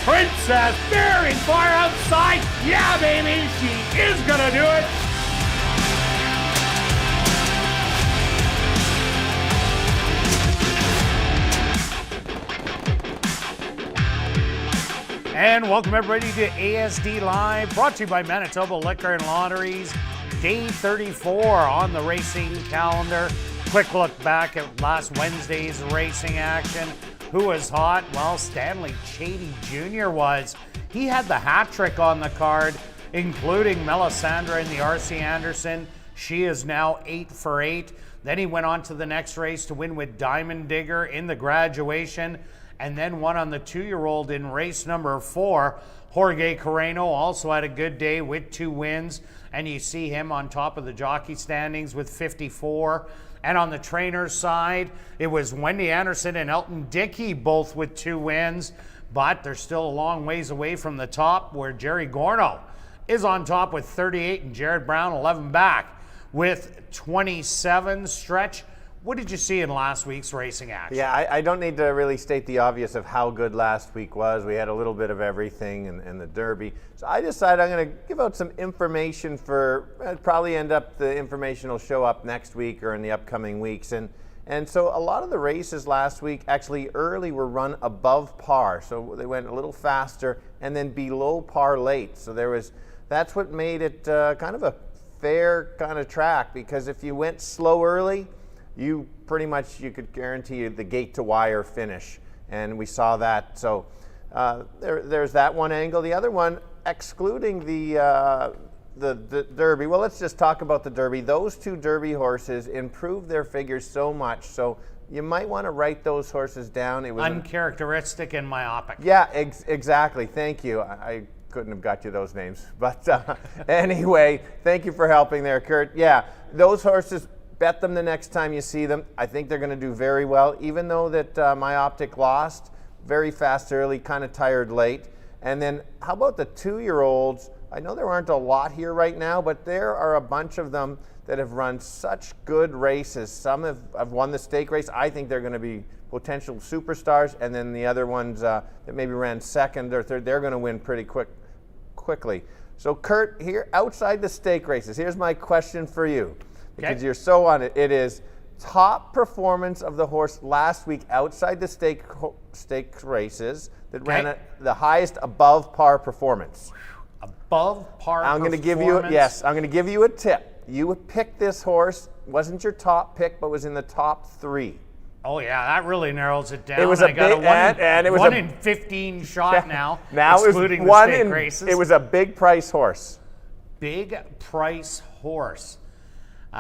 Princess very far outside. Yeah, baby, she is gonna do it. And welcome everybody to ASD Live, brought to you by Manitoba Liquor and Lotteries. Day 34 on the racing calendar. Quick look back at last Wednesday's racing action. Who was hot? Well, Stanley Chady Jr. was. He had the hat trick on the card, including Melisandre in the RC Anderson. She is now 8 for 8. Then he went on to the next race to win with Diamond Digger in the graduation, and then won on the 2-year-old in race number 4. Jorge Carreno also had a good day with 2 wins, and you see him on top of the jockey standings with 54. And on the trainer's side, it was Wendy Anderson and Elton Dickey, both with 2 wins, but they're still a long ways away from the top, where Jerry Gorno is on top with 38 and Jared Brown 11 back with 27. Stretch, what did you see in last week's racing action? Yeah, I don't need to really state the obvious of how good last week was. We had a little bit of everything in the Derby. So I decided I'm going to give out some information for, probably end up, the information will show up next week or in the upcoming weeks. And so a lot of the races last week actually early were run above par. So they went a little faster and then below par late. So that's what made it kind of a fair kind of track, because if you went slow early, you could guarantee the gate to wire finish, and we saw that. So there's that one angle. The other one, excluding the Derby, well, let's just talk about the Derby. Those two Derby horses improved their figures so much, so you might want to write those horses down. It was uncharacteristic and myopic. Yeah, exactly. Thank you. I couldn't have got you those names. But anyway, thank you for helping there, Kirt. Yeah, those horses, bet them the next time you see them. I think they're going to do very well, even though that Myopic lost very fast early, kind of tired late. And then how about the 2-year-olds? I know there aren't a lot here right now, but there are a bunch of them that have run such good races. Some have won the stake race. I think they're going to be potential superstars. And then the other ones that maybe ran second or third, they're going to win pretty quickly. So Kirt, here outside the stake races, here's my question for you. Because you're so on it. It is top performance of the horse last week outside the stake races that ran at the highest above par performance. Above par I'm going to give you, yes, I'm going to give you a tip. You picked this horse, wasn't your top pick, but was in the top 3. Oh yeah, that really narrows it down. It was a big, one in 15 shot now. Now excluding the stake races. It was a big price horse. Big price horse. You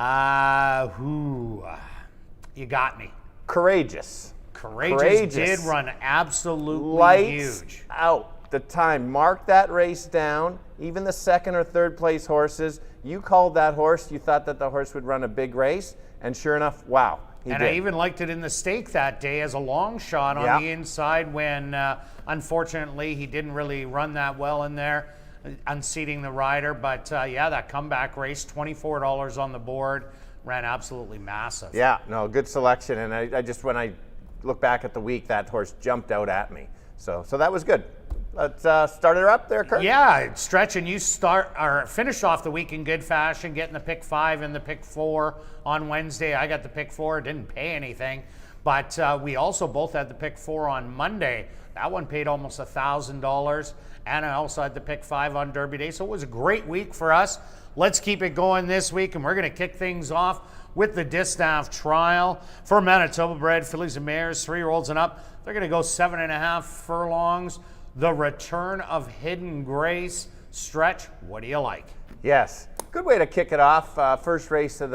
got me. Courageous did run absolutely lights huge. Out the time. Mark that race down. Even the second or third place horses, you called that horse. You thought that the horse would run a big race, and sure enough, wow, he did. I even liked it in the stake that day as a long shot on the inside when, unfortunately, he didn't really run that well in there, unseating the rider. But yeah, that comeback race, $24 on the board, ran absolutely massive. Yeah, no, good selection. And I just, when I look back at the week, that horse jumped out at me. So that was good. Let's start her up there, Kirt. Yeah, Stretch, and you finish off the week in good fashion, getting the pick 5 and the pick 4 on Wednesday. I got the pick 4, didn't pay anything, but we also both had the pick 4 on Monday. That one paid almost $1,000, and I also had the pick 5 on Derby Day, so it was a great week for us. Let's keep it going this week, and we're going to kick things off with the Distaff trial for Manitoba bred fillies and mares, 3-year-olds and up. They're going to go 7.5 furlongs. The return of Hidden Grace. Stretch, what do you like? Yes, good way to kick it off. First race of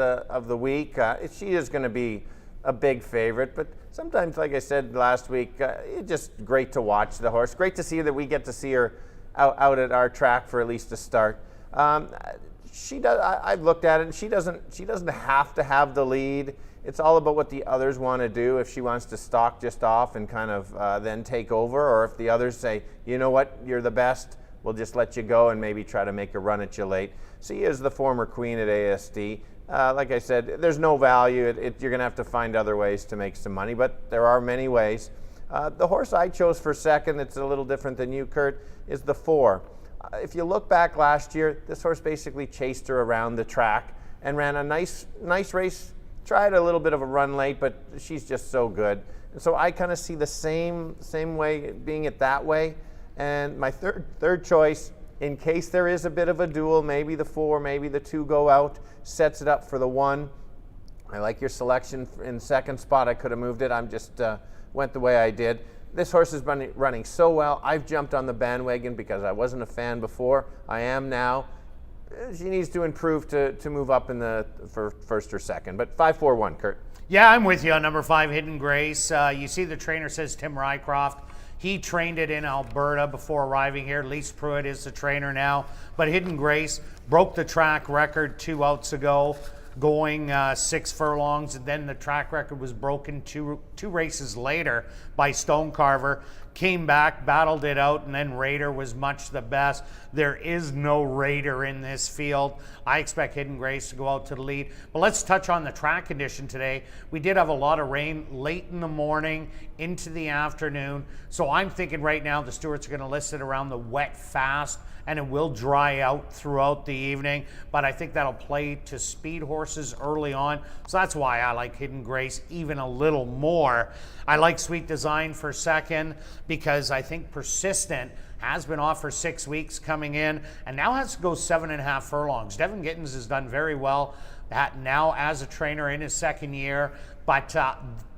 the week. She is going to be a big favorite, but sometimes, like I said last week, it's just great to watch the horse. Great to see that we get to see her out at our track for at least a start. She does. I've looked at it, and she doesn't have to have the lead. It's all about what the others want to do. If she wants to stalk just off and kind of then take over, or if the others say, you know what, you're the best, we'll just let you go and maybe try to make a run at you late. She is the former queen at ASD. Like I said, there's no value. You're going to have to find other ways to make some money, but there are many ways. The horse I chose for second, that's a little different than you, Kirt, is the 4. If you look back last year, this horse basically chased her around the track and ran a nice race. Tried a little bit of a run late, but she's just so good. And so I kind of see the same way, being it that way. And my third choice, in case there is a bit of a duel, maybe the 4, maybe the 2 go out, sets it up for the 1. I like your selection in second spot. I could have moved it. I'm just went the way I did. This horse has been running so well. I've jumped on the bandwagon because I wasn't a fan before. I am now. She needs to improve to move up for first or second. But 5-4-1, Kirt. Yeah, I'm with you on number 5, Hidden Grace. You see the trainer says Tim Rycroft. He trained it in Alberta before arriving here. Lise Pruitt is the trainer now. But Hidden Grace broke the track record 2 outs ago, going 6 furlongs. And then the track record was broken two races later by Stonecarver. Came back, battled it out, and then Raider was much the best. There is no Raider in this field. I expect Hidden Grace to go out to the lead. But let's touch on the track condition today. We did have a lot of rain late in the morning into the afternoon. So I'm thinking right now the stewards are going to list it around the wet fast, and it will dry out throughout the evening. But I think that'll play to speed horses early on. So that's why I like Hidden Grace even a little more. I like Sweet Design for second because I think Persistent has been off for 6 weeks coming in and now has to go 7.5 furlongs. Devin Gittins has done very well now as a trainer in his second year, but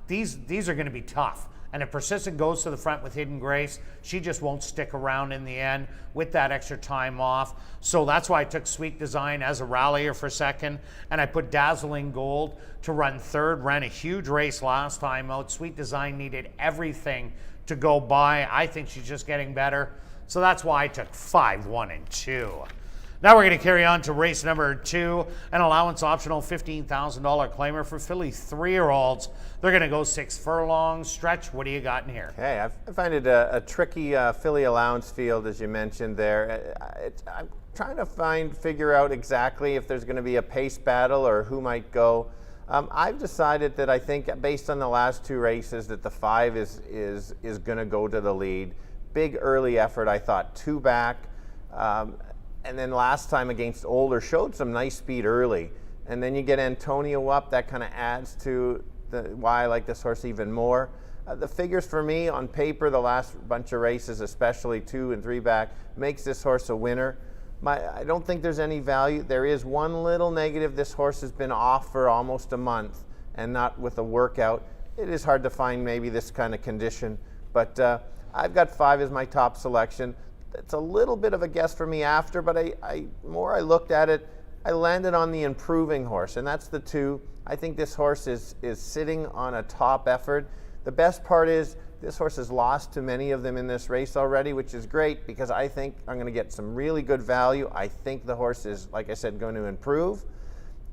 these are going to be tough. And if Persistent goes to the front with Hidden Grace, she just won't stick around in the end with that extra time off. So that's why I took Sweet Design as a rallier for second, and I put Dazzling Gold to run third. Ran a huge race last time out. Sweet Design needed everything to go by. I think she's just getting better. So that's why I took 5, 1, and 2. Now we're going to carry on to race number 2, an allowance optional $15,000 claimer for filly 3-year-olds. They're going to go 6 furlongs. Stretch, what do you got in here? Okay, I find it a tricky filly allowance field, as you mentioned there. I'm trying to figure out exactly if there's going to be a pace battle or who might go. I've decided that I think, based on the last 2 races, that the 5 is going to go to the lead. Big early effort, I thought, 2 back. And then last time against Older showed some nice speed early. And then you get Antonio up, that kind of adds to why I like this horse even more. The figures for me on paper, the last bunch of races, especially 2 and 3 back, makes this horse a winner. I don't think there's any value. There is one little negative. This horse has been off for almost a month and not with a workout. It is hard to find maybe this kind of condition, but I've got 5 as my top selection. It's a little bit of a guess for me after, but more I looked at it, I landed on the improving horse, and that's the 2. I think this horse is sitting on a top effort. The best part is this horse has lost to many of them in this race already, which is great because I think I'm going to get some really good value. I think the horse is, like I said, going to improve.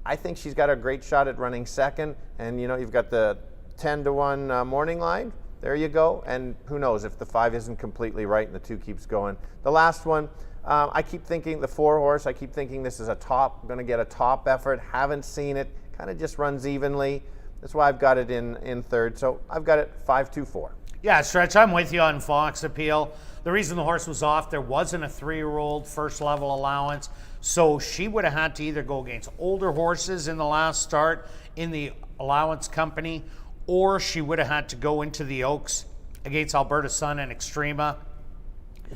I think she's got a great shot at running second, and you've got the 10-1 morning line. There you go, and who knows if the 5 isn't completely right and the 2 keeps going. The last one, I keep thinking the 4 horse, I keep thinking this is going to get a top effort. Haven't seen it, kind of just runs evenly. That's why I've got it in third. So I've got it 5, 2, 4. Yeah, Stretch, I'm with you on Fox Appeal. The reason the horse was off, there wasn't a 3-year-old first level allowance, so she would have had to either go against older horses in the last start in the allowance company, or she would have had to go into the Oaks against Alberta Sun and Extrema.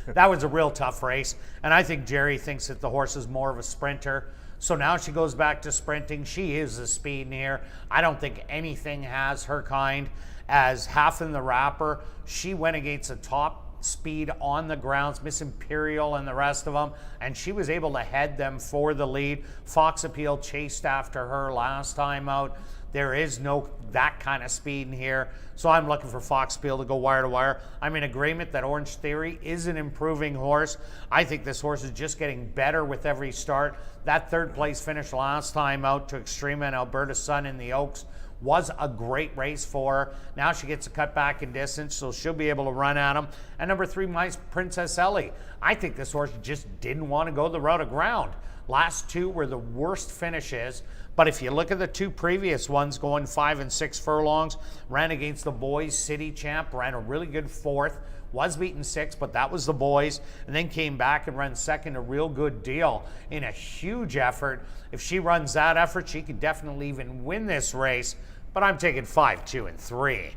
That was a real tough race, and I think Jerry thinks that the horse is more of a sprinter. So now she goes back to sprinting. She is a speed near. I don't think anything has her kind. As half in the wrapper, she went against a top speed on the grounds, Miss Imperial and the rest of them, and she was able to head them for the lead. Fox Appeal chased after her last time out. There is no that kind of speed in here. So I'm looking for Fox Appeal to go wire to wire. I'm in agreement that Orange Theory is an improving horse. I think this horse is just getting better with every start. That 3rd place finish last time out to Extrema and Alberta Sun in the Oaks was a great race for her. Now she gets a cut back in distance, so she'll be able to run at him. And number 3, my Princess Ellie. I think this horse just didn't want to go the route of ground. Last 2 were the worst finishes. But if you look at the 2 previous ones, going 5 and 6 furlongs, ran against the Boys City Champ, ran a really good 4th, was beaten 6th, but that was the Boys, and then came back and ran second, a real good deal in a huge effort. If she runs that effort, she could definitely even win this race, but I'm taking 5, 2, and 3.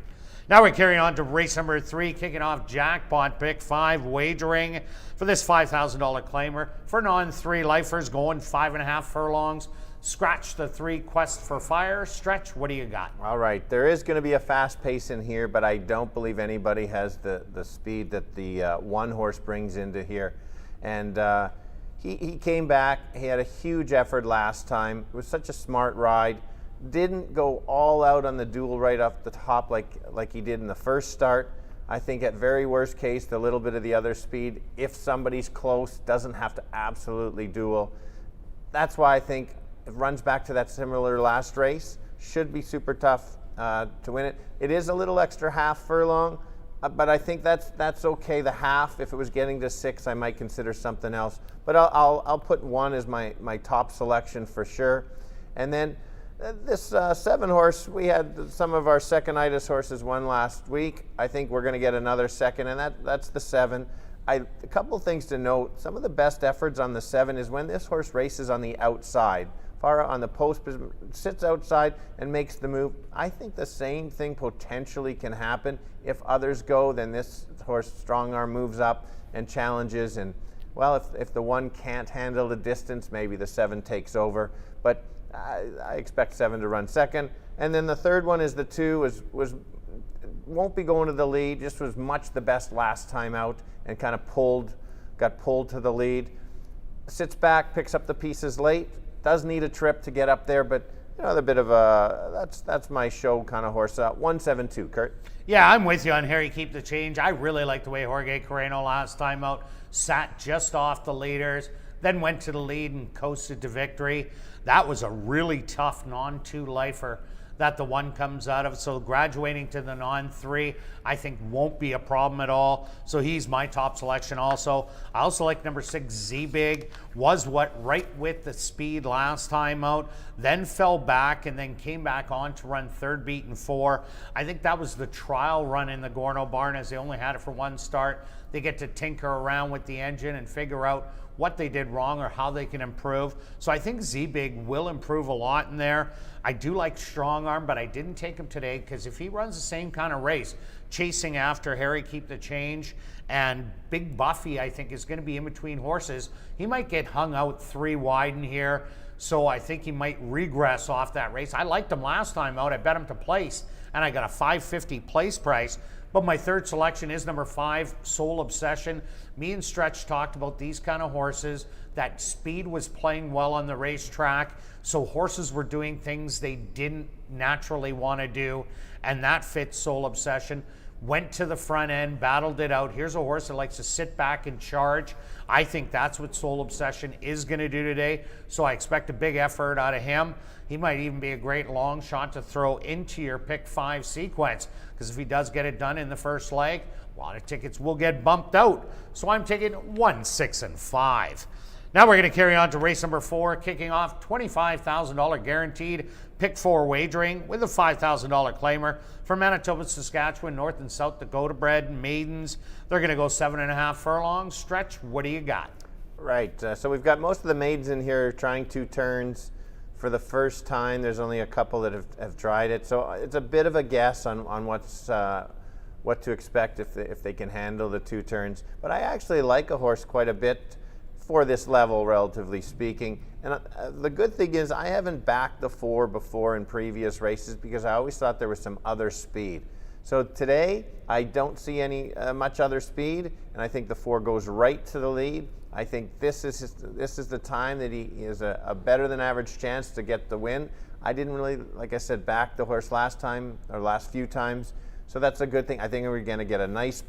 Now we're carrying on to race number 3, kicking off jackpot pick 5 wagering for this $5,000 claimer for non-3 lifers going 5.5 furlongs. Scratch the 3 Quest for Fire. Stretch, what do you got? All right, there is going to be a fast pace in here, but I don't believe anybody has the speed that the 1 horse brings into here. And he came back. He had a huge effort last time. It was such a smart ride. Didn't go all out on the duel right off the top like he did in the first start. I think at very worst case, the little bit of the other speed, if somebody's close, doesn't have to absolutely duel. That's why I think it runs back to that similar last race. Should be super tough to win it. It is a little extra half furlong, but I think that's okay. The half, if it was getting to 6, I might consider something else. But I'll put 1 as my top selection for sure. And then this 7 horse, we had some of our second-itis horses won last week. I think we're going to get another second, and that's the 7. A couple things to note. Some of the best efforts on the 7 is when this horse races on the outside. Far on the post, sits outside and makes the move. I think the same thing potentially can happen. If others go, then this horse strong arm moves up and challenges. And well, if the 1 can't handle the distance, maybe the 7 takes over. But I expect 7 to run second. And then the 3rd one is the 2, was won't be going to the lead. Just was much the best last time out and kind of got pulled to the lead. Sits back, picks up the pieces late. Does need a trip to get up there, but a bit of a, that's my show kind of horse. 172, Kirt. Yeah, I'm with you on Harry Keep the Change. I really like the way Jorge Carreno last time out sat just off the leaders, then went to the lead and coasted to victory. That was a really tough non-2 lifer that the one comes out of. So graduating to the non-3, I think won't be a problem at all. So he's my top selection also. I also like number 6, Z-Big. Was right with the speed last time out, then fell back and then came back on to run 3rd beaten 4. I think that was the trial run in the Gorno barn, as they only had it for one start. They get to tinker around with the engine and figure out what they did wrong or how they can improve. So I think Z-Big will improve a lot in there. I do like Strong Arm, but I didn't take him today because if he runs the same kind of race, chasing after Harry Keep the Change, and Big Buffy, I think, is going to be in between horses, he might get hung out 3 wide in here. So I think he might regress off that race. I liked him last time out. I bet him to place, and I got a $5.50 place price. But my 3rd selection is number 5, Soul Obsession. Me and Stretch talked about these kind of horses. That speed was playing well on the racetrack, so horses were doing things they didn't naturally want to do, and that fits Soul Obsession. Went to the front end, battled it out. Here's a horse that likes to sit back and charge. I think that's what Soul Obsession is going to do today, so I expect a big effort out of him. He might even be a great long shot to throw into your pick 5 sequence, because if he does get it done in the first leg, a lot of tickets will get bumped out. So I'm taking 1, 6, and 5. Now we're going to carry on to race number 4, kicking off $25,000 guaranteed pick 4 wagering with a $5,000 claimer for Manitoba, Saskatchewan, North and South Dakota bred maidens. They're going to go 7.5 furlongs. Stretch, what do you got? Right, so we've got most of the maidens in here trying 2 turns for the first time. There's only a couple that have tried it, so it's a bit of a guess on what to expect if they can handle the 2 turns. But I actually like a horse quite a bit for this level, relatively speaking. And the good thing is I haven't backed the 4 before in previous races because I always thought there was some other speed. So today I don't see any much other speed, and I think the 4 goes right to the lead. I think this is the time that he has a better than average chance to get the win. I didn't really, like I said, back the horse last few times, so that's a good thing. I think we're going to get a nice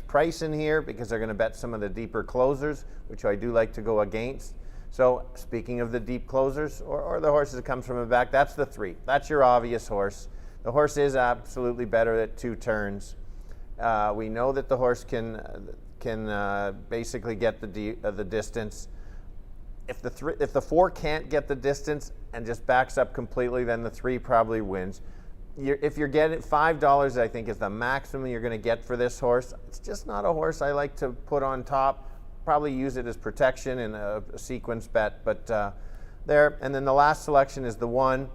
price in here because they're going to bet some of the deeper closers, which I do like to go against. So speaking of the deep closers or the horses that comes from the back, that's the 3. That's your obvious horse. The horse is absolutely better at 2 turns. We know that the horse can basically get the distance. If the 4 can't get the distance and just backs up completely, then the 3 probably wins. If you're getting $5, I think is the maximum you're going to get for this horse. It's just not a horse I like to put on top. Probably use it as protection in a sequence bet, but there. And then the last selection is the 1.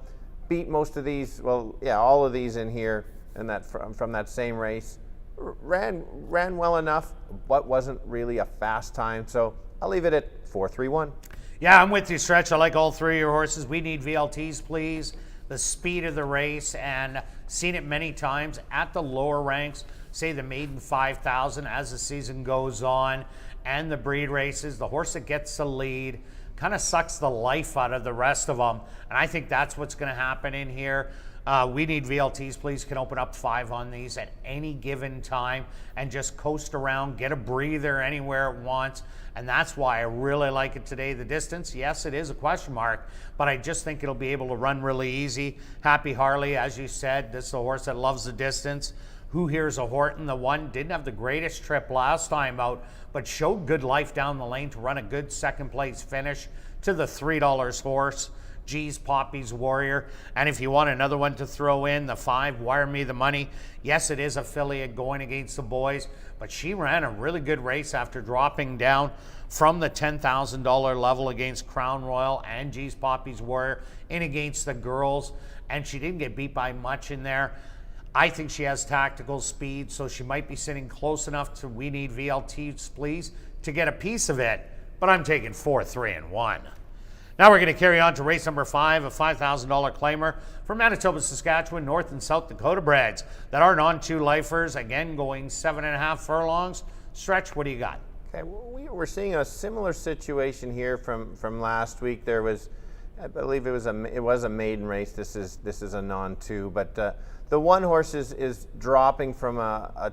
Beat most of these, well, yeah, all of these in here, and that from that same race. Ran well enough, but wasn't really a fast time. So I'll leave it at 4-3-1. Yeah, I'm with you, Stretch. I like all 3 of your horses. We need VLTs, please. The speed of the race, and seen it many times at the lower ranks, say the maiden 5,000 as the season goes on, and the breed races. The horse that gets the lead kind of sucks the life out of the rest of them, and I think that's what's going to happen in here. We need VLTs, please. Can open up 5 on these at any given time and just coast around, get a breather anywhere it wants. And that's why I really like it today. The distance, yes, it is a question mark, but I just think it'll be able to run really easy. Happy Harley, as you said, this is a horse that loves the distance. Who Here's a Horton, the 1, didn't have the greatest trip last time out, but showed good life down the lane to run a good 2nd place finish to the $3 horse. G's Poppy's Warrior. And if you want another one to throw in, the 5, Wire Me the Money. Yes, it is affiliate going against the boys, but she ran a really good race after dropping down from the $10,000 level against Crown Royal and G's Poppy's Warrior in against the girls, and she didn't get beat by much in there. I think she has tactical speed, so she might be sitting close enough to We Need VLTs, please, to get a piece of it, but I'm taking 4, 3, and 1. Now we're going to carry on to race number 5, a $5,000 claimer for Manitoba, Saskatchewan, North and South Dakota breds that are non-2 lifers, again going 7.5 furlongs. Stretch, what do you got? Okay, we're seeing a similar situation here from last week. There was, I believe it was a maiden race. This is a non-2, but the one horse is dropping from an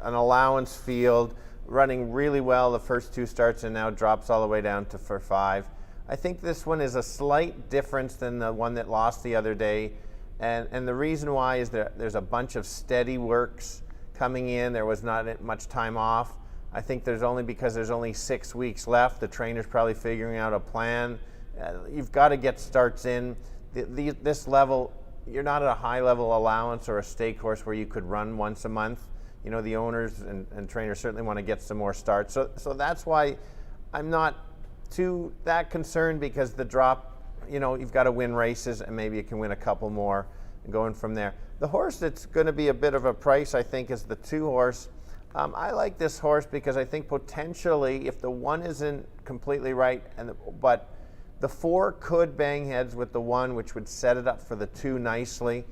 allowance field, running really well the first 2 starts, and now drops all the way down to for 5. I think this one is a slight difference than the one that lost the other day, and the reason why is there's a bunch of steady works coming in. There was not much time off. I think there's only 6 weeks left. The trainer's probably figuring out a plan. You've got to get starts in. This level, you're not at a high level allowance or a stake horse where you could run once a month. You know, the owners and trainers certainly want to get some more starts. So that's why I'm not too that concerned, because the drop, you've got to win races and maybe you can win a couple more and going from there. The horse that's going to be a bit of a price, I think, is the 2 horse. I like this horse because I think potentially, if the 1 isn't completely right, but the 4 could bang heads with the 1, which would set it up for the 2 nicely.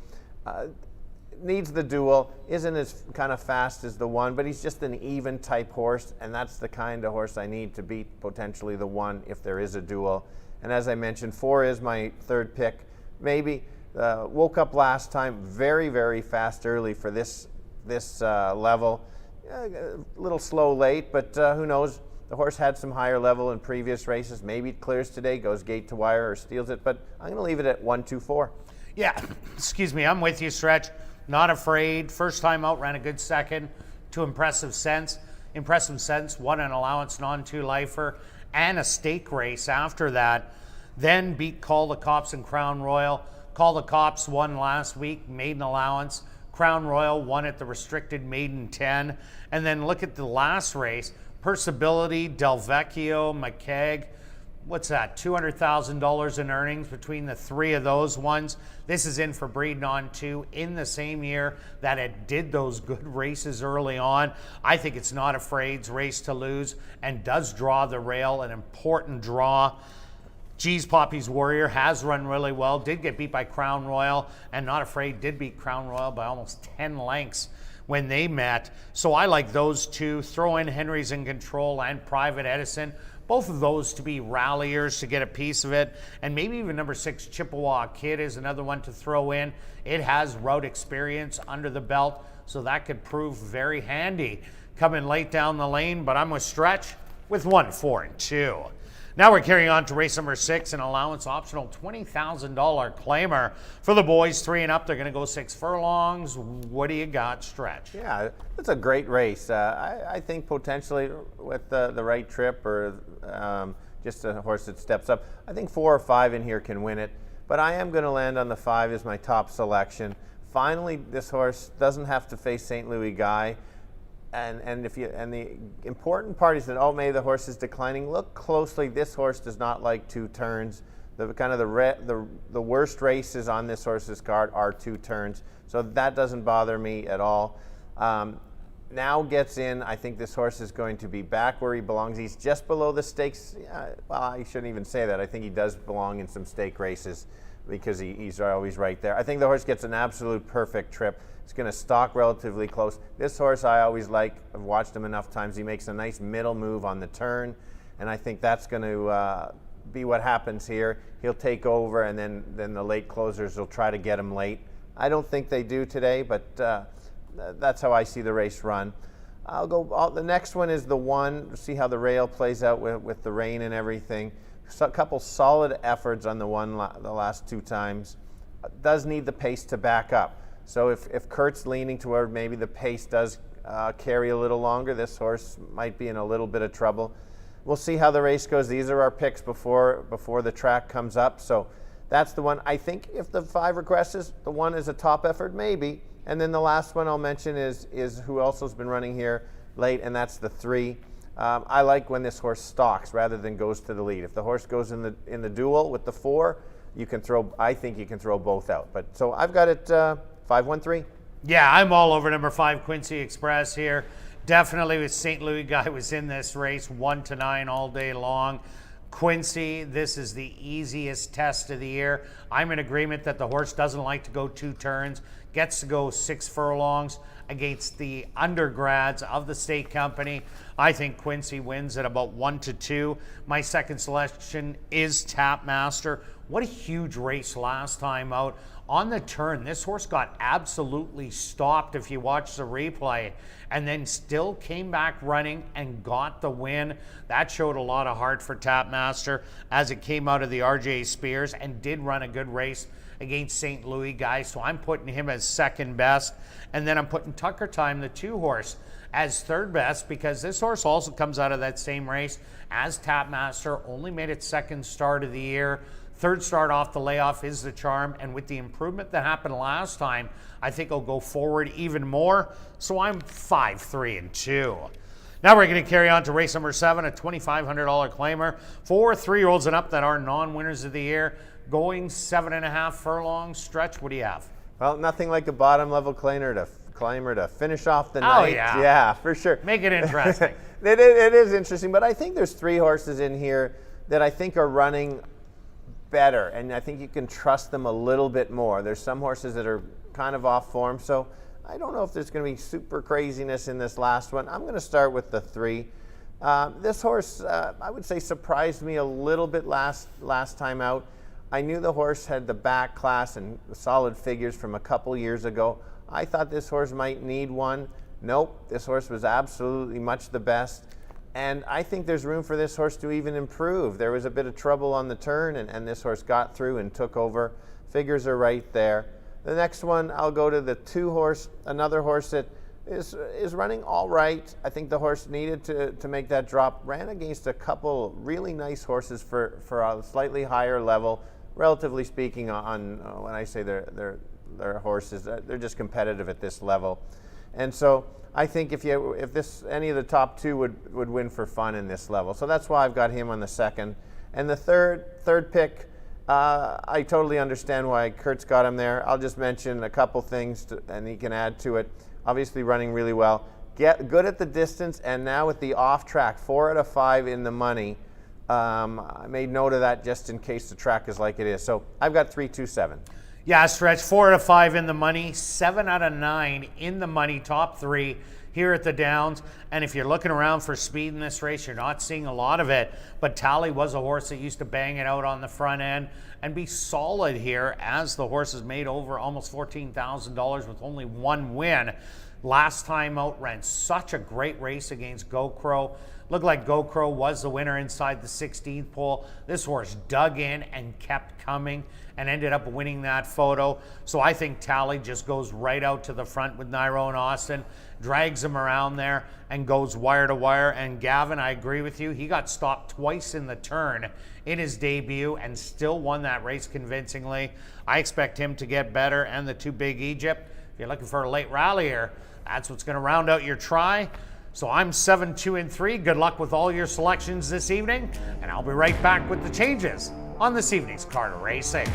Needs the duel, isn't as kind of fast as the 1, but he's just an even type horse, and that's the kind of horse I need to beat potentially the 1 if there is a duel. And as I mentioned, 4 is my 3rd pick. Maybe woke up last time very, very fast early for this level. A little slow late, but who knows? The horse had some higher level in previous races. Maybe it clears today, goes gate to wire, or steals it, but I'm going to leave it at 1, 2, 4. Yeah, excuse me, I'm with you, Stretch. Not afraid. First time out, ran a good second to Impressive Sense. Impressive Sense won an allowance non-2 lifer and a stake race after that. Then beat Call the Cops and Crown Royal. Call the Cops won last week, maiden allowance. Crown Royal won at the restricted maiden 10. And then look at the last race. Percibility, Del Vecchio, McKegg. What's that? $200,000 in earnings between the 3 of those ones. This is in for breed non-2 in the same year that it did those good races early on. I think it's not afraid's race to lose and does draw the rail, an important draw. G's Poppy's Warrior has run really well, did get beat by Crown Royal, and Not Afraid did beat Crown Royal by almost 10 lengths when they met. So I like those 2. Throw in Henry's in Control and Private Edison. Both of those to be ralliers to get a piece of it. And maybe even number 6, Chippewa Kid, is another one to throw in. It has route experience under the belt, so that could prove very handy coming late down the lane. But I'm with Stretch with 1, 4, and 2. Now we're carrying on to race number 6, an allowance optional $20,000 claimer for the boys 3 and up. They're going to go 6 furlongs. What do you got, Stretch? Yeah, it's a great race. I think potentially with the right trip or just a horse that steps up, I think 4 or 5 in here can win it. But I am going to land on the 5 as my top selection. Finally, this horse doesn't have to face St. Louis Guy. And the important part is that, oh, maybe the horse is declining. Look closely. This horse does not like 2 turns. The worst races on this horse's card are 2 turns, so that doesn't bother me at all. Now gets in. I think this horse is going to be back where he belongs. He's just below the stakes. Well, I shouldn't even say that. I think he does belong in some stake races because he's always right there. I think the horse gets an absolute perfect trip. It's going to stalk relatively close. This horse I always like. I've watched him enough times. He makes a nice middle move on the turn, and I think that's going to be what happens here. He'll take over, and then the late closers will try to get him late. I don't think they do today, but that's how I see the race run. The next one is the 1. See how the rail plays out with the rain and everything. So a couple solid efforts on the 1 the last 2 times. Does need the pace to back up. So if Kirt's leaning toward maybe the pace does carry a little longer, this horse might be in a little bit of trouble. We'll see how the race goes. These are our picks before the track comes up. So that's the one. I think if the 5 regresses, the 1 is a top effort, maybe. And then the last one I'll mention is who also has been running here late, and that's the 3. I like when this horse stalks rather than goes to the lead. If the horse goes in the duel with the 4, I think you can throw both out. But so I've got it 5-1-3. Yeah, I'm all over number 5, Quincy Express here. Definitely with St. Louis Guy was in this race 1 to 9 all day long. Quincy, this is the easiest test of the year. I'm in agreement that the horse doesn't like to go 2 turns, gets to go 6 furlongs against the undergrads of the state company. I think Quincy wins at about 1-2. My second selection is Tapmaster. What a huge race last time out. On the turn, this horse got absolutely stopped if you watch the replay, and then still came back running and got the win. That showed a lot of heart for Tapmaster as it came out of the RJ Spears and did run a good race against St. Louis guys. So I'm putting him as second best. And then I'm putting Tucker Time, the 2 horse, as third best, because this horse also comes out of that same race as Tapmaster, only made its second start of the year. Third start off the layoff is the charm, and with the improvement that happened last time, I think he'll go forward even more. So I'm 5-3-2. Now we're going to carry on to race number 7, a $2,500 claimer for 3-year-olds and up that are non-winners of the year, going 7.5 furlongs. Stretch, what do you have? Well, nothing like a bottom level claimer to finish off the night. Yeah, for sure. Make it interesting. It is interesting, but I think there's 3 horses in here that I think are running better, and I think you can trust them a little bit more. There's some horses that are kind of off form, so I don't know if there's going to be super craziness in this last one. I'm going to start with the 3. This horse, I would say, surprised me a little bit last time out. I knew the horse had the back class and solid figures from a couple years ago. I thought this horse might need one. Nope, this horse was absolutely much the best. And I think there's room for this horse to even improve. There was a bit of trouble on the turn, and this horse got through and took over. Figures are right there. The next one, I'll go to the 2 horse, another horse that is running all right. I think the horse needed to make that drop. Ran against a couple really nice horses for a slightly higher level, relatively speaking. On when I say they're horses, they're just competitive at this level. And so I think if any of the top 2 would win for fun in this level. So that's why I've got him on the second. And the third pick, I totally understand why Kirt's got him there. I'll just mention a couple things and he can add to it. Obviously running really well. Get good at the distance, and now with the off track, 4 out of 5 in the money. I made note of that just in case the track is like it is. So I've got 3-2-7. Yeah, Stretch, 4 out of 5 in the money, 7 out of 9 in the money, top 3 here at the Downs. And if you're looking around for speed in this race, you're not seeing a lot of it. But Tally was a horse that used to bang it out on the front end and be solid here, as the horse has made over almost $14,000 with only 1 win. Last time out, ran such a great race against GoCro. Looked like GoCro was the winner inside the 16th pole. This horse dug in and kept coming and ended up winning that photo. So I think Tally just goes right out to the front with Nairo and Austin, drags him around there and goes wire to wire. And Gavin, I agree with you. He got stopped twice in the turn in his debut and still won that race convincingly. I expect him to get better, and the 2 Big Egypt. If you're looking for a late rallyer, that's what's going to round out your try. So I'm 7-2-3. Good luck with all your selections this evening, and I'll be right back with the changes on this evening's Carter Racing.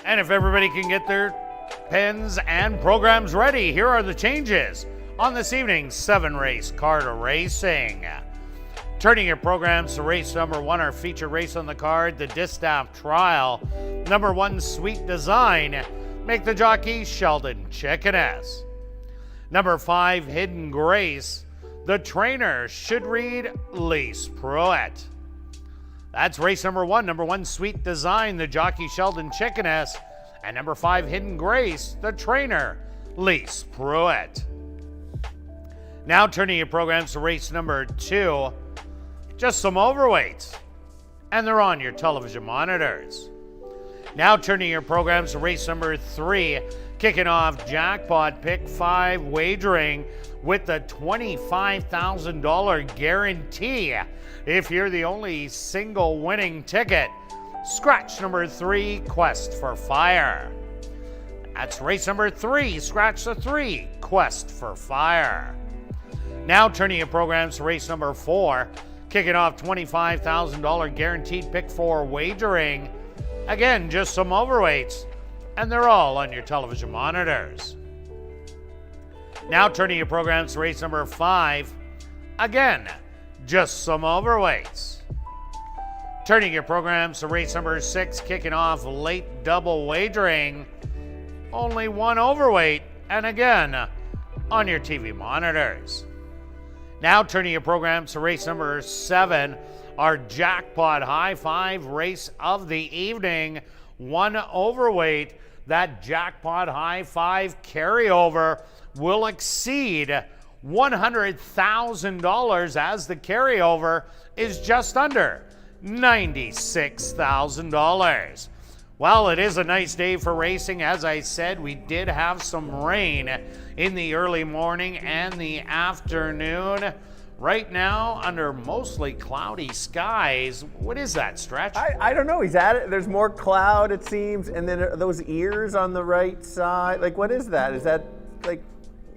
And if everybody can get their pens and programs ready, here are the changes on this evening's 7-race card racing. Turning your programs to race number 1, our featured race on the card, the Distaff Trial. Number 1, Sweet Design. Make the jockey Sheldon Chickeness. Number 5, Hidden Grace. The trainer should read Lise Pruitt. That's race number 1. Number 1, Sweet Design, the jockey Sheldon Chickeness. And number 5, Hidden Grace, the trainer Lise Pruitt. Now turning your programs to race number 2. Just some overweights. And they're on your television monitors. Now turning your programs to race number 3. Kicking off Jackpot Pick 5 wagering with the $25,000 guarantee. If you're the only single winning ticket, scratch number 3, Quest for Fire. That's race number 3, scratch the 3, Quest for Fire. Now turning your programs to race number 4, kicking off $25,000 guaranteed pick 4 wagering. Again, just some overweights, and they're all on your television monitors. Now turning your programs to race number 5, again, just some overweights. Turning your programs to race number 6, kicking off late double wagering. Only one overweight, and again, on your TV monitors. Now turning your programs to race number 7, our Jackpot High 5 race of the evening. One overweight. That Jackpot High 5 carryover will exceed $100,000 as the carryover is just under $96,000. Well, it is a nice day for racing. As I said, we did have some rain in the early morning and the afternoon. Right now, under mostly cloudy skies. What is that, Stretch? I don't know. He's at it. There's more cloud, it seems, and then those ears on the right side. Like, what is that? Is that like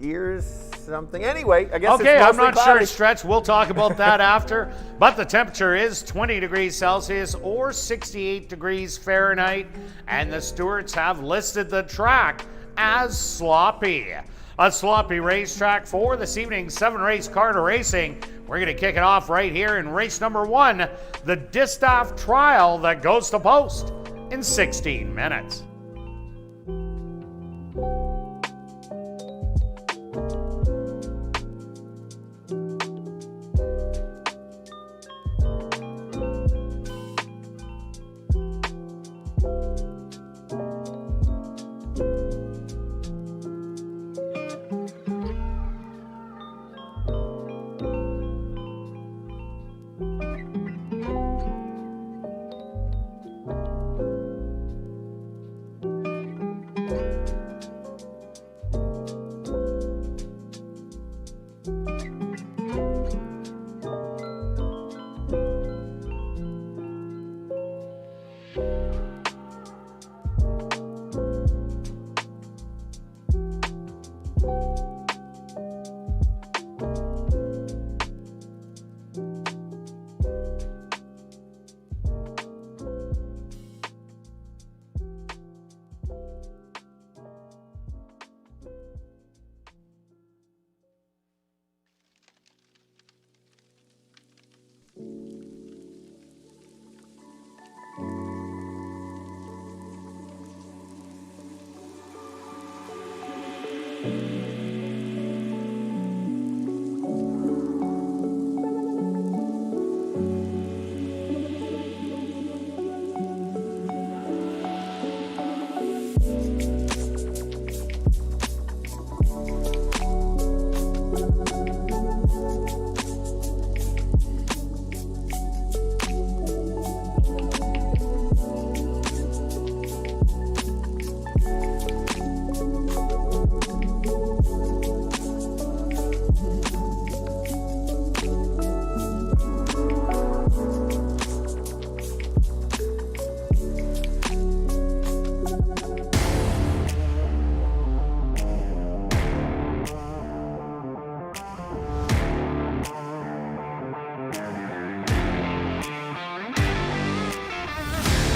ears something? Anyway, I guess okay, it's I'm mostly not cloudy. sure, Stretch. We'll talk about that after. But the temperature is 20 degrees Celsius or 68 degrees Fahrenheit, and the stewards have listed the track as sloppy. A sloppy racetrack for this evening's 7-race card racing. We're going to kick it off right here in race number 1, the Distaff Trial that goes to post in 16 minutes.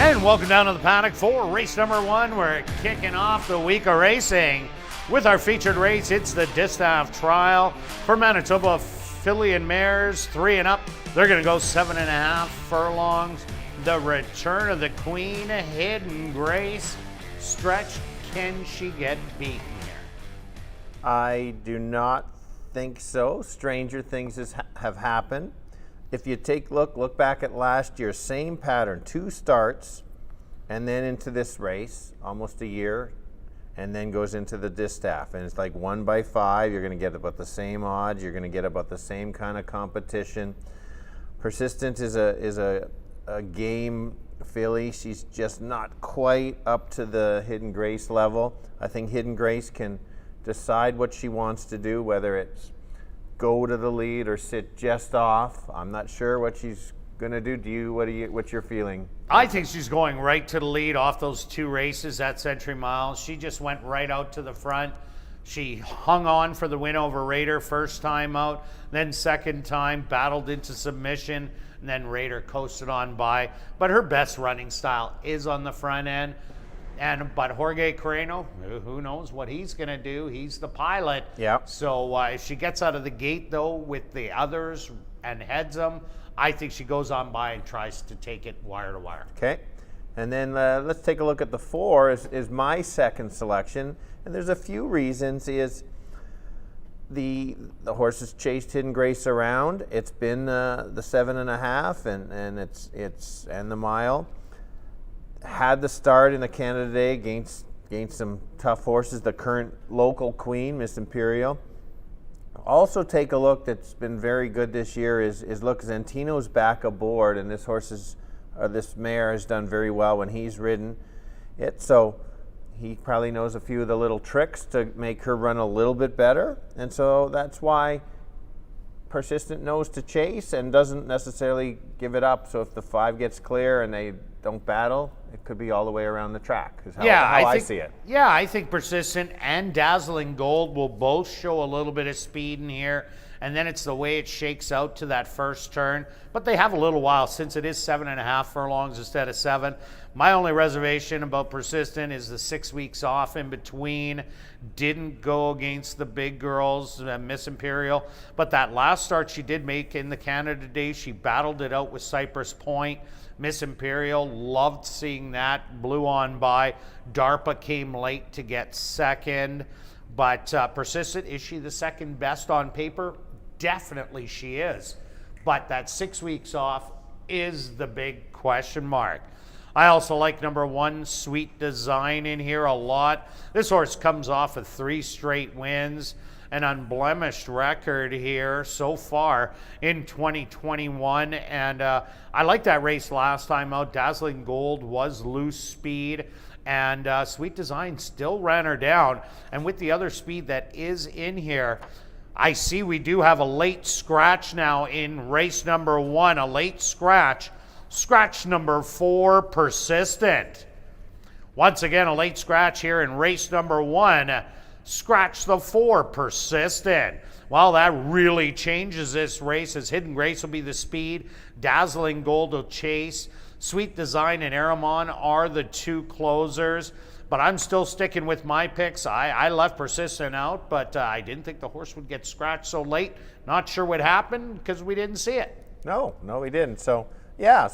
And welcome down to the paddock for race number 1. We're kicking off the week of racing with our featured race. It's the Distaff Trial for Manitoba filly and mares 3 and up. They're going to go 7.5 furlongs. The return of the Queen, Hidden Grace. Stretch, can she get beaten here? I do not think so. Stranger things have happened. If you look back at last year, same pattern, 2 starts, and then into this race, almost a year, and then goes into the Distaff. And it's like 1 by 5, you're gonna get about the same odds, you're gonna get about the same kind of competition. Persistent is a game filly. She's just not quite up to the Hidden Grace level. I think Hidden Grace can decide what she wants to do, whether it's go to the lead or sit just off. I'm not sure what she's gonna do. What's your feeling? I think she's going right to the lead off those 2 races at Century Mile. She just went right out to the front. She hung on for the win over Raider first time out, then second time battled into submission, and then Raider coasted on by. But her best running style is on the front end. But Jorge Carreno, who knows what he's going to do? He's the pilot. Yeah. So if she gets out of the gate, though, with the others and heads them, I think she goes on by and tries to take it wire to wire. Okay. And then let's take a look at the 4 is my second selection. And there's a few reasons. Is the horse has chased Hidden Grace around. It's been the 7.5 and the mile. Had the start in the Canada Day against some tough horses. The current local queen, Miss Imperial. Also take a look that's been very good this year is look, Zantino's back aboard, and this this mare has done very well when he's ridden it. So he probably knows a few of the little tricks to make her run a little bit better, and so that's why Persistent knows to chase and doesn't necessarily give it up. So if the 5 gets clear and they don't battle, it could be all the way around the track. Is how I see it. Yeah, I think Persistent and Dazzling Gold will both show a little bit of speed in here, and then it's the way it shakes out to that first turn. But they have a little while since it is 7.5 furlongs instead of 7. My only reservation about Persistent is the 6 weeks off in between. Didn't go against the big girls, Miss Imperial, but that last start she did make in the Canada Day, she battled it out with Cypress Point. Miss Imperial, loved seeing that, blew on by. DARPA came late to get second, but Persistent, is she the second best on paper? Definitely she is, but that 6 weeks off is the big question mark. I also like number 1, Sweet Design, in here a lot. This horse comes off of 3 straight wins, an unblemished record here so far in 2021. And I like that race last time out. Dazzling Gold was loose speed, and Sweet Design still ran her down. And with the other speed that is in here, I see we do have a late scratch now in race number 1, a late scratch. Scratch number 4, Persistent. Once again, a late scratch here in race number 1. Scratch the 4, Persistent. Well, that really changes this race, as Hidden Grace will be the speed, Dazzling Gold will chase, Sweet Design and Aramon are the 2 closers. But I'm still sticking with my picks. I left Persistent out, but I didn't think the horse would get scratched so late. Not sure what happened because we didn't see it. No, we didn't. So, yeah,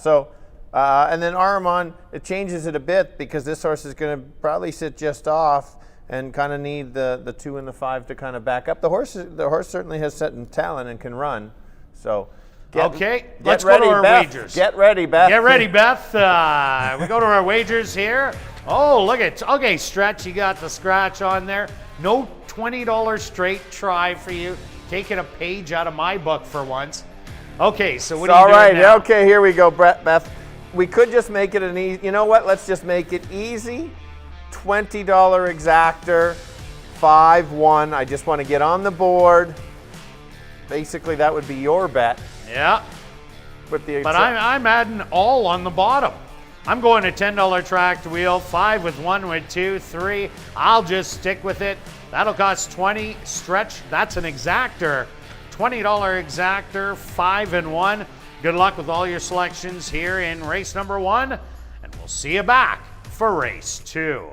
and then Aramon, it changes it a bit because this horse is going to probably sit just off and kind of need the 2 and the 5 to kind of back up. The horse certainly has certain talent and can run. So, let's go to our wagers. Get ready, Beth. Get ready, Beth. We go to our wagers here. Oh, look at, okay, Stretch, you got the scratch on there. No $20 straight try for you. Taking a page out of my book for once. Okay, so what are you doing now? All right, okay, here we go, Beth. We could just make it an easy, you know what, let's just make it easy. $20 exactor, 5-1. I just want to get on the board. Basically, that would be your bet. Yeah. With the but I'm adding all on the bottom. I'm going a $10 tracked wheel, 5 with 1 with 2, 3. I'll just stick with it. That'll cost 20. Stretch, that's an exactor. $20 exactor, 5 and 1. Good luck with all your selections here in race number 1, and we'll see you back for race 2.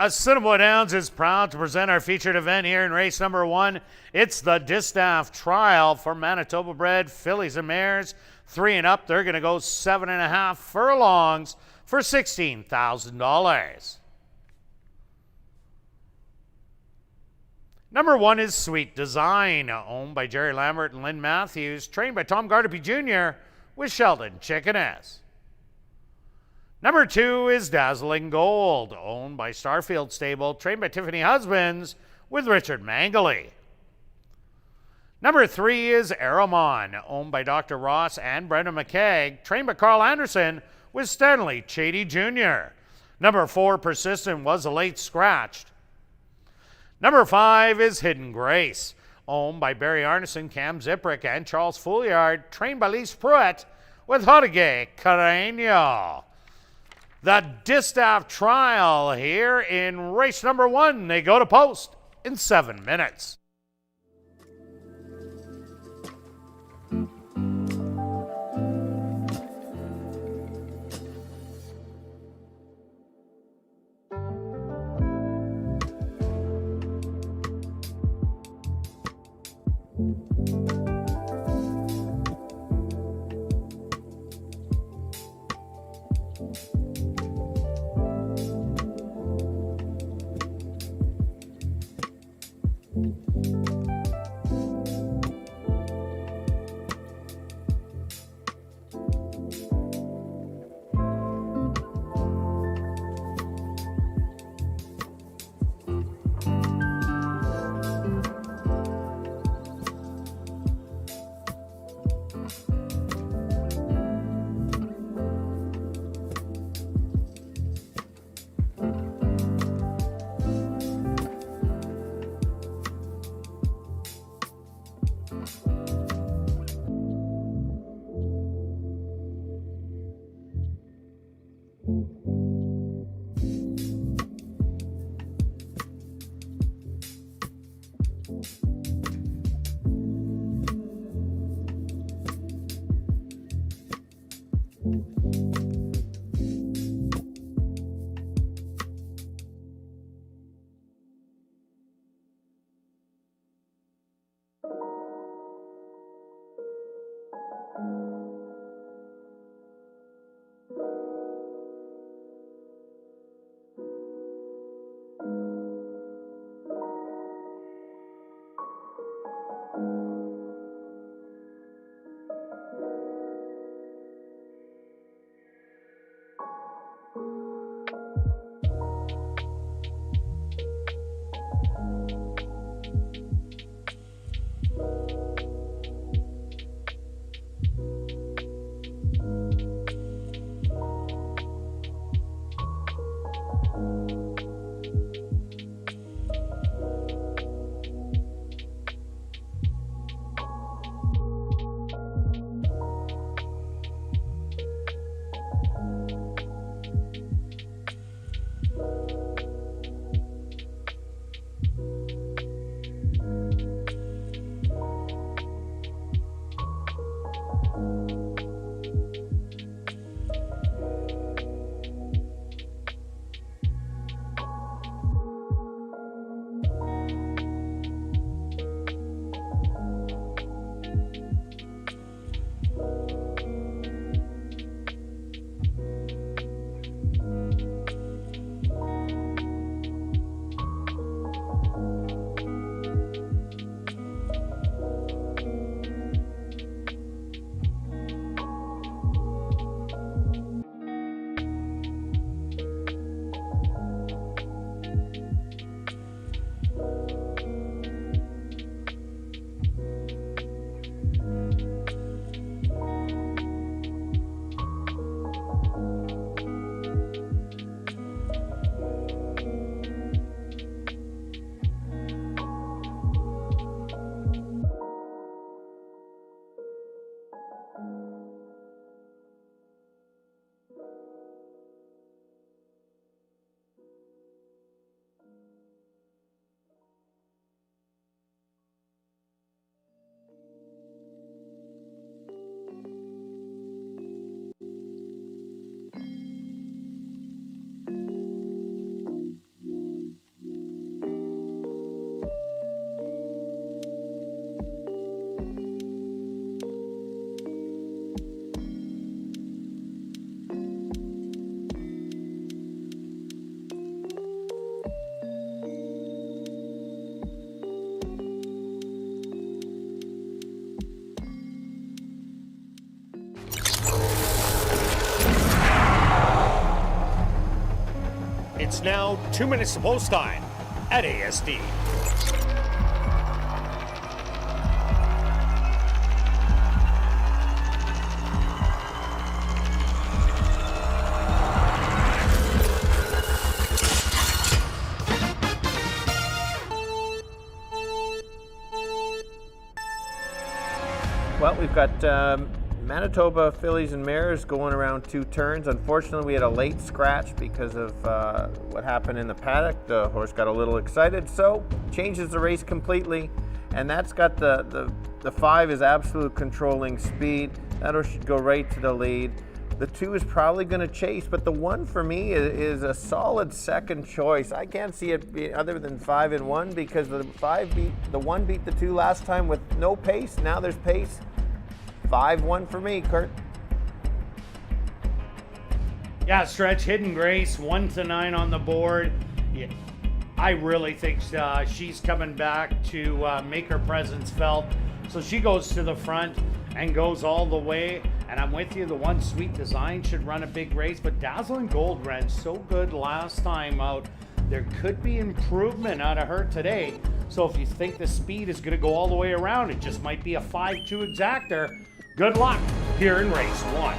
Assiniboia Downs is proud to present our featured event here in race number 1. It's the Distaff Trial for Manitoba bred fillies and mares. 3 and up, they're going to go 7.5 furlongs for $16,000. Number 1 is Sweet Design, owned by Jerry Lambert and Lynn Matthews, trained by Tom Gardapi Jr. with Sheldon Chickeness. Number 2 is Dazzling Gold, owned by Starfield Stable, trained by Tiffany Husbands with Richard Mangley. Number 3 is Aramon, owned by Dr. Ross and Brendan McKeag, trained by Carl Anderson with Stanley Chady Jr. Number 4, Persistent, was a late scratched. Number 5 is Hidden Grace, owned by Barry Arneson, Cam Ziprick, and Charles Fouliard, trained by Lise Pruitt with Jorge Carreño. The Distaff Trial here in race number 1. They go to post in 7 minutes. 2 minutes to post time at ASD. Well, we've got Manitoba fillies and mares going around 2 turns. Unfortunately, we had a late scratch because of what happened in the paddock. The horse got a little excited, so changes the race completely. And that's got the 5 is absolute controlling speed. That horse should go right to the lead. The 2 is probably going to chase, but the 1 for me is a solid second choice. I can't see it be other than 5 and 1 because the 1 beat the 2 last time with no pace. Now there's pace. 5-1 for me, Kirt. Yeah, Stretch, Hidden Grace, 1-9 on the board. Yeah, I really think she's coming back to make her presence felt. So she goes to the front and goes all the way. And I'm with you, the 1 Sweet Design should run a big race, but Dazzling Gold ran so good last time out. There could be improvement out of her today. So if you think the speed is going to go all the way around, it just might be a 5-2 exactor. Good luck here in race 1.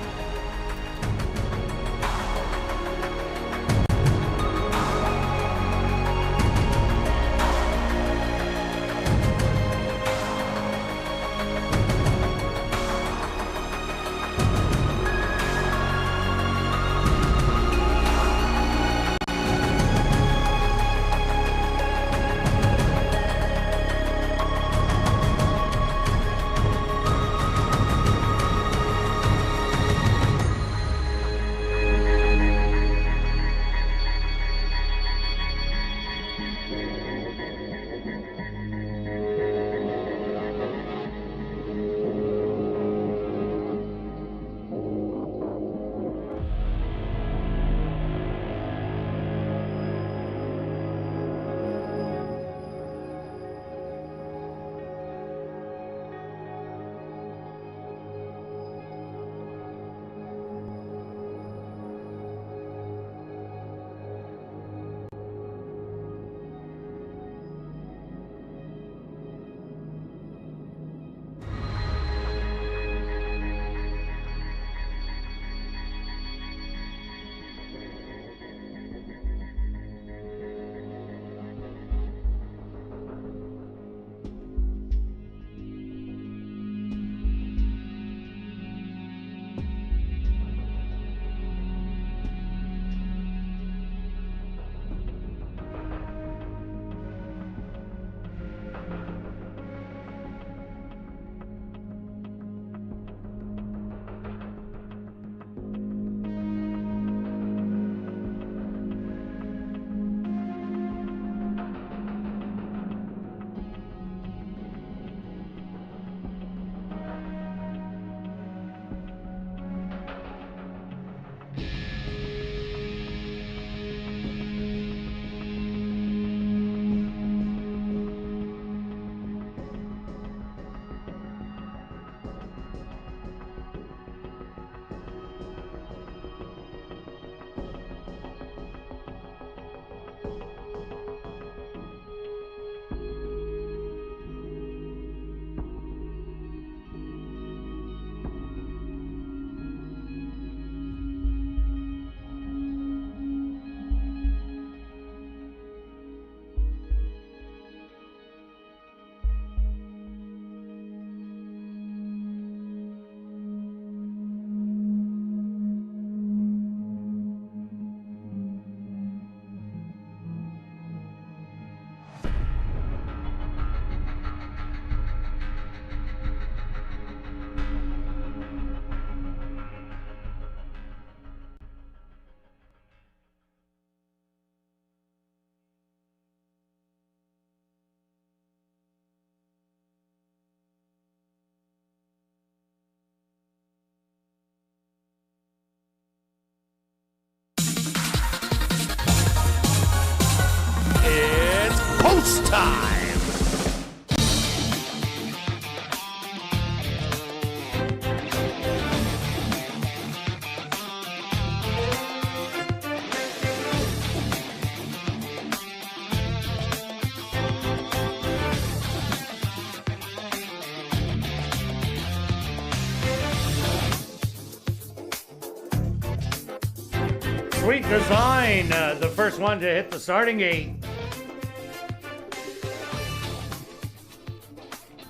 Sweet Design, the first one to hit the starting gate.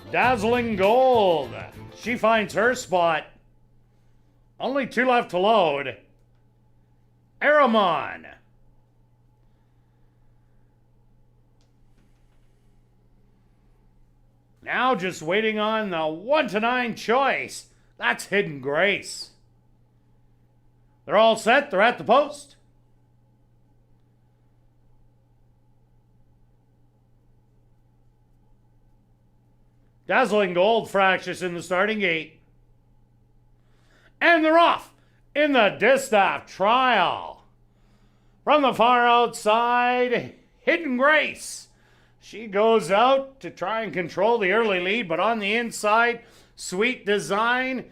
Dazzling Gold, she finds her spot. Only 2 left to load. Aramon. Now just waiting on the 1 to 9 choice. That's Hidden Grace. They're all set. They're at the post. Dazzling Gold fractious in the starting gate. And they're off in the distaff trial. From the far outside, Hidden Grace. She goes out to try and control the early lead, but on the inside, Sweet Design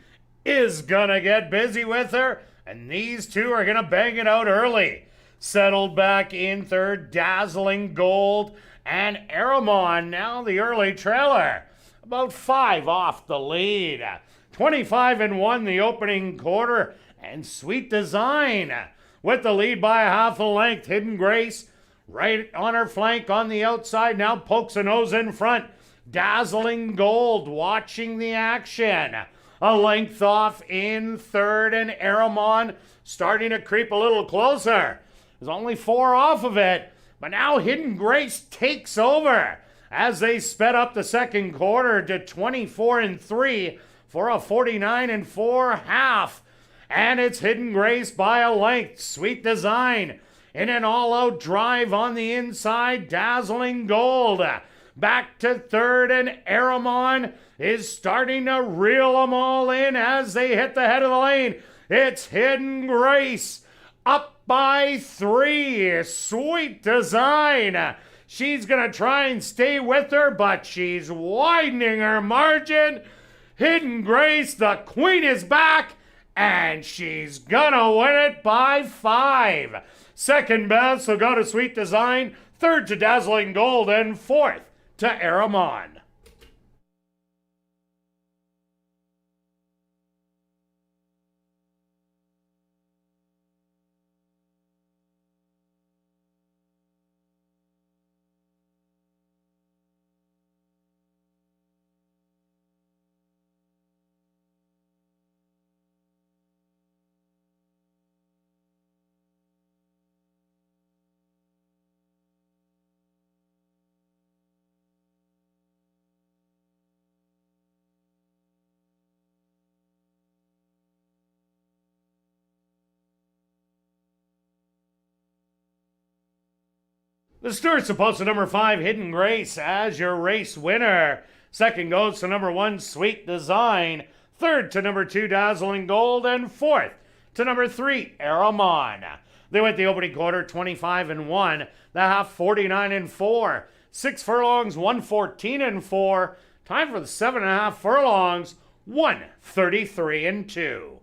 is gonna get busy with her, and these two are gonna bang it out early. Settled back in third, Dazzling Gold and Aramon, now the early trailer. About 5 off the lead. 25-1 the opening quarter, and Sweet Design with the lead by a half a length. Hidden Grace right on her flank on the outside, now pokes a nose in front. Dazzling Gold watching the action. A length off in third, and Aramon starting to creep a little closer. There's only 4 off of it, but now Hidden Grace takes over as they sped up the second quarter to 24-3 for a 49-4 half. And it's Hidden Grace by a length. Sweet Design in an all-out drive on the inside. Dazzling Gold back to third, and Aramon is starting to reel them all in as they hit the head of the lane. It's Hidden Grace up by 3. Sweet Design, she's going to try and stay with her, but she's widening her margin. Hidden Grace, the queen, is back, and she's going to win it by 5. Second best will go to Sweet Design, third to Dazzling Gold, and fourth to Aramon. The Stewart's supposed to number 5, Hidden Grace, as your race winner. Second goes to number 1, Sweet Design. Third to number 2, Dazzling Gold. And fourth to number 3, Aramon. They went the opening quarter 25-1, the half 49-4. 6 furlongs, 114-4. Time for the 7.5 furlongs, 133-2.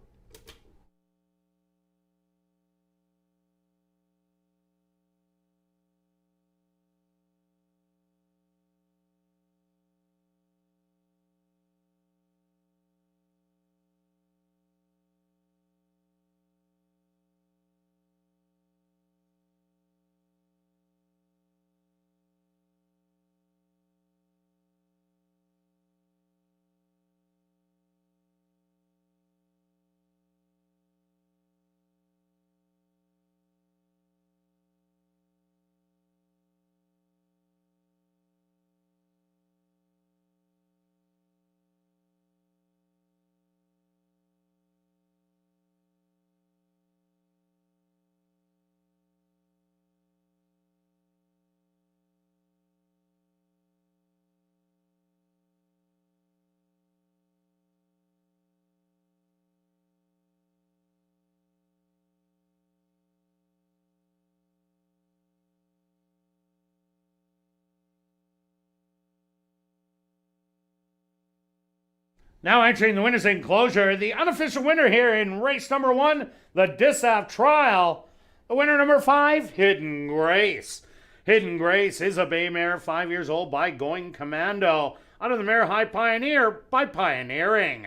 Now entering the winner's enclosure, the unofficial winner here in race number 1, the Distaff Trial. The winner number 5, Hidden Grace. Hidden Grace is a bay mare, 5 years old, by Going Commando. Under the mare High Pioneer by Pioneering.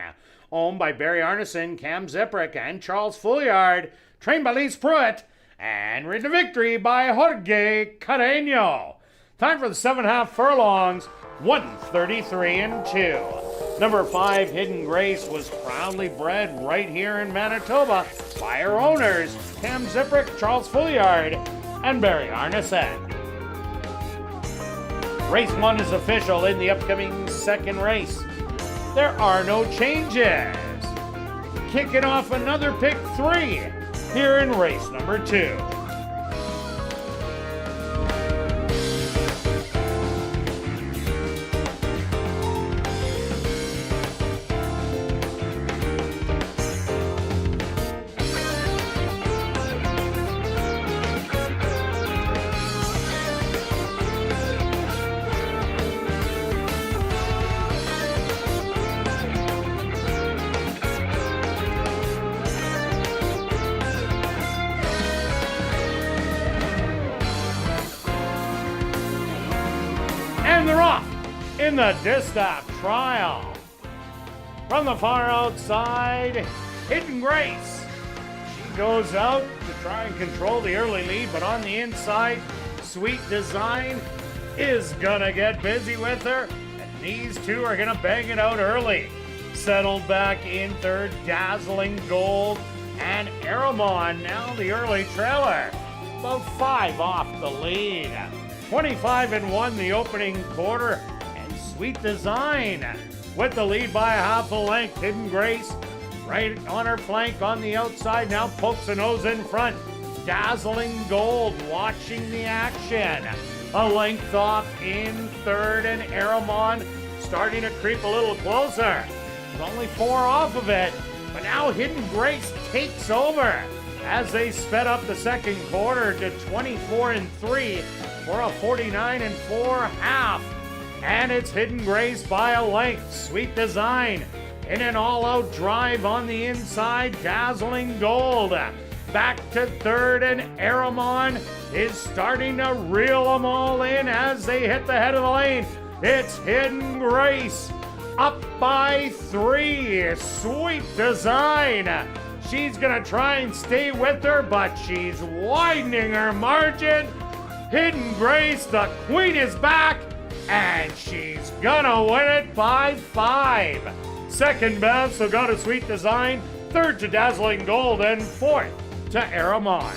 Owned by Barry Arneson, Cam Ziprick, and Charles Fouillard. Trained by Lise Pruitt. and ridden to victory by Jorge Carreño. Time for the 7.5 furlongs, 1:33-2. Number 5, Hidden Grace, was proudly bred right here in Manitoba by her owners, Cam Ziprick, Charles Fouillard, and Barry Arneson. Race 1 is official in the upcoming second race. There are no changes. Kicking off another pick 3 here in race number 2. And they're off in the Distaff trial. From the far outside, Hidden Grace. She goes out to try and control the early lead, but on the inside, Sweet Design is gonna get busy with her, and these two are gonna bang it out early. Settled back in third, Dazzling Gold and Aramon, now the early trailer. About 5 off the lead. 25-1 the opening quarter, and Sweet Design with the lead by a half a length. Hidden Grace right on her flank on the outside, now pokes a nose in front. Dazzling Gold watching the action. A length off in third, and Aramon starting to creep a little closer. It's only 4 off of it, but now Hidden Grace takes over as they sped up the second quarter to 24-3 for a 49-4 half. And it's Hidden Grace by a length. Sweet Design in an all-out drive on the inside. Dazzling Gold back to third, and Aramon is starting to reel them all in as they hit the head of the lane. It's Hidden Grace up by 3. Sweet Design, she's gonna try and stay with her, but she's widening her margin. Hidden Grace, the queen, is back, and she's gonna win it by 5. Second best, so go to Sweet Design. Third to Dazzling Gold, and fourth to Aramon.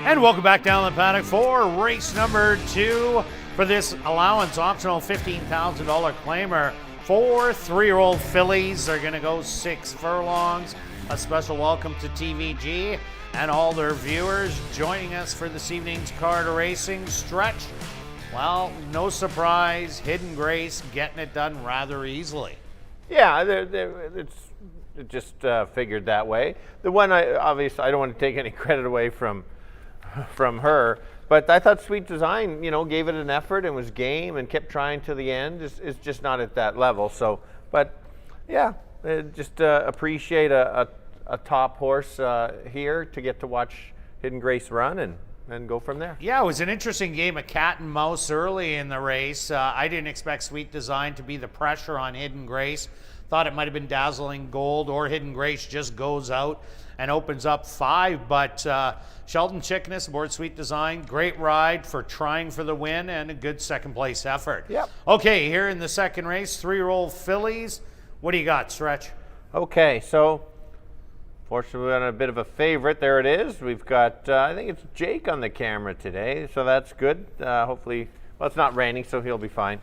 And welcome back down the paddock for race number 2 for this allowance optional $15,000 claimer. 4 3-year-old fillies. They're going to go 6 furlongs. A special welcome to TVG and all their viewers joining us for this evening's card racing stretch. Well, no surprise, Hidden Grace getting it done rather easily. Yeah, it's just figured that way. The one, obviously, I don't want to take any credit away from her, but I thought Sweet Design, gave it an effort and was game and kept trying to the end. It's just not at that level. So, but yeah, just appreciate a top horse here to get to watch Hidden Grace run and go from there. Yeah, it was an interesting game of cat and mouse early in the race. I didn't expect Sweet Design to be the pressure on Hidden Grace. Thought it might have been Dazzling Gold, or Hidden Grace just goes out and opens up 5. But Sheldon Chickeness aboard Sweet Design, great ride for trying for the win and a good second place effort. Yep. Okay, here in the second race, 3-year-old fillies. What do you got, Stretch? Okay, so fortunately we're on a bit of a favorite. There it is. We've got, I think it's Jake on the camera today, so that's good. Hopefully, well, it's not raining, so he'll be fine.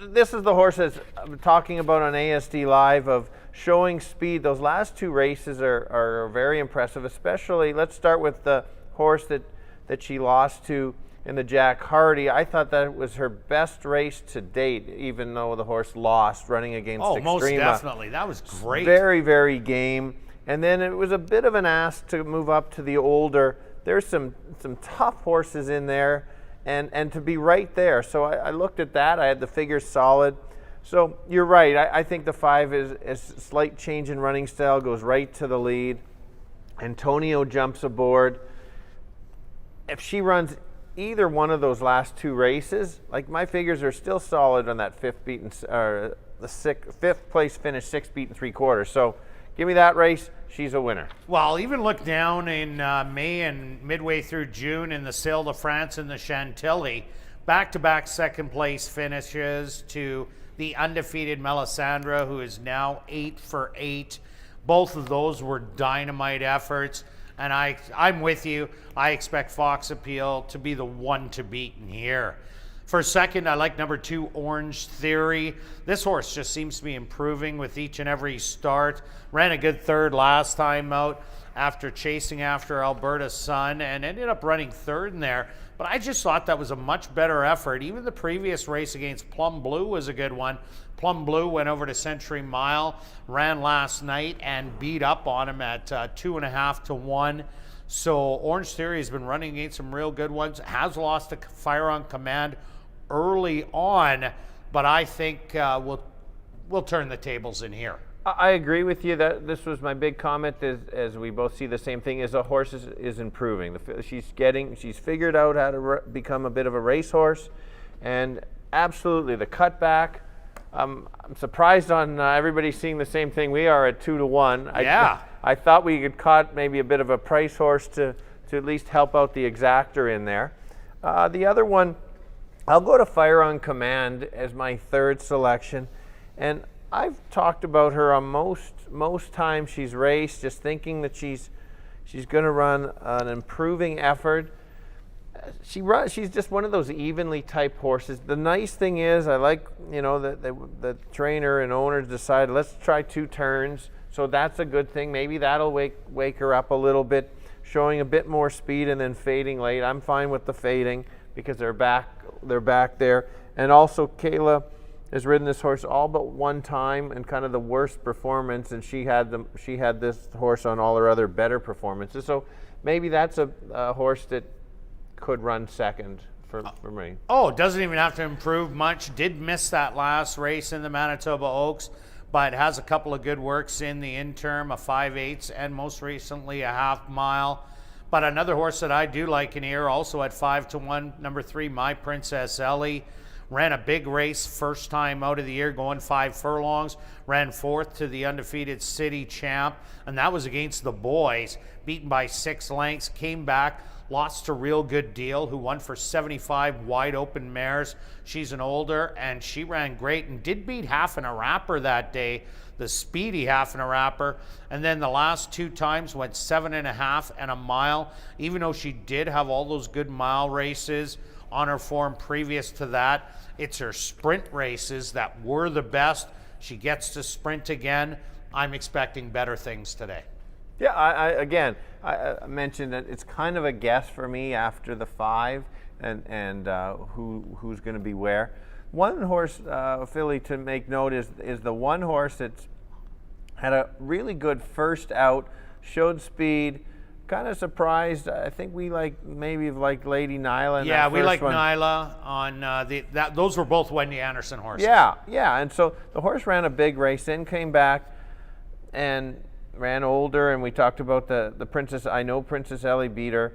This is the horse that I'm talking about on ASD Live of showing speed. Those last 2 races are very impressive, especially, let's start with the horse that she lost to in the Jack Hardy. I thought that was her best race to date, even though the horse lost running against Extrema. Most definitely. That was great. Very, very game. And then it was a bit of an ask to move up to the older. There's some tough horses in there. And to be right there. So I looked at that. I had the figures solid. So you're right. I think the 5 is a slight change in running style, goes right to the lead. Antonio jumps aboard. If she runs either one of those last 2 races, like my figures are still solid on that 5th place finish, 6 beat and 3/4. So give me that race. She's a winner. Well, even look down in May and midway through June in the Sail de France and the Chantilly, back-to-back second place finishes to the undefeated Melisandre, who is now 8 for 8. Both of those were dynamite efforts, and I'm with you. I expect Fox Appeal to be the one to beat in here. For second, I like number 2, Orange Theory. This horse just seems to be improving with each and every start. Ran a good third last time out after chasing after Alberta's Sun and ended up running third in there. But I just thought that was a much better effort. Even the previous race against Plum Blue was a good one. Plum Blue went over to Century Mile, ran last night and beat up on him at 2.5 to 1. So Orange Theory has been running against some real good ones. Has lost to Fire on Command early on, but I think we'll turn the tables in here. I agree with you that this was my big comment, as we both see the same thing, is the horse is improving. She's figured out how to become a bit of a racehorse, and absolutely the cutback. I'm surprised on everybody seeing the same thing we are at 2 to 1. Yeah. I thought we had caught maybe a bit of a price horse to at least help out the exactor in there. The other one, I'll go to Fire on Command as my 3rd selection, and I've talked about her on most times she's raced, just thinking that she's going to run an improving effort. She's just one of those evenly type horses. The nice thing is, I like the trainer and owners decided let's try 2 turns, so that's a good thing. Maybe that'll wake her up a little bit, showing a bit more speed and then fading late. I'm fine with the fading because they're back there. And also Kayla has ridden this horse all but one time and kind of the worst performance, and she had this horse on all her other better performances. So maybe that's a horse that could run second for me. Oh, doesn't even have to improve much. Did miss that last race in the Manitoba Oaks, but has a couple of good works in the interim, a 5/8 and most recently a half mile. But another horse that I do like in here, also at 5 to 1, number 3, My Princess Ellie. Ran a big race first time out of the year, going 5 furlongs. Ran 4th to the undefeated City Champ, and that was against the boys. Beaten by 6 lengths, came back, lost to Real Good Deal, who won for 75 wide open mares. She's an older, and she ran great and did beat Half and a Wrapper that day, the speedy Half and a Wrapper. And then the last 2 times went 7.5 and a mile, even though she did have all those good mile races on her form previous to that. It's her sprint races that were the best. She gets to sprint again. I'm expecting better things today. Yeah, I mentioned that it's kind of a guess for me after the 5 and who's going to be where. One horse, filly, to make note is the one horse that's had a really good first out, showed speed, kind of surprised. I think we maybe liked Lady Nyla. Yeah, we like Nyla on those were both Wendy Anderson horses. Yeah, and so the horse ran a big race, then came back and ran older, and we talked about the Princess. I know Princess Ellie beat her.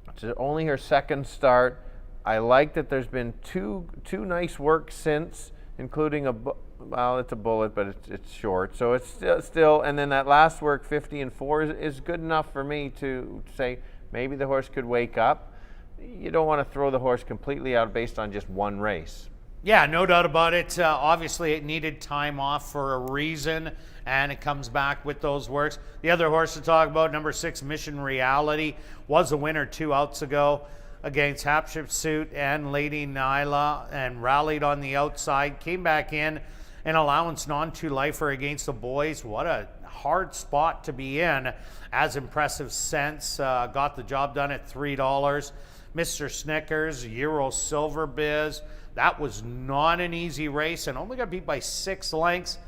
It's only her second start. I like that there's been two nice works since, including it's a bullet, but it's short, so it's still. And then that last work, 50 and 4, is good enough for me to say maybe the horse could wake up. You don't want to throw the horse completely out based on just one race. Yeah, no doubt about it. Obviously, it needed time off for a reason, and it comes back with those works. The other horse to talk about, number 6, Mission Reality, was a winner 2 outs ago against Hatshepsut and Lady Nyla, and rallied on the outside, came back in an allowance non-2-lifer against the boys. What a hard spot to be in, as impressive sense. Got the job done at $3. Mr. Snickers, Euro Silver Biz. That was not an easy race and only got beat by 6 lengths.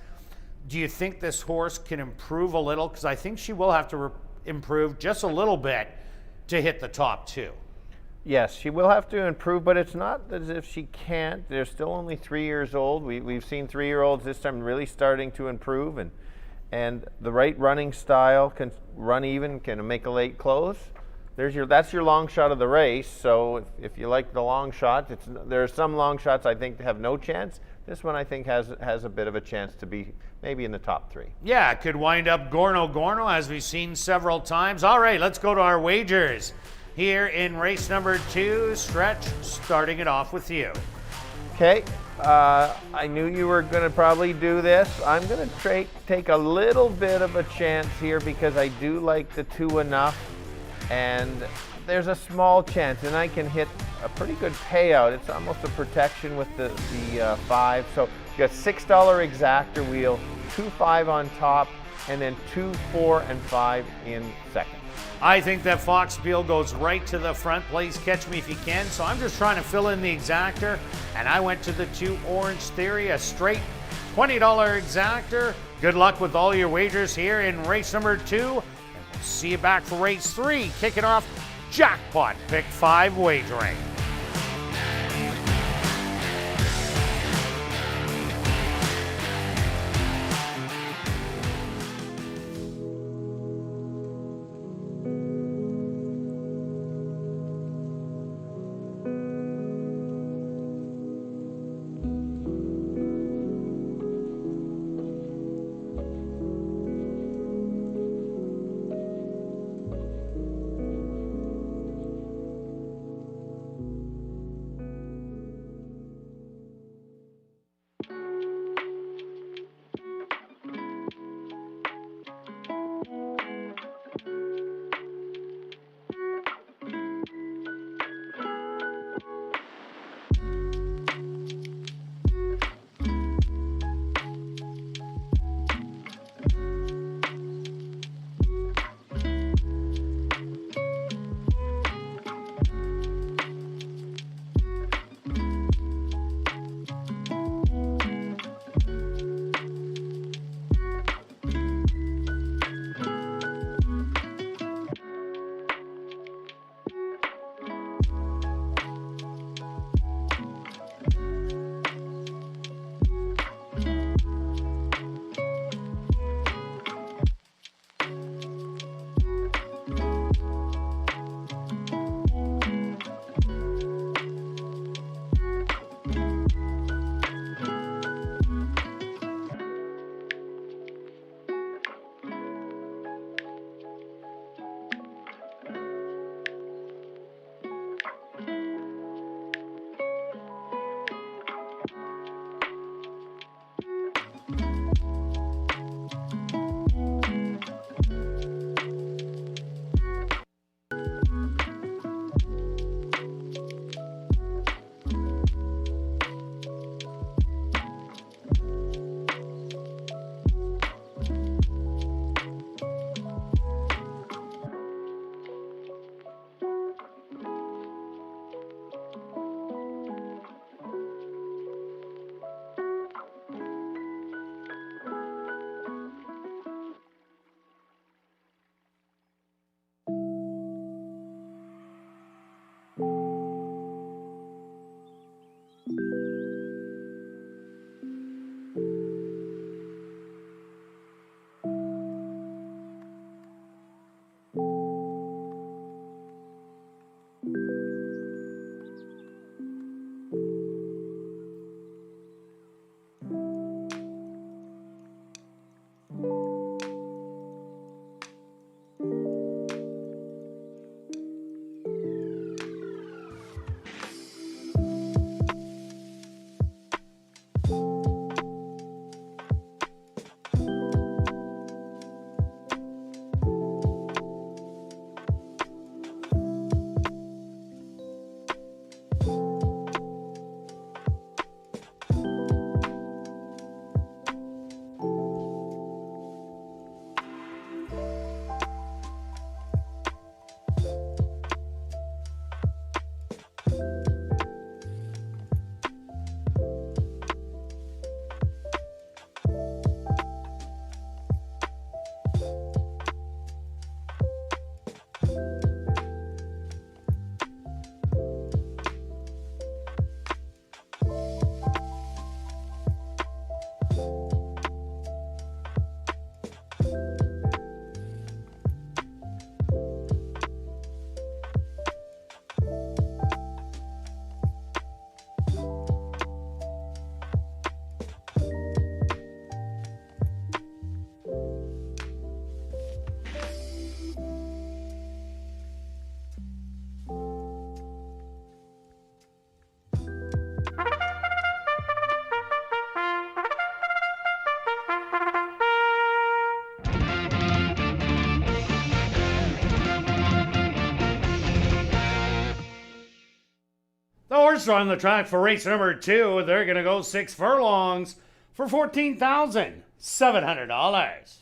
Do you think this horse can improve a little? Because I think she will have to improve just a little bit to hit the top 2. Yes, she will have to improve, but it's not as if she can't. They're still only 3 years old. We've seen 3-year-olds this time really starting to improve, and the right running style can run even, can make a late close. That's your long shot of the race. So if you like the long shot, there are some long shots I think have no chance. This one I think has a bit of a chance to be maybe in the top 3. Yeah, it could wind up Gorno, as we've seen several times. All right, let's go to our wagers here in race number 2. Stretch, starting it off with you. Okay, I knew you were going to probably do this. I'm going to take a little bit of a chance here because I do like the 2 enough, and there's a small chance, and I can hit a pretty good payout. It's almost a protection with the 5. So you got $6 exactor wheel, 2-5 on top, and then 2, 4, and 5 in second. I think that Fox Peel goes right to the front. Please catch me if you can. So I'm just trying to fill in the exactor, and I went to the 2 Orange Theory, a straight $20 exactor. Good luck with all your wagers here in race number 2, and we'll see you back for race 3. Kicking off Jackpot Pick 5 wagering. horses are on the track for race number 2. They're going to go 6 furlongs for $14,700.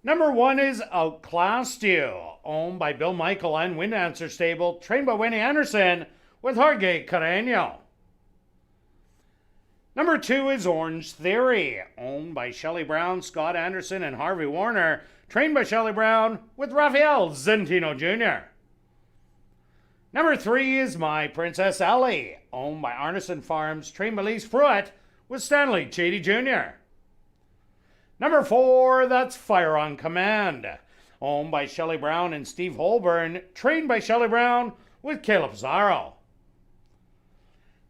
Number 1 is Outclassed You, owned by Bill Michael and Wind Answer Stable, trained by Winnie Anderson with Jorge Carreño. Number 2 is Orange Theory, owned by Shelley Brown, Scott Anderson, and Harvey Warner, trained by Shelley Brown with Rafael Zentino Jr. Number 3 is My Princess Ellie, owned by Arneson Farms, trained by Lise Pruitt with Stanley Chady Jr. Number 4, that's Fire on Command, owned by Shelley Brown and Steve Holborn, trained by Shelley Brown with Caleb Pizarro.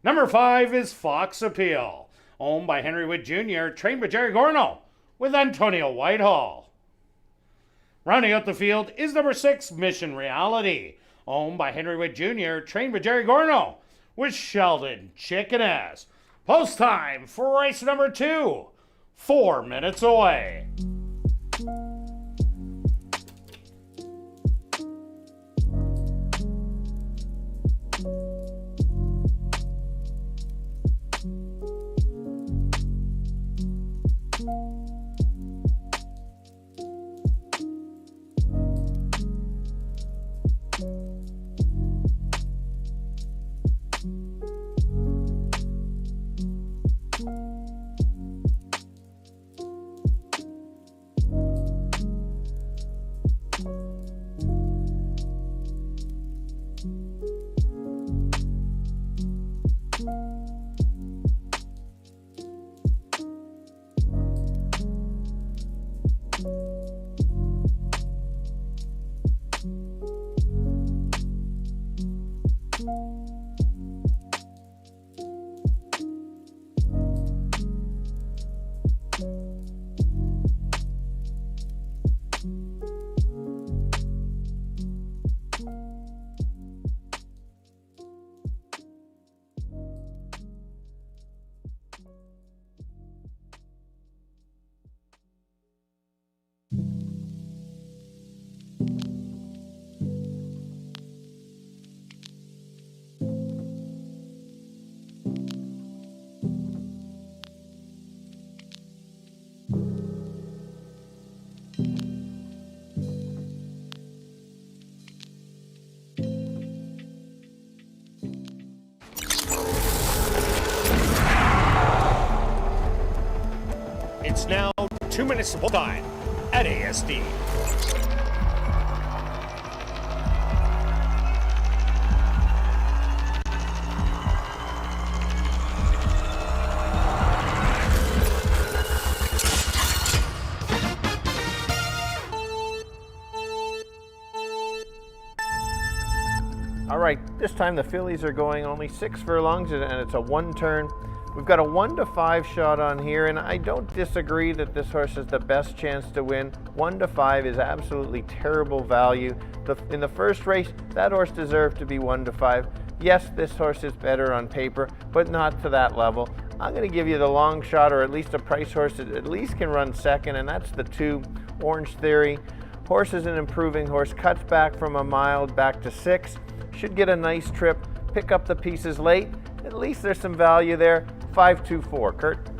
Number 5 is Fox Appeal, owned by Henry Wood Jr., trained by Jerry Gorno with Antonio Whitehall. Rounding out the field is number 6, Mission Reality, owned by Henry Wood Jr., trained by Jerry Gorno with Sheldon Chickeness. Post time for race number 2, 4 minutes away. It's now 2 minutes full time at ASD. All right, this time the fillies are going only 6 furlongs and it's a 1 turn. We've got a 1 to 5 shot on here, and I don't disagree that this horse has the best chance to win. 1 to 5 is absolutely terrible value. In the first race, that horse deserved to be 1 to 5. Yes, this horse is better on paper, but not to that level. I'm going to give you the long shot, or at least a price horse that at least can run second, and that's the 2, Orange Theory. Horse is an improving horse, cuts back from a mile back to 6. Should get a nice trip, pick up the pieces late. At least there's some value there. 5-2-4, Kirt.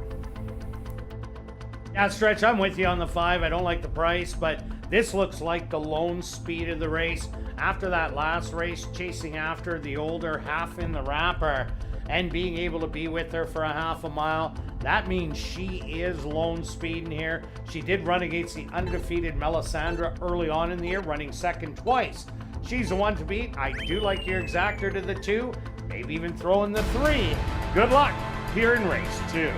Yeah, Stretch, I'm with you on the 5. I don't like the price, but this looks like the lone speed of the race. After that last race, chasing after the older half in the wrapper and being able to be with her for a half a mile, that means she is lone speeding here. She did run against the undefeated Melisandre early on in the year, running second twice. She's the one to beat. I do like your exactor to the 2, maybe even throw in the 3. Good luck here in race 2.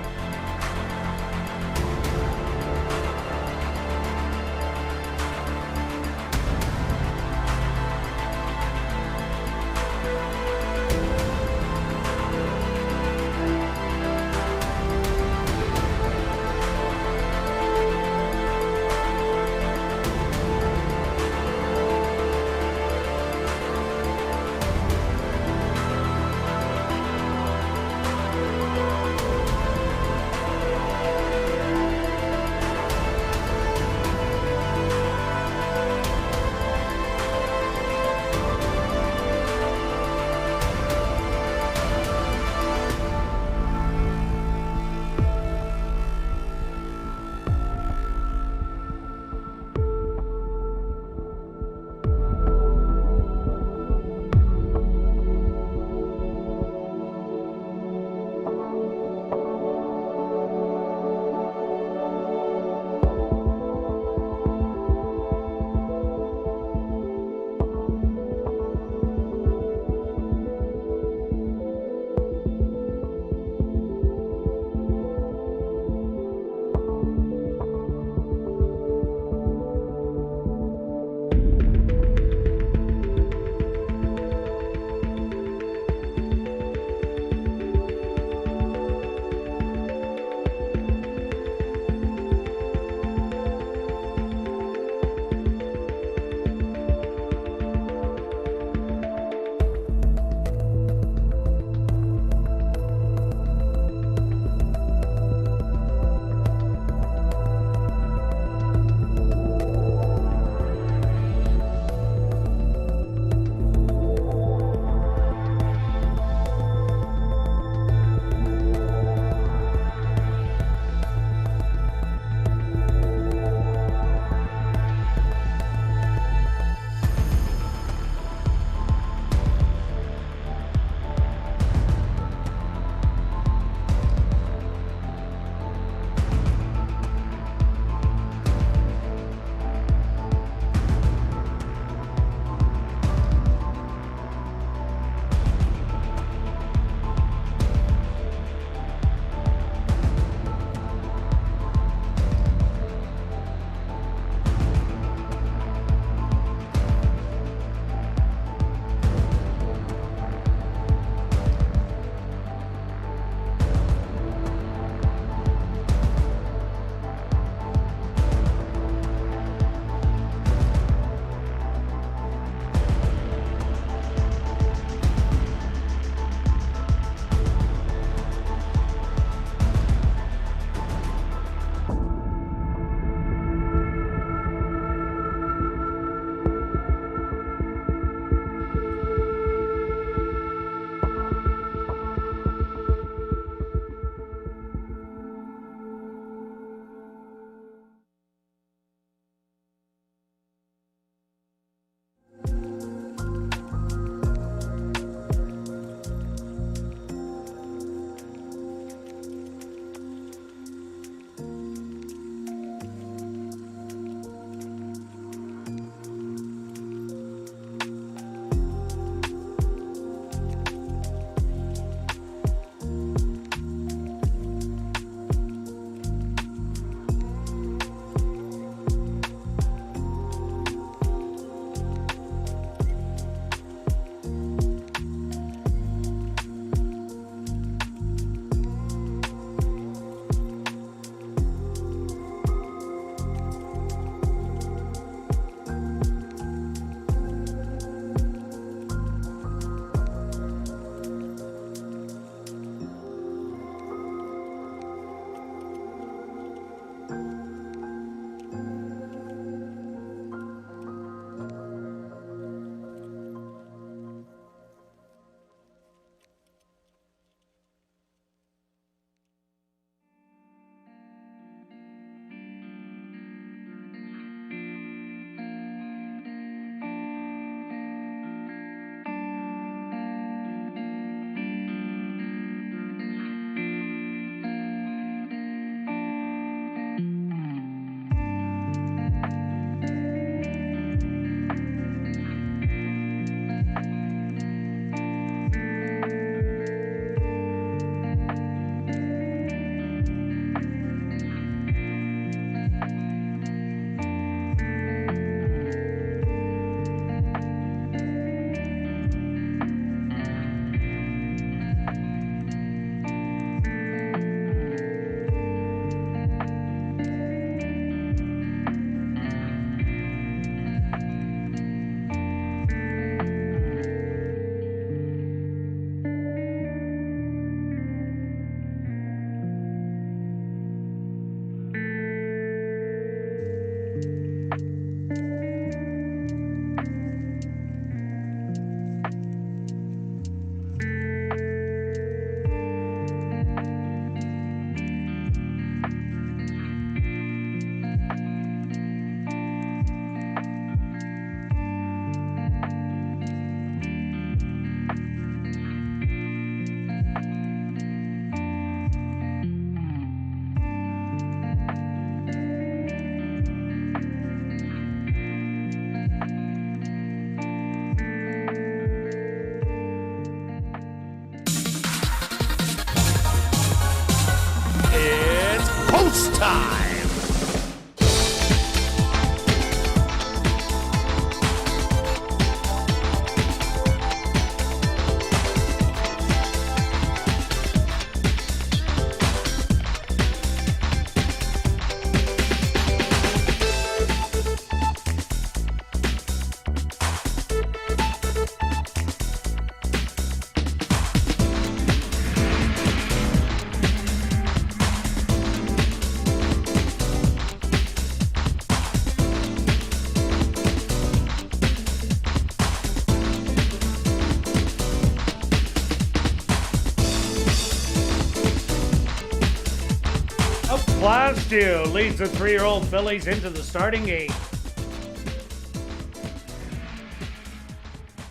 Dew leads the 3-year-old fillies into the starting gate.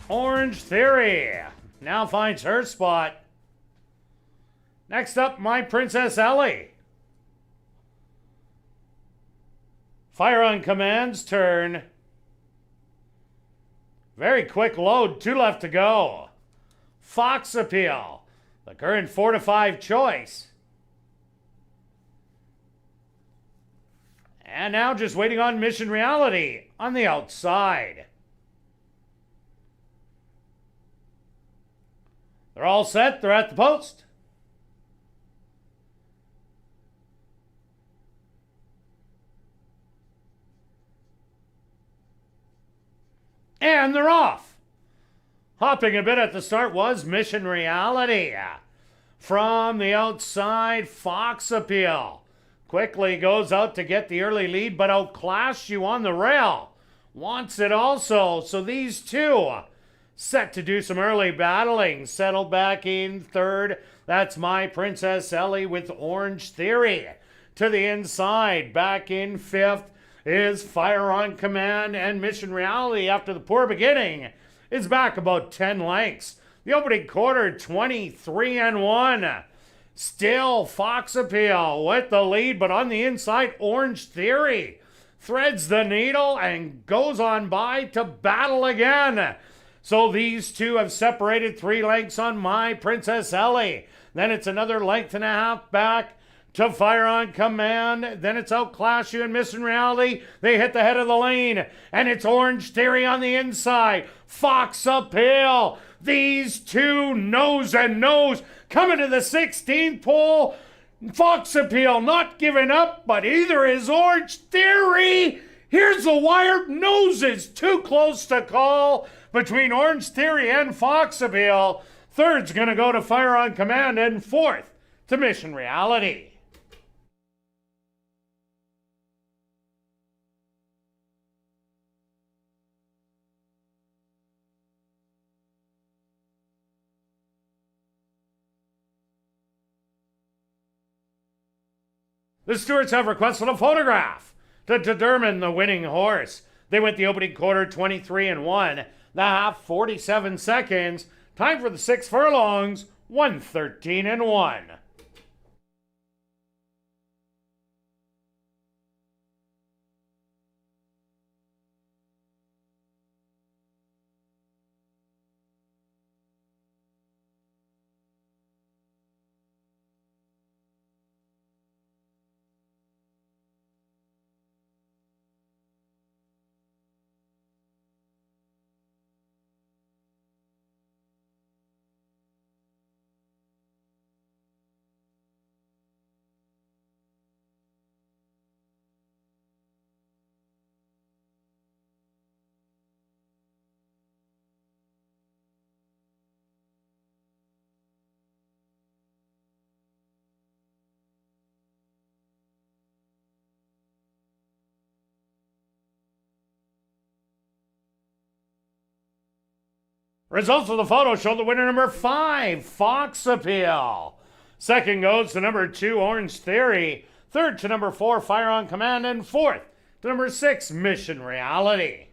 Orange Theory now finds her spot. Next up, My Princess Ellie. Fire on Command's turn. Very quick load, 2 left to go. Fox Appeal, the current 4-5 choice. And now just waiting on Mission Reality on the outside. They're all set, they're at the post. And they're off. Hopping a bit at the start was Mission Reality. From the outside, Fox Appeal quickly goes out to get the early lead, but outclassed you on the rail. Wants it also, so these two set to do some early battling. Settled back in third. That's My Princess Ellie with Orange Theory. To the inside, back in fifth is Fire on Command, and Mission Reality, after the poor beginning, is back about 10 lengths. The opening quarter, 23-1. Still Fox Appeal with the lead, but on the inside, Orange Theory threads the needle and goes on by to battle again. So these two have separated 3 lengths on My Princess Ellie. Then it's another length and a half back to Fire on Command. Then it's Outclass You and Mission Reality. They hit the head of the lane, and it's Orange Theory on the inside. Fox Appeal. These two nose and nose coming to the 16th pole. Fox Appeal not giving up, but either is Orange Theory. Here's the wire. Noses too close to call between Orange Theory and Fox Appeal. Third's going to go to Fire on Command, and fourth to Mission Reality. The stewards have requested a photograph to determine the winning horse. They went the opening quarter 23-1, the half 47 seconds. Time for the 6 furlongs, 113-1. Results of the photo show the winner number 5, Fox Appeal. Second goes to number 2, Orange Theory. Third to number 4, Fire on Command. And fourth to number 6, Mission Reality.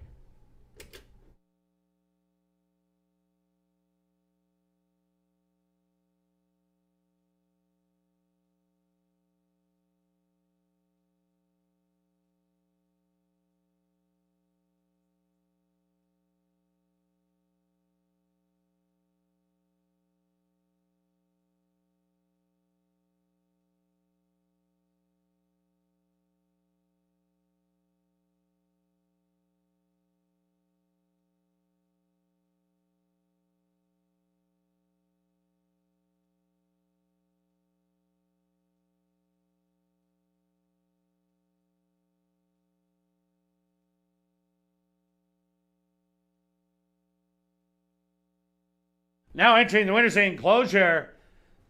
Now entering the winner's enclosure,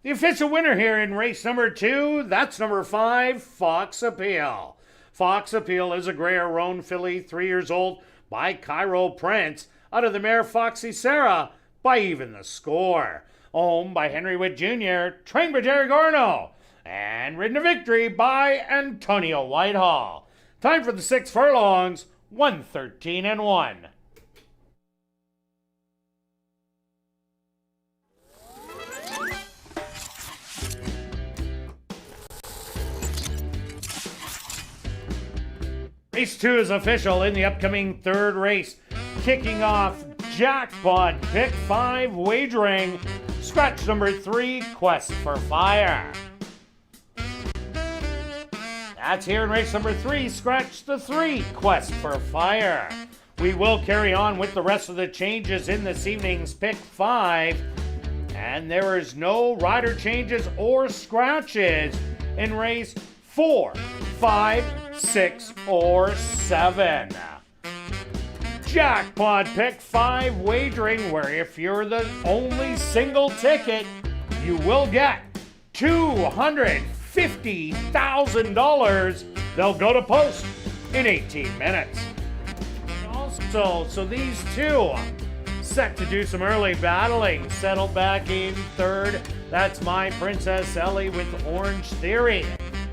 the official winner here in race number 2, that's number 5, Fox Appeal. Fox Appeal is a Greyer Roan filly, 3 years old, by Cairo Prince, out of the mare Foxy Sarah, by Even the Score. Owned by Henry Witt Jr., trained by Jerry Gorno. and ridden to victory by Antonio Whitehall. Time for the 6 furlongs, 113 and 1. Race 2 is official in the upcoming third race. Kicking off Jackpot Pick 5 wagering. Scratch number 3, Quest for Fire. That's here in race number 3. Scratch the 3, Quest for Fire. We will carry on with the rest of the changes in this evening's Pick 5. And there is no rider changes or scratches in race 4, 5, 6, or 7. Jackpot Pick 5 wagering, where if you're the only single ticket, you will get $250,000. They'll go to post in 18 minutes. Also, so these two set to do some early battling. Settled back in third. That's My Princess Ellie with Orange Theory.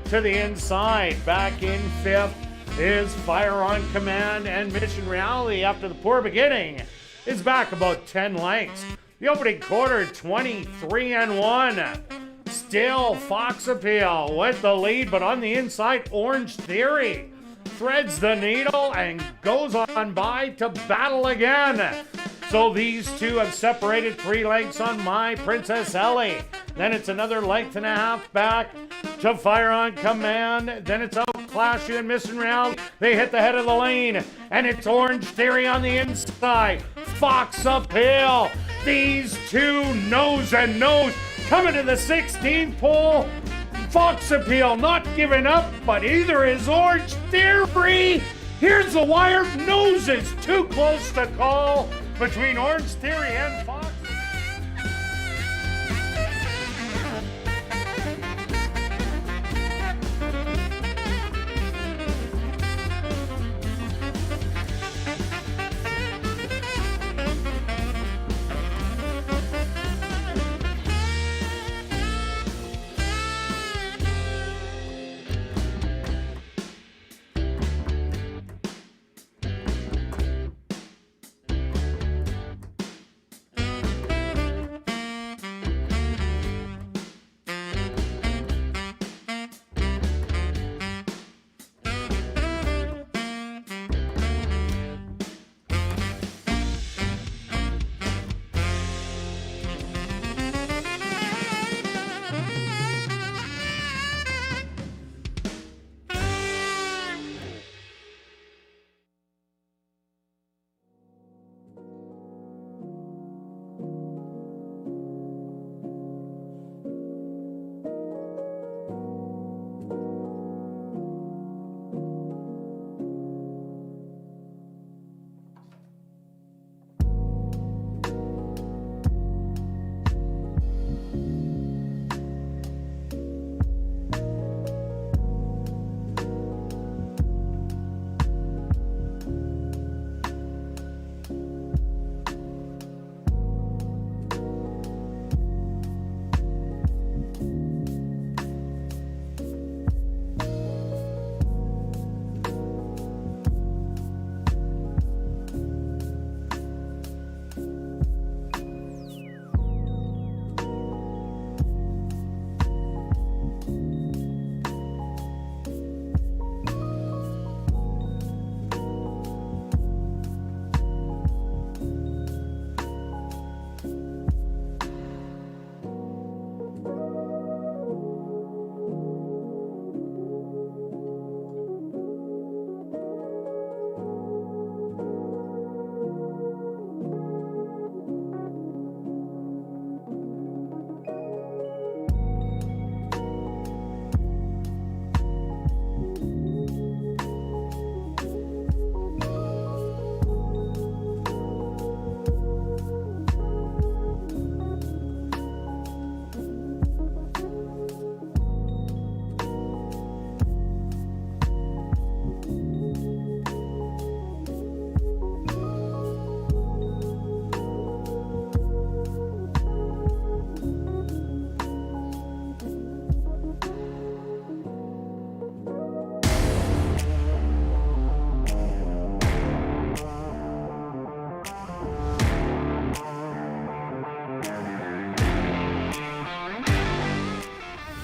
To the inside, back in fifth, is Fire on Command, and Mission Reality, after the poor beginning, is back about 10 lengths. The opening quarter, 23 and 1. Still Fox Appeal with the lead, but on the inside, Orange Theory threads the needle and goes on by to battle again. So these two have separated 3 lengths on My Princess Ellie. Then it's another length and a half back to Fire on Command. Then it's Outclass You and Mission Reality. They hit the head of the lane. And it's Orange Theory on the inside. Fox Appeal. These two nose and nose coming to the 16th pole. Fox Appeal not giving up, but either is Orange Theory. Here's the wire. Nose is too close to call between Orange Theory and Fox.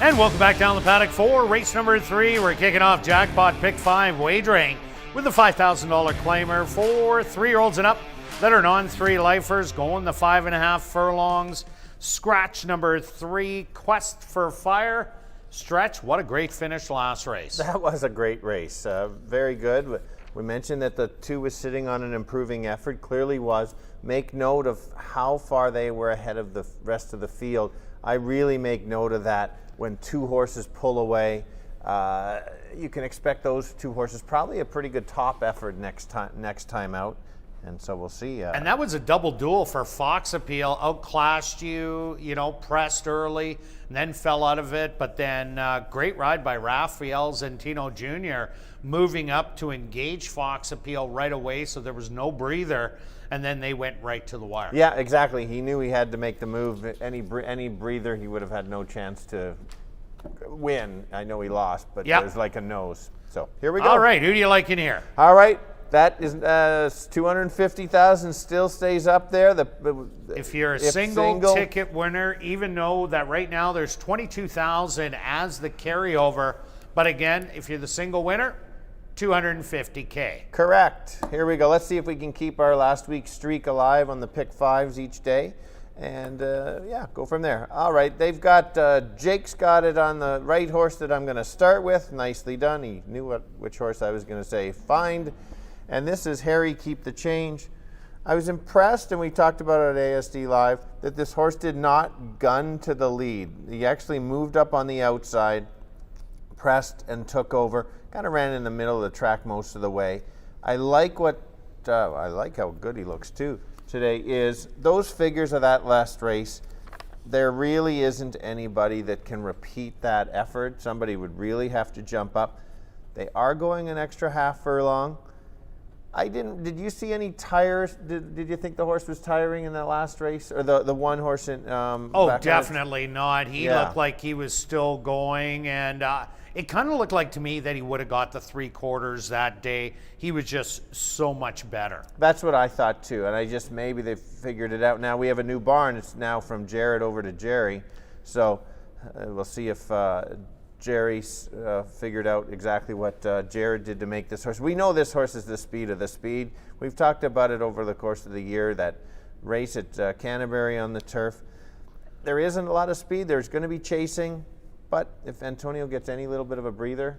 And welcome back down the paddock for race number 3. We're kicking off Jackpot Pick 5 wagering with the $5,000 claimer for 3-year-olds and up that are non-3 lifers going the 5.5 furlongs. Scratch number 3, Quest for Fire. Stretch, what a great finish last race. That was a great race. Very good. We mentioned that the 2 was sitting on an improving effort. Clearly was. Make note of how far they were ahead of the rest of the field. I really make note of that. When 2 horses pull away, you can expect those 2 horses probably a pretty good top effort next time out. And so we'll see. And that was a double duel for Fox Appeal. Outclassed you, pressed early, and then fell out of it. But then great ride by Rafael Zentino Jr., moving up to engage Fox Appeal right away, so there was no breather. And then they went right to the wire. Yeah, exactly. He knew he had to make the move. Any breather, he would have had no chance to win. I know he lost, but there's like a nose. So here we go. All right, who do you like in here? All right. That is $250,000 still stays up there. If you're a single ticket winner, even though that right now there's $22,000 as the carryover, but again, if you're the single winner, $250K. Correct. Here we go. Let's see if we can keep our last week's streak alive on the pick 5s each day, and go from there. All right, they've got Jake's got it on the right horse that I'm going to start with. Nicely done. He knew which horse I was going to say. Find. And this is Harry Keep the Change. I was impressed, and we talked about it at ASD Live, that this horse did not gun to the lead. He actually moved up on the outside, pressed and took over, kind of ran in the middle of the track most of the way. I like how good he looks too today, is those figures of that last race. There really isn't anybody that can repeat that effort. Somebody would really have to jump up. They are going an extra half furlong. Did you see any tires? Did you think the horse was tiring in that last race? Or the one horse in definitely not. He looked like he was still going, and it kind of looked like to me that he would have got the 3/4 that day. He was just so much better. That's what I thought too, and maybe they figured it out. Now we have a new barn. It's now from Jared over to Jerry, so we'll see if Jerry's figured out exactly what Jared did to make this horse. We know this horse is the speed of the speed. We've talked about it over the course of the year, that race at Canterbury on the turf. There isn't a lot of speed. There's going to be chasing, but if Antonio gets any little bit of a breather,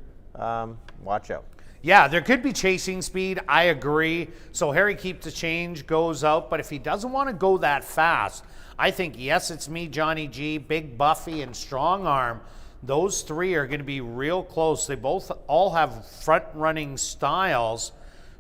watch out. Yeah, there could be chasing speed. I agree. So Harry Keep the Change goes out, but if he doesn't want to go that fast, I think, yes, it's me, Johnny G, Big Buffy, and Strong Arm. Those 3 are going to be real close. They all have front-running styles.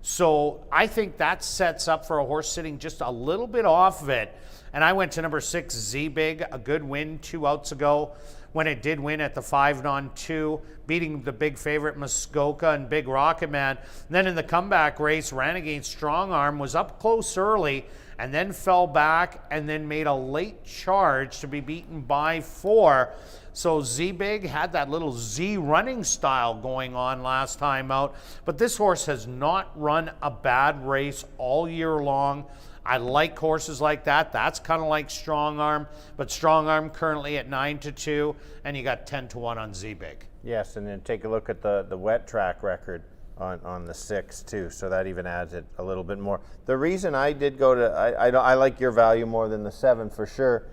So I think that sets up for a horse sitting just a little bit off of it. And I went to number 6, Z-Big, a good win 2 outs ago when it did win at the 5-2, beating the big favorite Muskoka and Big Rocket Man. And then in the comeback race, ran against Strong Arm, was up close early, and then fell back and then made a late charge to be beaten by 4. So Z-Big had that little Z running style going on last time out, but this horse has not run a bad race all year long. I like horses like that. That's kind of like Strong Arm, but Strong Arm currently at 9-2, and you got 10-1 on Z-Big. Yes, and then take a look at the wet track record on the 6 too, so that even adds it a little bit more. The reason I did go to, I like your value more than the 7 for sure,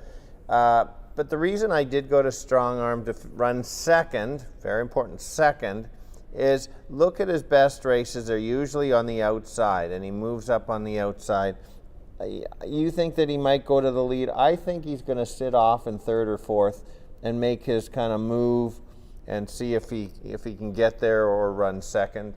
but the reason I did go to Strong Arm to run second, very important second, is look at his best races. They're usually on the outside, and he moves up on the outside. You think that he might go to the lead. I think he's going to sit off in 3rd or 4th and make his kind of move and see if he can get there or run second.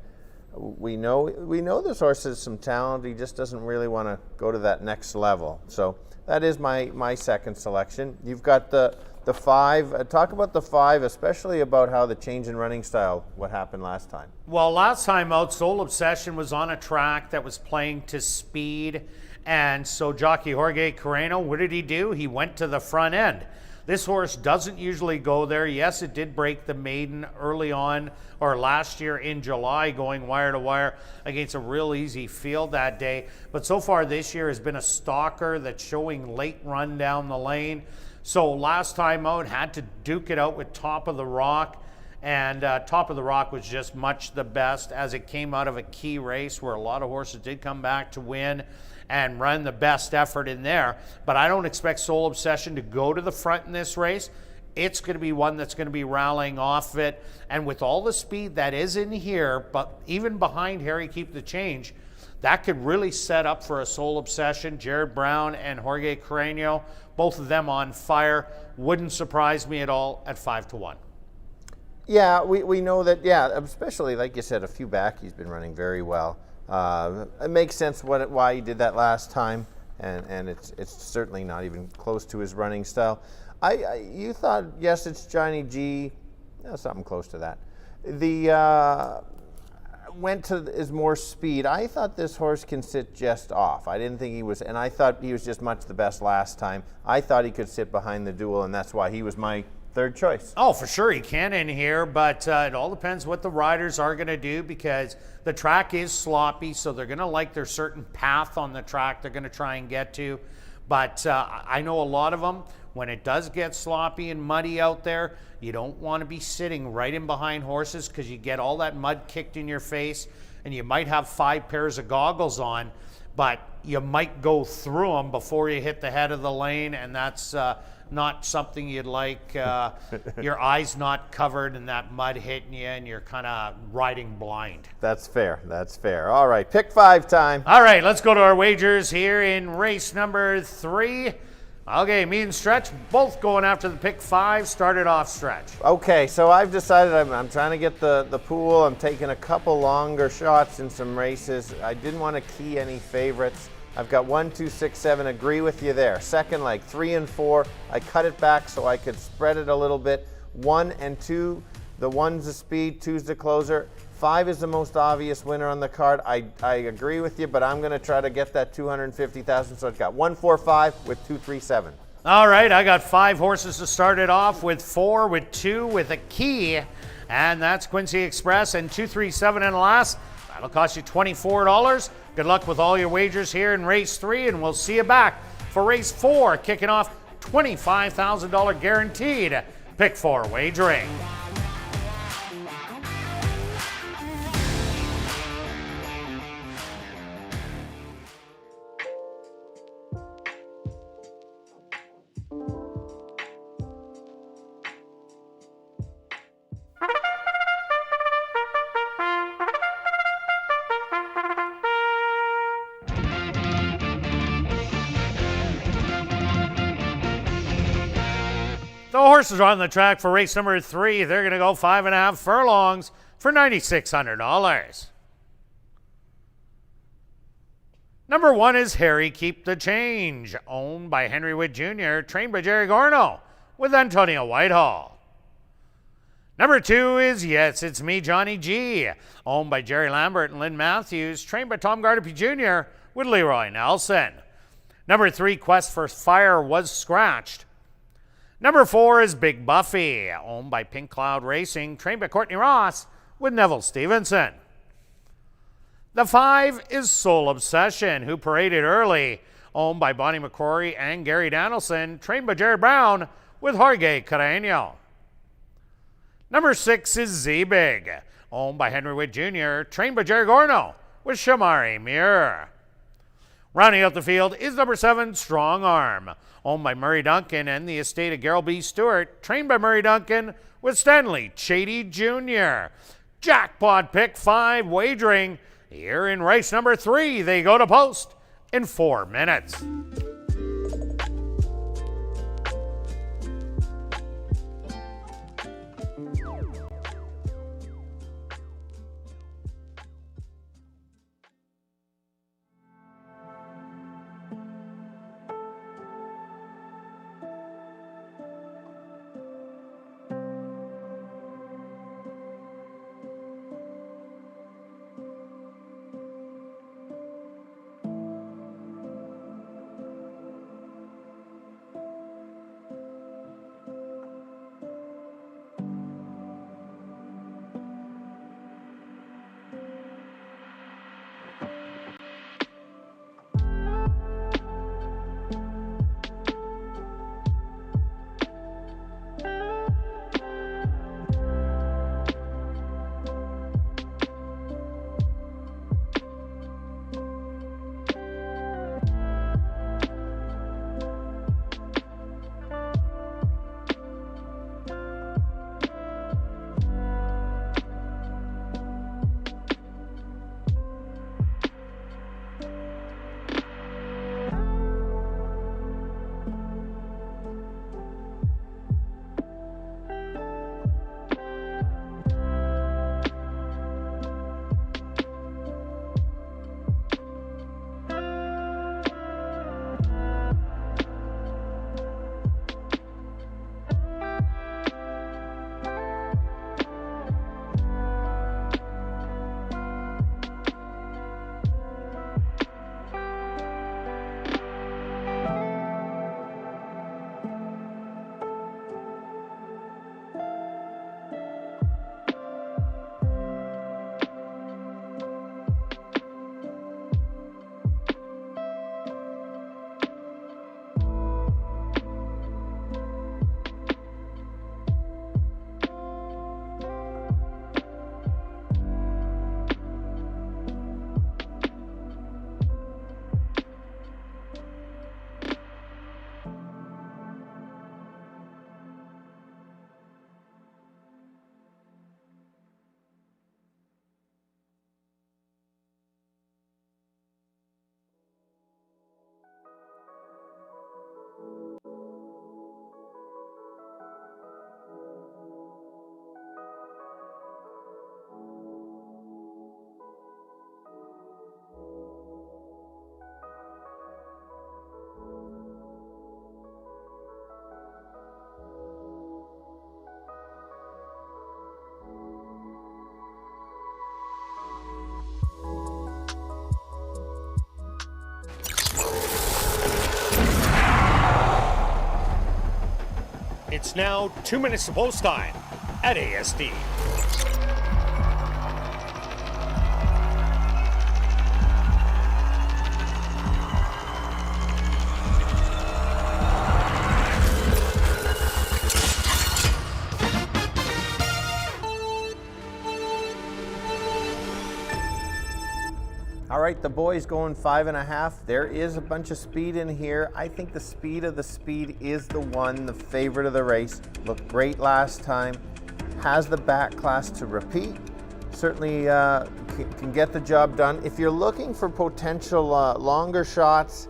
We know this horse has some talent. He just doesn't really want to go to that next level. So that is my second selection. You've got the 5. Talk about the 5, especially about how the change in running style, what happened last time. Well, last time out, Soul Obsession was on a track that was playing to speed. And so jockey Jorge Carreno, what did he do? He went to the front end. This horse doesn't usually go there. Yes, it did break the maiden early on, or last year in July, going wire to wire against a real easy field that day. But so far this year has been a stalker that's showing late run down the lane. So last time out, had to duke it out with Top of the Rock. And Top of the Rock was just much the best as it came out of a key race where a lot of horses did come back to win and run the best effort in there. But I don't expect Soul Obsession to go to the front in this race. It's going to be one that's going to be rallying off it. And with all the speed that is in here, but even behind Harry Keep the Change, that could really set up for a Soul Obsession. Jared Brown and Jorge Carreño, both of them on fire. Wouldn't surprise me at all at 5-1. Yeah, we know that, yeah, especially, like you said, a few back, he's been running very well. It makes sense why he did that last time, and it's certainly not even close to his running style. You thought, yes, it's Johnny G, something close to that. Went to is more speed. I thought this horse can sit just off. I didn't think he was, and I thought he was just much the best last time. I thought he could sit behind the duel, and that's why he was my third choice. Oh, for sure he can in here, but it all depends what the riders are going to do because the track is sloppy, so they're going to like their certain path on the track they're going to try and get to. But I know a lot of them, when it does get sloppy and muddy out there, you don't want to be sitting right in behind horses because you get all that mud kicked in your face, and you might have 5 pairs of goggles on, but you might go through them before you hit the head of the lane, and that's not something you'd like. Your eyes not covered and that mud hitting you and you're kind of riding blind. That's fair. That's fair. All right, pick 5 time. All right, let's go to our wagers here in race number 3. Okay, me and Stretch both going after the pick 5. Started off, Stretch. Okay, so I've decided I'm trying to get the pool. I'm taking a couple longer shots in some races. I didn't want to key any favorites. I've got 1, 2, 6, 7, agree with you there. Second leg, 3 and 4. I cut it back so I could spread it a little bit. 1 and 2, the 1's the speed, 2's the closer. 5 is the most obvious winner on the card. I agree with you, but I'm going to try to get that 250,000. So I've got 1, 4, 5 with 2, 3, 7. All right, I got 5 horses to start it off with 4, with 2, with a key, and that's Quincy Express, and 2, 3, 7 in the last. That'll cost you $24. Good luck with all your wagers here in race 3, and we'll see you back for race 4, kicking off $25,000 guaranteed pick 4 wagering. The horses are on the track for race number 3. They're going to go 5.5 furlongs for $9,600. Number 1 is Harry Keep the Change, owned by Henry Witt Jr., trained by Jerry Gorno, with Antonio Whitehall. Number 2 is Yes, It's Me, Johnny G, owned by Jerry Lambert and Lynn Matthews, trained by Tom Gardapi Jr., with Leroy Nelson. Number 3, Quest for Fire, was scratched. Number 4 is Big Buffy, owned by Pink Cloud Racing, trained by Courtney Ross, with Neville Stevenson. The 5 is Soul Obsession, who paraded early, owned by Bonnie McCrory and Gary Danielson, trained by Jared Brown, with Jorge Carreño. Number 6 is Z-Big, owned by Henry Witt Jr., trained by Jerry Gorno, with Shamari Muir. Rounding out the field is number 7, Strong Arm, owned by Murray Duncan and the estate of Gerald B. Stewart, trained by Murray Duncan, with Stanley Chady Jr. Jackpot pick 5 wagering. Here in race number 3, they go to post in 4 minutes. It's now 2 minutes to post time at ASD. All right, the boys going 5.5. There is a bunch of speed in here. I think the speed of the speed is the one, the favorite of the race. Looked great last time. Has the back class to repeat. Certainly can get the job done. If you're looking for potential longer shots,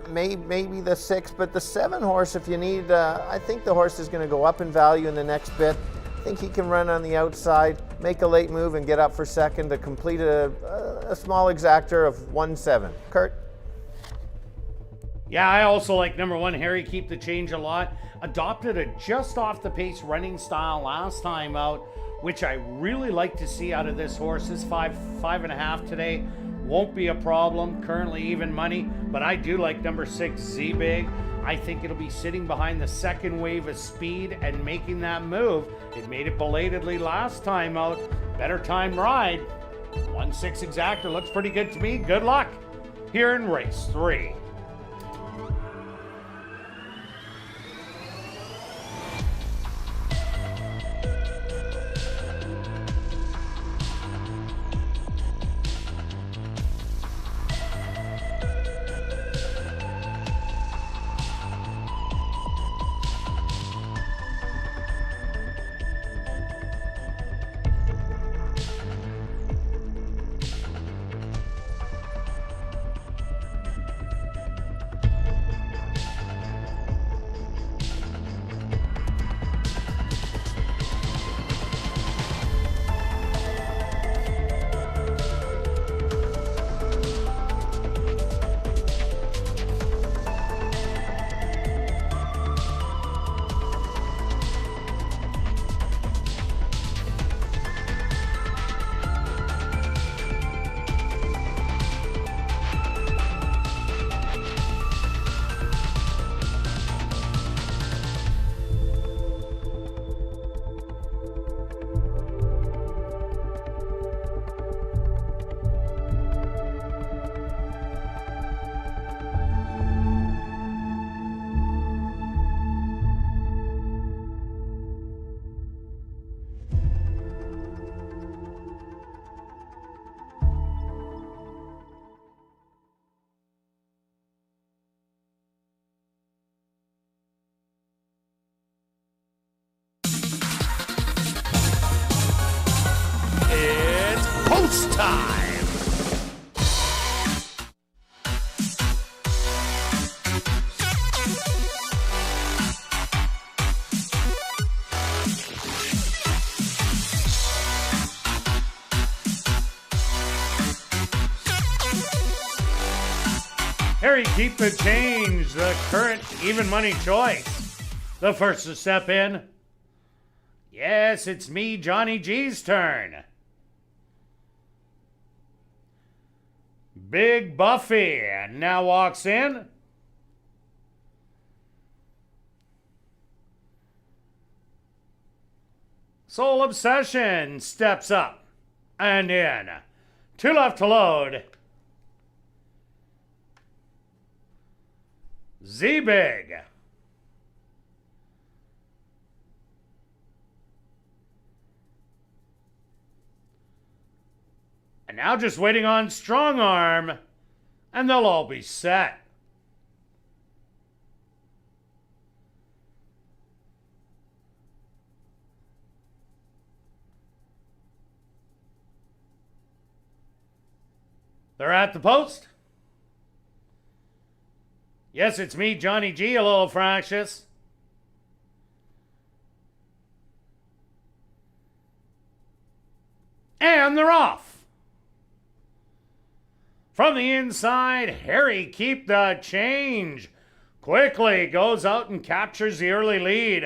maybe the 6, but the 7 horse, if you need, I think the horse is going to go up in value in the next bit. I think he can run on the outside, make a late move, and get up for second to complete a small exactor of 1-7. Kirt? Yeah, I also like number 1, Harry Keep the Change a lot. Adopted a just off the pace running style last time out, which I really like to see out of this horse. This 5.5 today won't be a problem. Currently even money, but I do like number 6, Z-Big. I think it'll be sitting behind the second wave of speed and making that move. It made it belatedly last time out. Better time ride. 1-6 exactor looks pretty good to me. Good luck here in race 3. Time. Harry Keep the Change, the current even money choice. The first to step in. Yes, it's me, Johnny G's turn. Big Buffy now walks in. Soul Obsession steps up and in. 2 left to load. Z-Big. And now just waiting on Strong Arm, and they'll all be set. They're at the post. Yes, it's me, Johnny G, a little fractious. And they're off. From the inside, Harry Keep the Change quickly goes out and captures the early lead.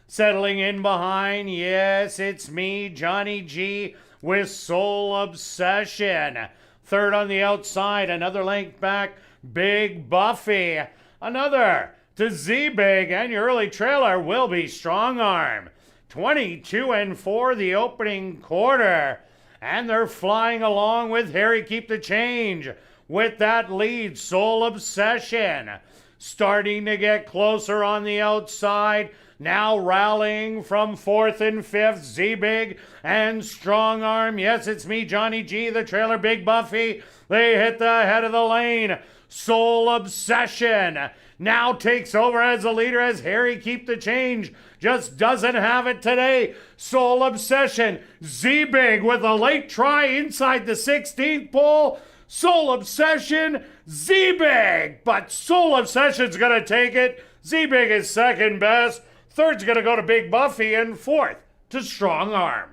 Settling in behind, yes, it's me, Johnny G, with Soul Obsession. Third on the outside, another length back, Big Buffy. Another to Z-Big, and your early trailer will be Strong Arm. 22-4 the opening quarter, and they're flying along with Harry Keep the Change with that lead. Soul Obsession starting to get closer on the outside. Now rallying from 4th and 5th, Z-Big and Strong Arm. Yes, it's me, Johnny G, the trailer Big Buffy. They hit the head of the lane. Soul Obsession now takes over as the leader as Harry Keep the Change just doesn't have it today. Soul Obsession, Z-Big with a late try inside the 16th pole. Soul Obsession, Z-Big, but Soul Obsession's gonna take it. Z-Big is second best. Third's gonna go to Big Buffy, and fourth to Strong Arm.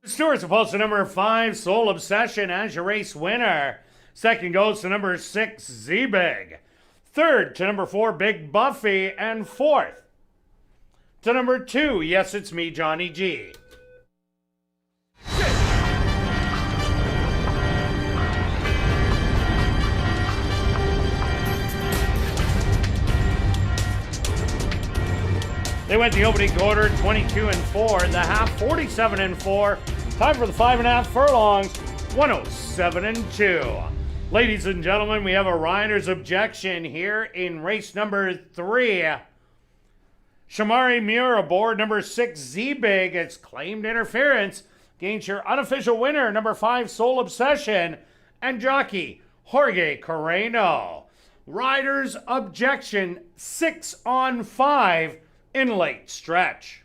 Stewart's opposed to number 5, Soul Obsession, as your race winner. Second goes to number 6, Z-Big. Third to number 4, Big Buffy. And fourth to number 2, Yes, It's Me, Johnny G. They went the opening quarter 22-4, the half 47-4. Time for the 5.5 furlongs, 107-2. Ladies and gentlemen, we have a rider's objection here in race number 3. Shamari Muir aboard number 6, Z-Big. It's claimed interference against your unofficial winner, number 5, Soul Obsession, and jockey Jorge Carreno. Rider's objection, 6-on-5 in late stretch.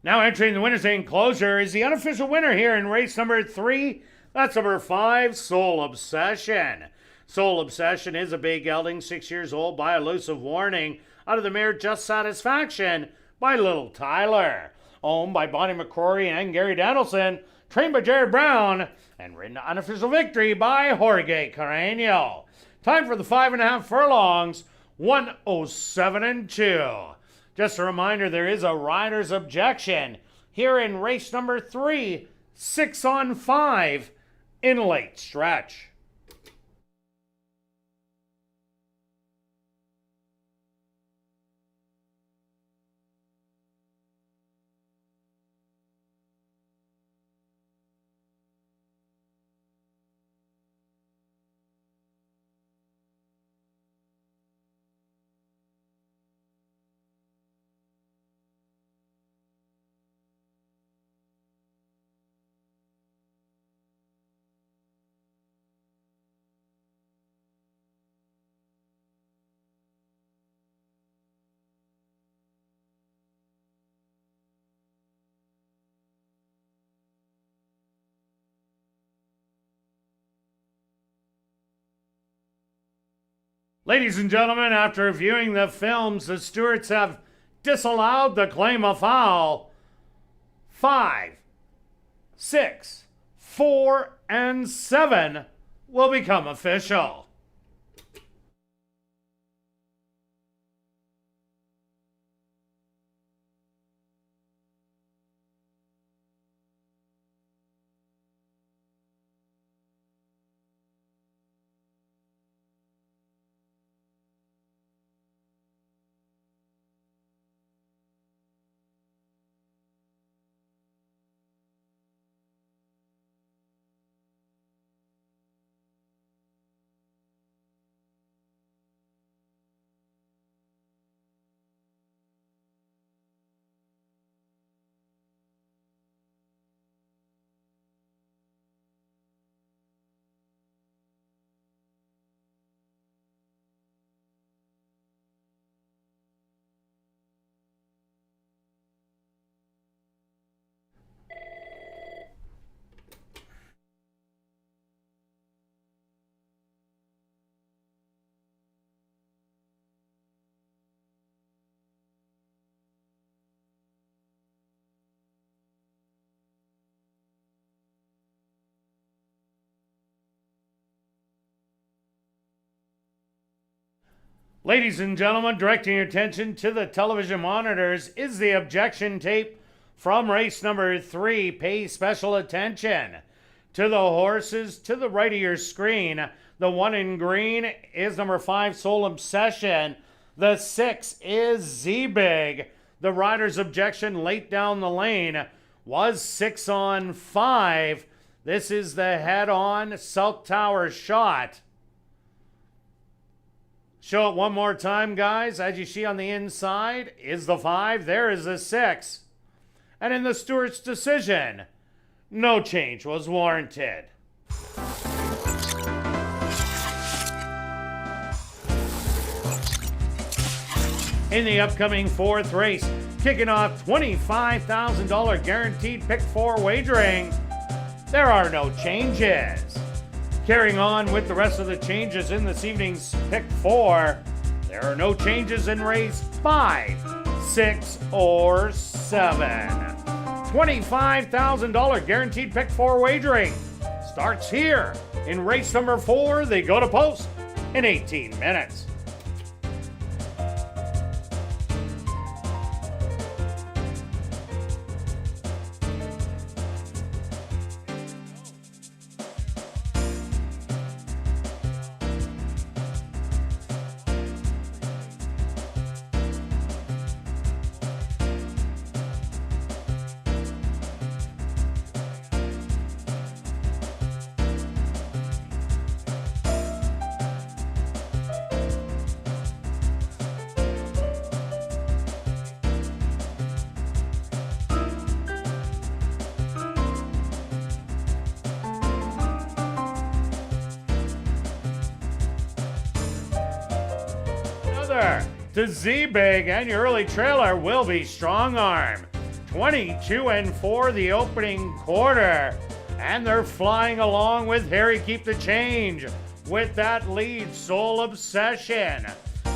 Now entering the winner's enclosure is the unofficial winner here in race number 3. That's number 5, Soul Obsession. Soul Obsession is a big gelding, 6 years old, by Elusive Warning, out of the mare Just Satisfaction by Little Tyler. Owned by Bonnie McCrory and Gary Danielson, trained by Jared Brown, and ridden to unofficial victory by Jorge Carreno. Time for the 5.5 furlongs, 107-2. Just a reminder, there is a rider's objection here in race number 3, 6-on-5 in late stretch. Ladies and gentlemen, after viewing the films, the stewards have disallowed the claim of foul. 5, 6, 4, and 7 will become official. Ladies and gentlemen, directing your attention to the television monitors is the objection tape from race number 3. Pay special attention to the horses to the right of your screen. The one in green is number 5, Soul Obsession. The 6 is Z-Big. The rider's objection late down the lane was 6 on 5. This is the head-on South Tower shot. Show it one more time, guys. As you see on the inside is the 5. There is the 6. And in the steward's decision, no change was warranted. In the upcoming 4th race, kicking off $25,000 guaranteed pick 4 wagering, there are no changes. Carrying on with the rest of the changes in this evening's pick 4, there are no changes in race 5, 6, or 7. $25,000 guaranteed pick 4 wagering starts here in race number 4. They go to post in 18 minutes. To Z-Big, and your early trailer will be Strong Arm. 22-4 the opening quarter, and they're flying along with Harry Keep the Change with that lead. Soul Obsession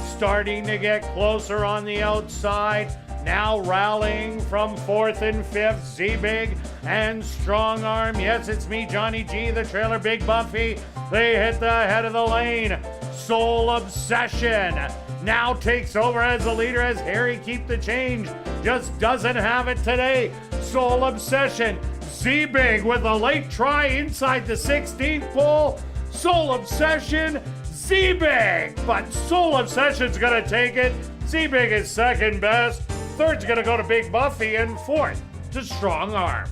starting to get closer on the outside, now rallying from 4th and 5th. Z-Big and Strong Arm. Yes, it's me, Johnny G, the trailer Big Buffy. They hit the head of the lane. Soul Obsession now takes over as the leader as Harry Keep the Change just doesn't have it today. Soul Obsession, Z-Big with a late try inside the 16th pole. Soul Obsession, Z-Big, but Soul Obsession's gonna take it. Z-Big is second best. Third's gonna go to Big Buffy, and 4th to Strong Arm.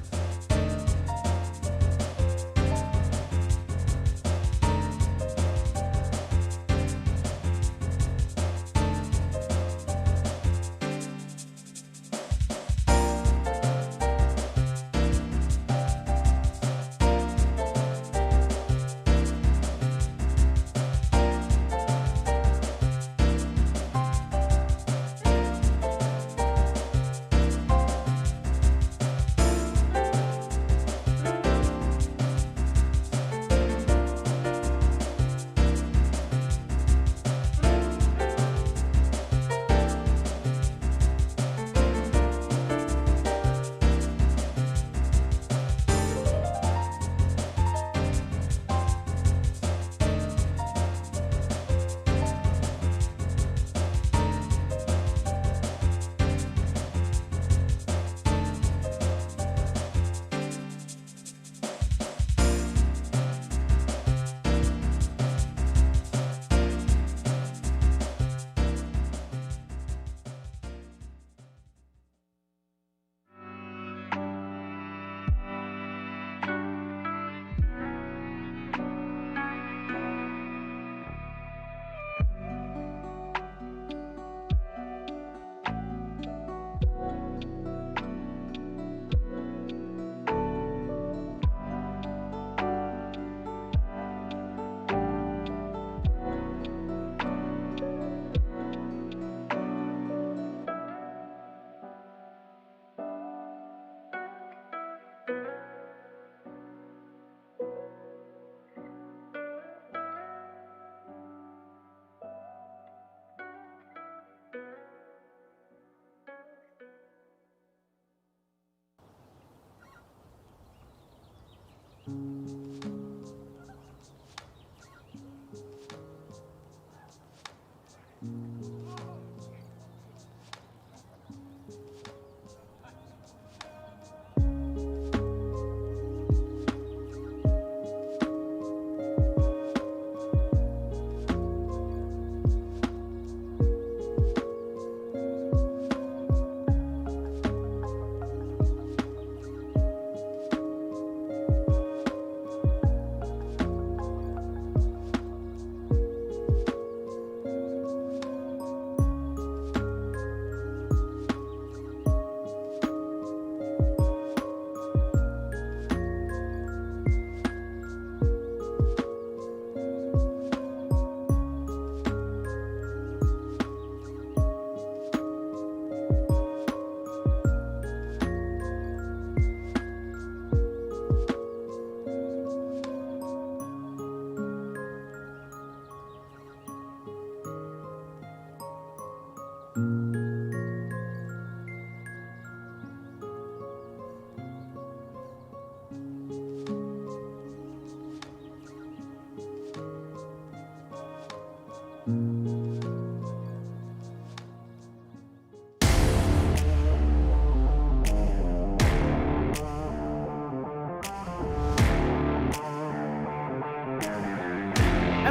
And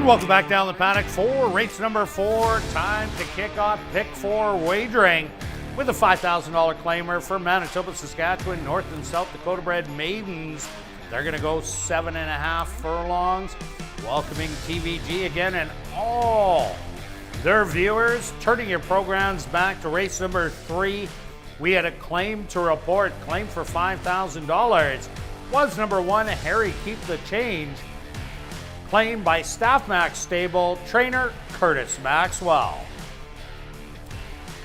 welcome back down the paddock for race number 4. Time to kick off pick 4 wagering with a $5,000 claimer for Manitoba, Saskatchewan, North and South Dakota bred maidens. They're going to go 7.5 furlongs. Welcoming TVG again and all their viewers. Turning your programs back to race number 3. We had a claim to report. Claim for $5,000 was number 1, Harry Keep the Change. Claimed by Staff Max Stable trainer Curtis Maxwell.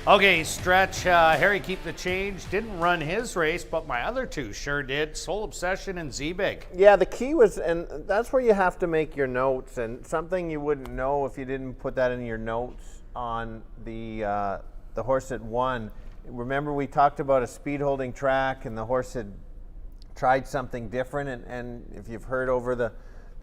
Okay, stretch. Harry Keep the Change didn't run his race, but my other two sure did. Soul Obsession and Z-Big. Yeah, the key was, and that's where you have to make your notes, and something you wouldn't know if you didn't put that in your notes on the horse that won. Remember, we talked about a speed holding track, and the horse had tried something different, and if you've heard over the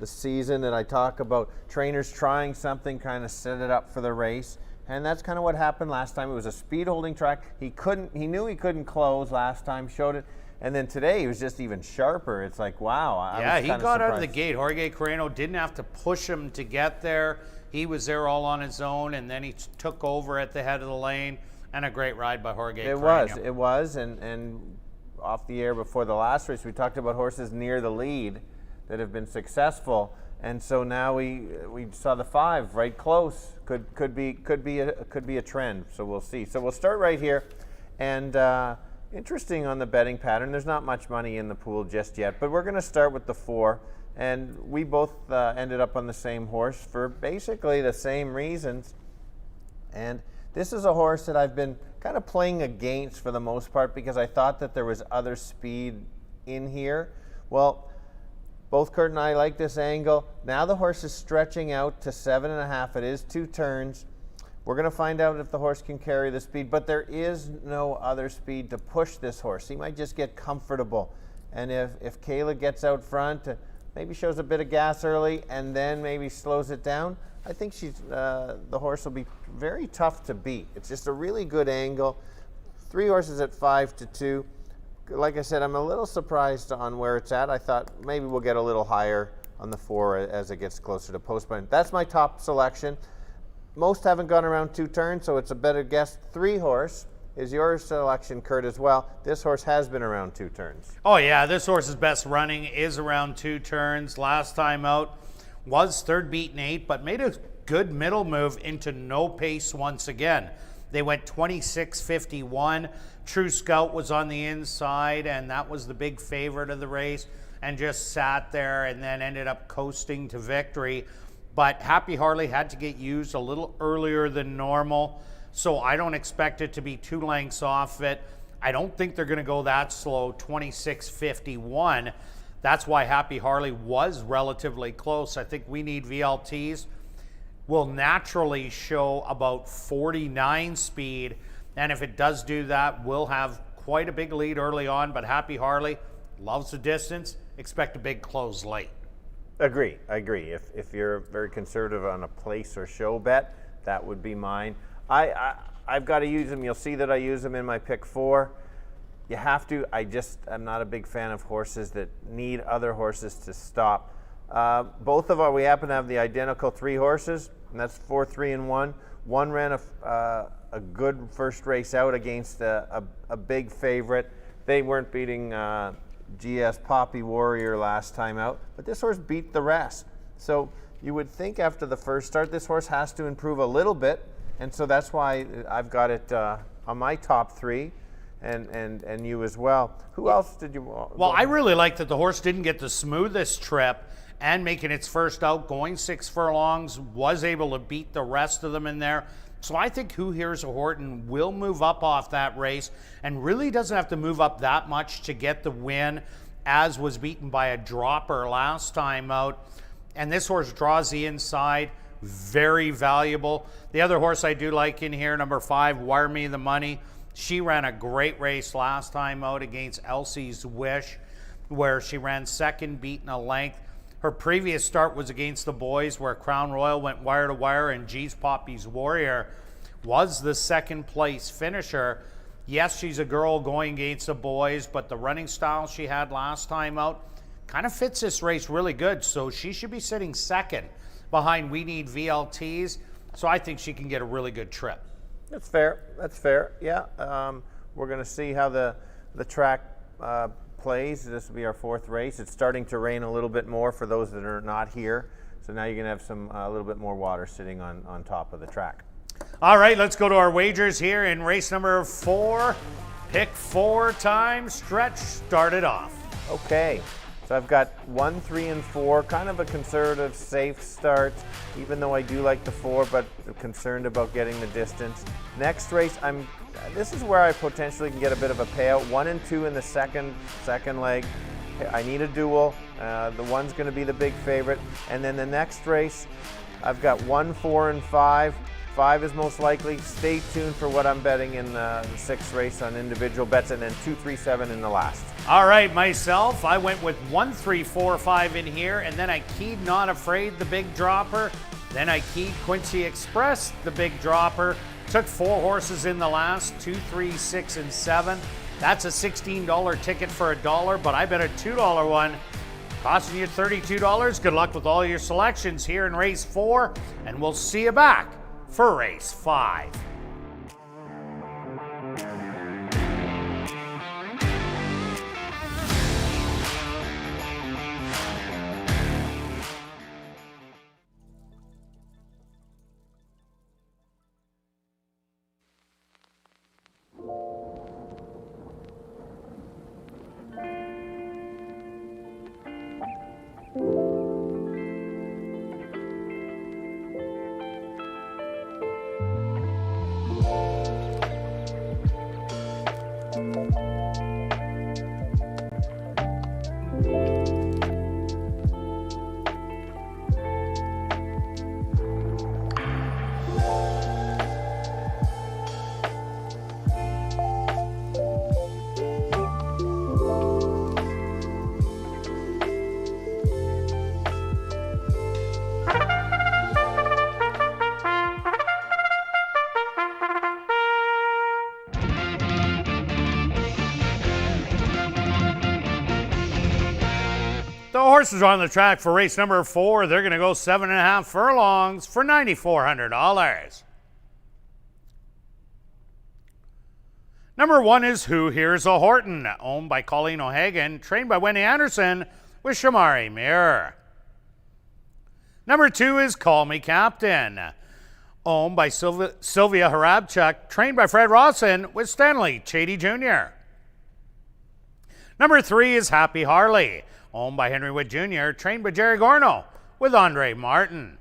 season that I talk about trainers trying something, kind of set it up for the race, and that's kind of what happened last time. It was a speed holding track. He knew he couldn't close last time, showed it, and then today he was just even sharper. It's like, wow. Yeah, he got out of the gate. Jorge Carreno didn't have to push him to get there. He was there all on his own, and then he took over at the head of the lane, and a great ride by Jorge Carreno. It was, and off the air before the last race, we talked about horses near the lead that have been successful, and so now we saw the 5 right close. Could be a trend. So we'll see. So we'll start right here, and interesting on the betting pattern. There's not much money in the pool just yet, but we're going to start with the 4, and we both ended up on the same horse for basically the same reasons. And this is a horse that I've been kind of playing against for the most part because I thought that there was other speed in here. Well, both Kirt and I like this angle. Now the horse is stretching out to 7.5. It is 2 turns. We're going to find out if the horse can carry the speed, but there is no other speed to push this horse. He might just get comfortable. And if Kayla gets out front, maybe shows a bit of gas early and then maybe slows it down, I think the horse will be very tough to beat. It's just a really good angle. 3 horses at 5-2. Like I said, I'm a little surprised on where it's at. I thought maybe we'll get a little higher on the 4 as it gets closer to postman. That's my top selection. Most haven't gone around 2 turns, so it's a better guess. 3 horse is your selection, Kirt, as well. This horse has been around 2 turns. Oh yeah, this horse's best running is around 2 turns. Last time out was 3rd beaten 8, but made a good middle move into no pace once again. They went 26.51. True Scout was on the inside, and that was the big favorite of the race, and just sat there and then ended up coasting to victory. But Happy Harley had to get used a little earlier than normal, so I don't expect it to be 2 lengths off it. I don't think they're going to go that slow, 26.51. That's why Happy Harley was relatively close. I think we need VLTs. Will naturally show about 49 speed, and if it does do that, we'll have quite a big lead early on, but Happy Harley loves the distance, expect a big close late. Agree. If you're very conservative on a place or show bet, that would be mine. I've got to use them. You'll see that I use them in my pick 4. You have to. I'm not a big fan of horses that need other horses to stop. We happen to have the identical 3 horses, and that's 4, 3, and 1. One ran a good first race out against a big favorite. They weren't beating GS Poppy Warrior last time out, but this horse beat the rest. So you would think after the first start, this horse has to improve a little bit, and so that's why I've got it on my top 3, and you as well. Who else did you? Well, I really like that the horse didn't get the smoothest trip, and making its first out, going 6 furlongs, was able to beat the rest of them in there. So I think Who Here's a Horton will move up off that race and really doesn't have to move up that much to get the win, as was beaten by a dropper last time out. And this horse draws the inside, very valuable. The other horse I do like in here, number 5, Wire Me the Money. She ran a great race last time out against Elsie's Wish, where she ran second, beaten a length. Her previous start was against the boys, where Crown Royal went wire to wire, and G's Poppy's Warrior was the second place finisher. Yes, she's a girl going against the boys, but the running style she had last time out kind of fits this race really good. So she should be sitting second behind We Need VLTs. So I think she can get a really good trip. That's fair. Yeah. We're going to see how the track plays. This will be our 4th race. It's starting to rain a little bit more for those that are not here. So now you're going to have a little bit more water sitting on top of the track. All right, let's go to our wagers here in race number 4. Pick 4 time stretch started off. Okay. So I've got 1, 3, and 4, kind of a conservative, safe start, even though I do like the 4, but I'm concerned about getting the distance. Next race, this is where I potentially can get a bit of a payout. 1 and 2 in the second leg. I need a duel. The 1's going to be the big favorite. And then the next race, I've got 1, 4, and 5. 5 is most likely. Stay tuned for what I'm betting in the 6th race on individual bets, and then 2, 3, 7 in the last. All right, myself, I went with 1, 3, 4, 5 in here, and then I keyed Not Afraid, the big dropper. Then I keyed Quincy Express, the big dropper. Took 4 horses in the last, 2, 3, 6, and 7. That's a $16 ticket for $1, but I bet a $2 one, costing you $32. Good luck with all your selections here in race 4, and we'll see you back for race 5. The horses are on the track for race number 4. They're going to go 7.5 furlongs for $9,400. Number 1 is Who Here's a Horton, owned by Colleen O'Hagan, trained by Wendy Anderson with Shamari Mir. Number 2 is Call Me Captain, owned by Sylvia Harabchuk, trained by Fred Rawson with Stanley Chady Jr. Number 3 is Happy Harley, owned by Henry Wood Jr., trained by Jerry Gorno with Andre Martin.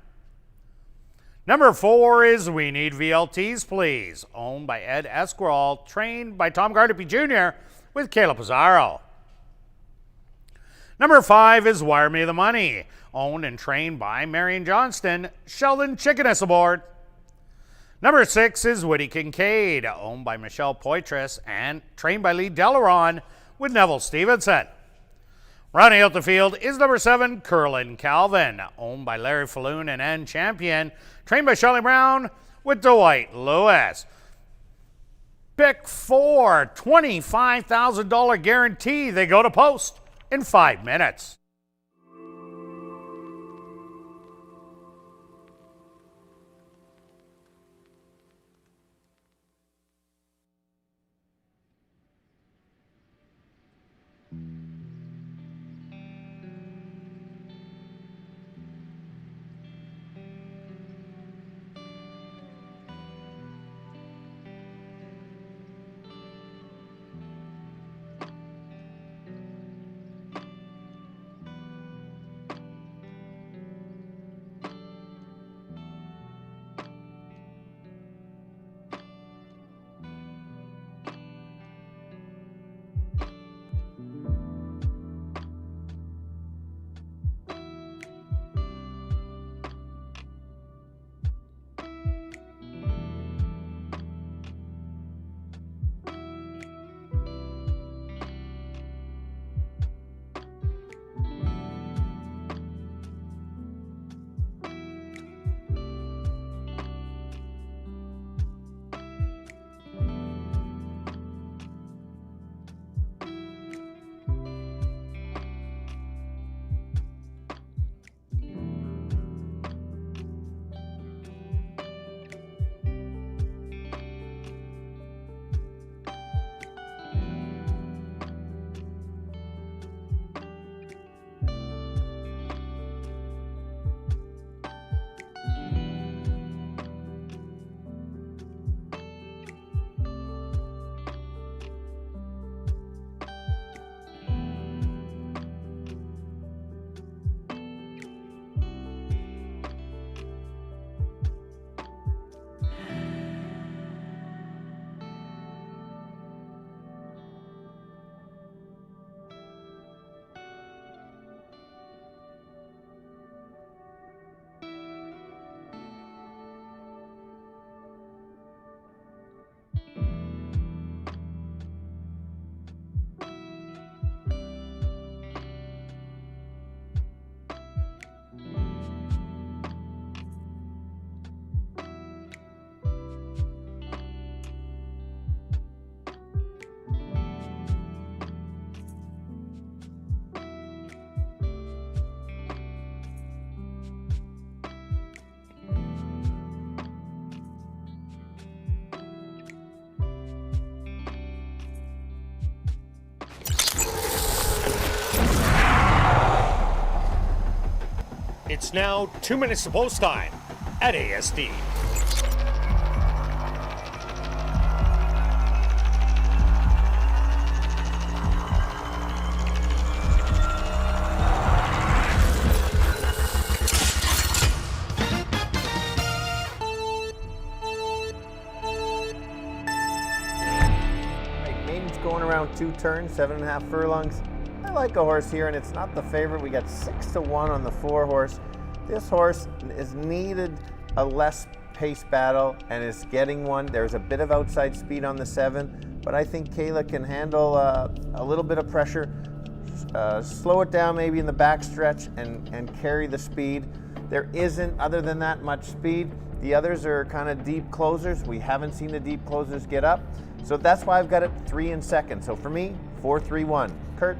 Number 4 is We Need VLTs Please, owned by Ed Esquirol, trained by Tom Gardapi Jr. with Caleb Pizarro. Number 5 is Wire Me the Money, owned and trained by Marion Johnston, Sheldon Chickeness aboard. Number 6 is Woody Kincaid, owned by Michelle Poitras and trained by Lee Delaron with Neville Stevenson. Rounding out the field is number 7, Curlin Calvin, owned by Larry Falloon and Ann Champion, trained by Shelley Brown with Dwight Lewis. Pick 4, $25,000 guarantee. They go to post in 5 minutes. It's now 2 minutes to post time at ASD. Maiden's going around 2 turns, 7.5 furlongs. I like a horse here, and it's not the favorite. We got 6-1 on the 4 horse. This horse is needed a less pace battle and is getting one. There's a bit of outside speed on the 7, but I think Kayla can handle a little bit of pressure, slow it down maybe in the back stretch and carry the speed. There isn't, other than that, much speed. The others are kind of deep closers. We haven't seen the deep closers get up. So that's why I've got it 3 in second. So for me, 4-3-1. Kirt?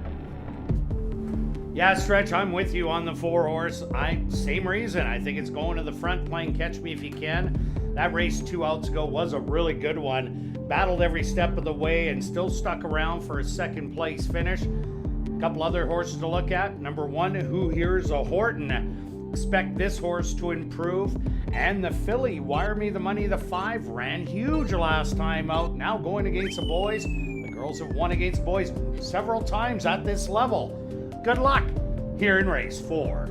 Yeah, Stretch, I'm with you on the 4 horse. Same reason. I think it's going to the front, playing catch me if you can. That race 2 outs ago was a really good one. Battled every step of the way and still stuck around for a second place finish. A couple other horses to look at. Number 1, Who Hears a Horton. Expect this horse to improve. And the filly, Wire Me the Money, the 5, ran huge last time out. Now going against the boys. The girls have won against boys several times at this level. Good luck here in race 4.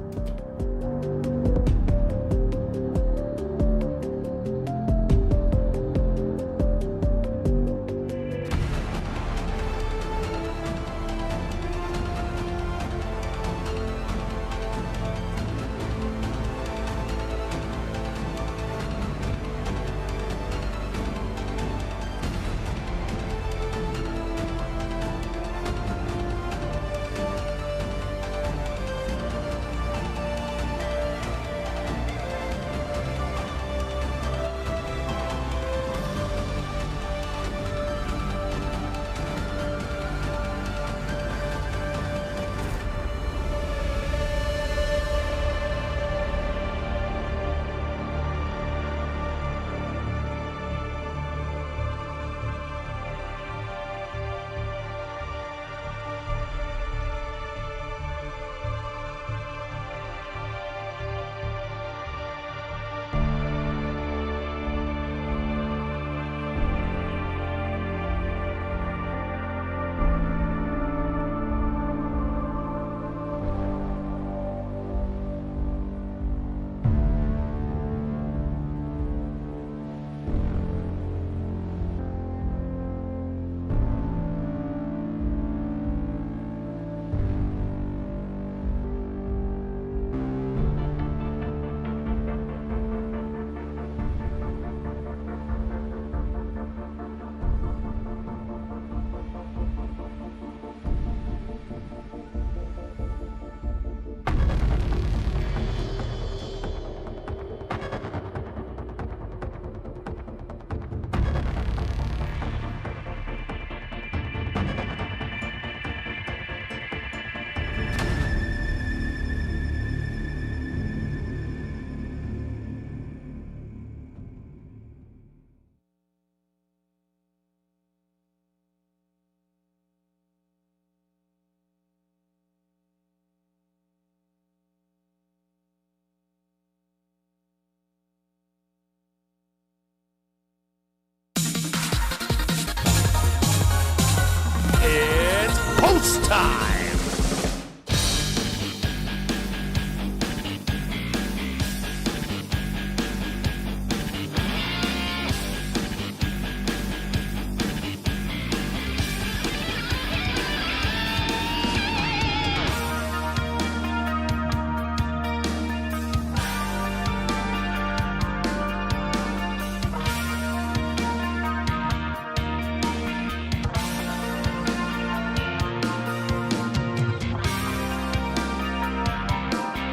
post time.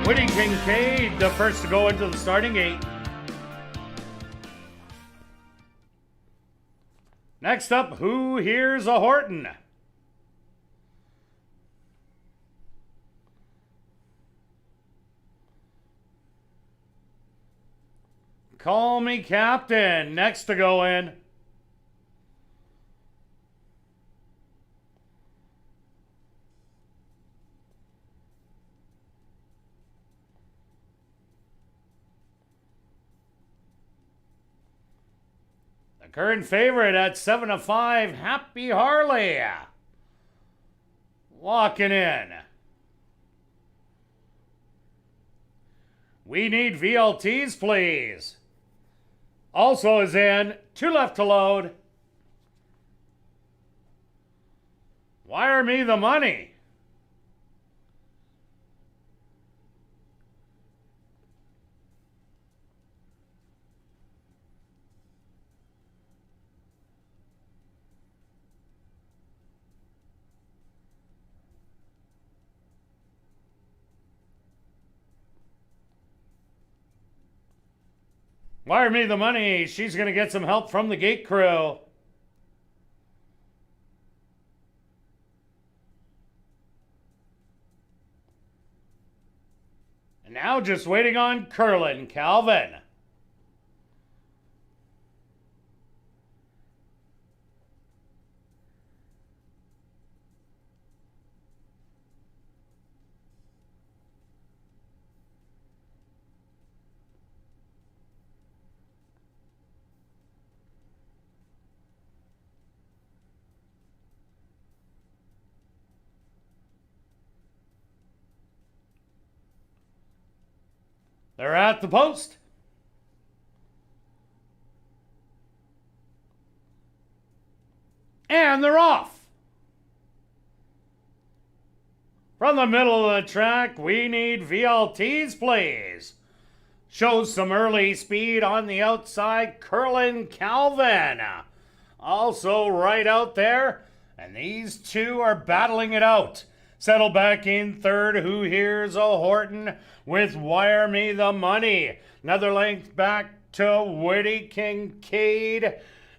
Woody Kincaid, the first to go into the starting gate. Next up, Who Here's a Horton? Call Me Captain, next to go in. Current favorite at 7-5, Happy Harley. Walking in. We need VLTs, please. Also is in, 2 left to load. Wire me the money. Wire me the money. She's going to get some help from the gate crew. And now just waiting on Curlin Calvin. They're at the post. And they're off. From the middle of the track, we need VLTs, please. Shows some early speed on the outside, Curlin Calvin. Also right out there, and these two are battling it out. Settle back in third, Who Here's a Horton with Wire Me the Money. Another length back to Woody Kincaid.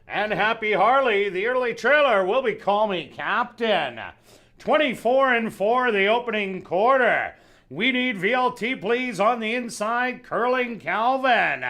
And Happy Harley, the early trailer, will be Call Me Captain. 24-4 the opening quarter. We need VLT, please, on the inside, Curlin Calvin.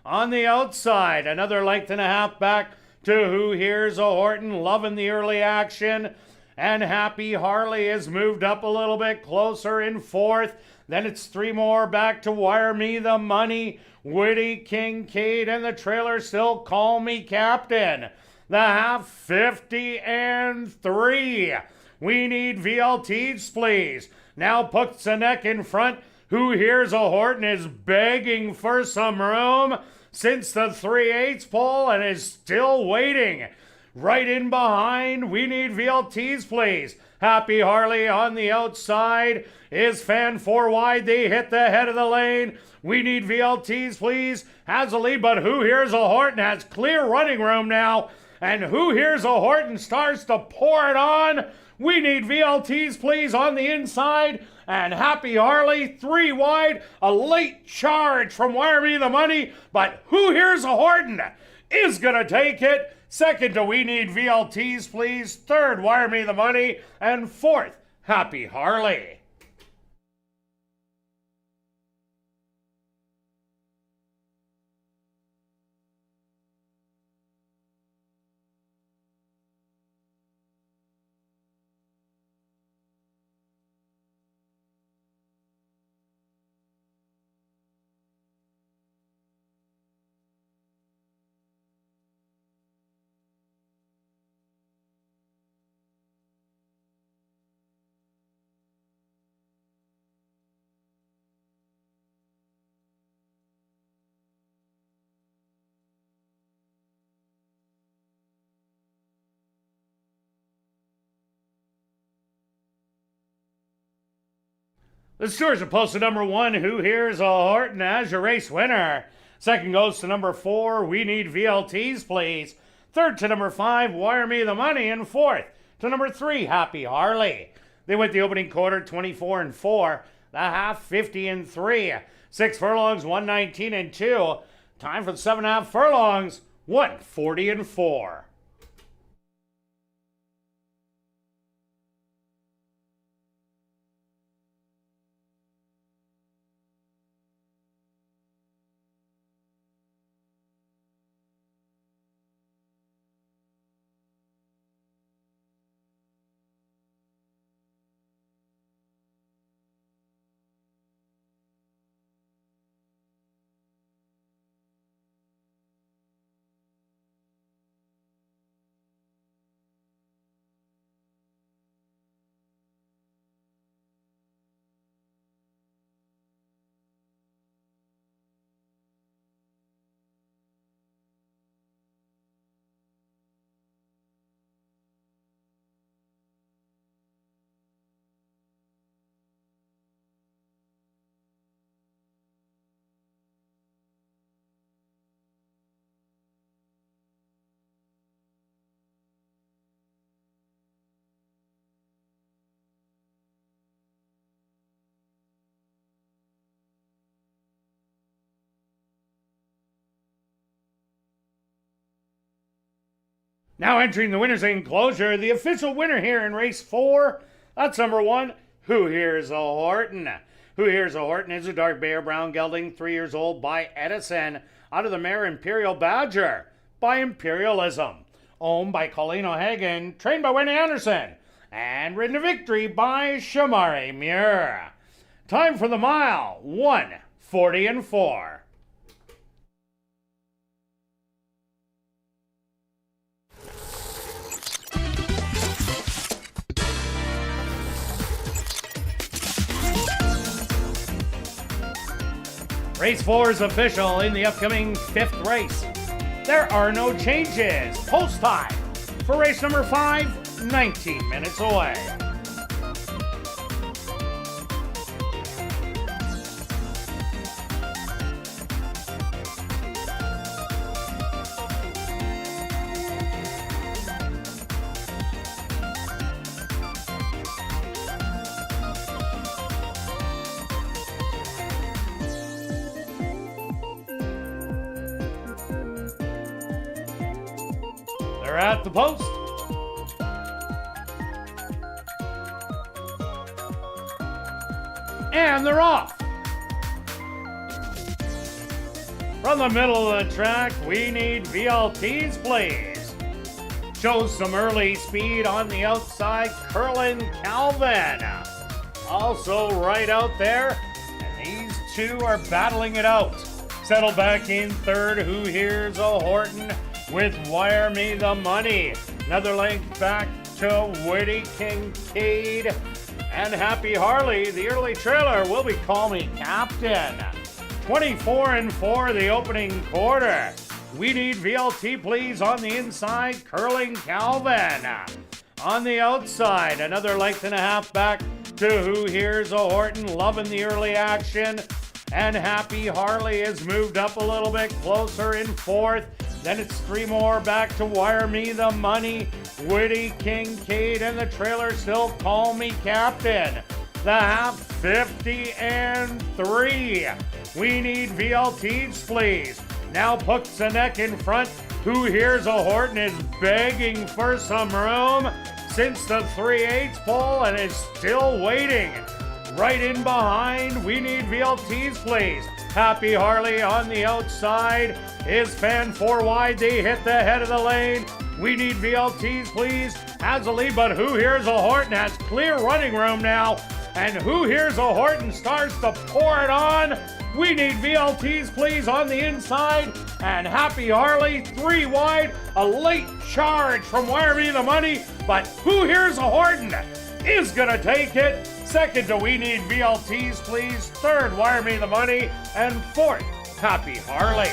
On the outside, another length and a half back to Who Here's a Horton, loving the early action. And Happy Harley has moved up a little bit closer in fourth. Then it's 3 more back to Wire Me the Money. Woody Kincaid and the trailer still Call Me Captain. The half 50-3. We need VLTs, please. Now puts the neck in front. Who Here's a Horton is begging for some room since the 3/8 pole and is still waiting. Right in behind, we need VLTs, please. Happy Harley on the outside is Fan 4 wide. They hit the head of the lane. We need VLTs, please. Has a lead, but Who Here's a Horton has clear running room now. And Who Here's a Horton starts to pour it on. We need VLTs, please, on the inside. And Happy Harley, 3 wide. A late charge from Wire Me the Money. But Who Here's a Horton is going to take it. Second to We Need VLTs, please. Third, Wire Me the Money. And fourth, Happy Harley. The stewards have posted number 1, Who Here's a Horton, as your race winner. Second goes to number 4, We Need VLTs, Please. Third to number 5, Wire Me the Money. And fourth to number 3, Happy Harley. They went the opening quarter 24-4, the half 50-3. 6 furlongs, 119-2. Time for the 7.5 furlongs, 140-4. Now entering the winner's enclosure, the official winner here in race 4, that's number 1, Who Here's a Horton. Who Here's a Horton is a dark bear brown gelding, 3 years old, by Edison, out of the mare Imperial Badger, by Imperialism. Owned by Colleen O'Hagan, trained by Wendy Anderson, and ridden to victory by Shamari Muir. Time for the mile, 140-4. Race 4 is official in the upcoming 5th race. There are no changes. Post time for race number 5, 19 minutes away. They're at the post. And they're off. From the middle of the track, We Need VLTs, Please. Shows some early speed on the outside, Curlin Calvin. Also right out there, and these two are battling it out. Settle back in third, Who Here's a Horton, with Wire Me the Money. Another length back to Witty Kincaid and Happy Harley. The early trailer will be Call Me Captain. 24-4 the opening quarter. We Need VLT, Please on the inside, Curling Calvin. On the outside, another length and a half back to Who Here's a Horton, loving the early action. And Happy Harley has moved up a little bit closer in fourth. Then it's 3 more back to Wire Me the Money, Witty Kincaid, and the trailer still Call Me Captain. The half 50-3. We Need VLTs, Please. Now puts the neck in front. Who Here's a Horton is begging for some room since the 3/8 pole and is still waiting. Right in behind, We Need VLTs, Please. Happy Harley on the outside is Fan 4 wide. They hit the head of the lane. We Need VLTs, Please has a lead, but Who Here's a Horton has clear running room now. And Who Here's a Horton starts to pour it on. We Need VLTs, Please on the inside. And Happy Harley 3 wide. A late charge from Wire Me the Money, but Who Here's a Horton is gonna take it. Second to We Need VLTs, Please. Third, Wire Me the Money. And fourth, Happy Harley.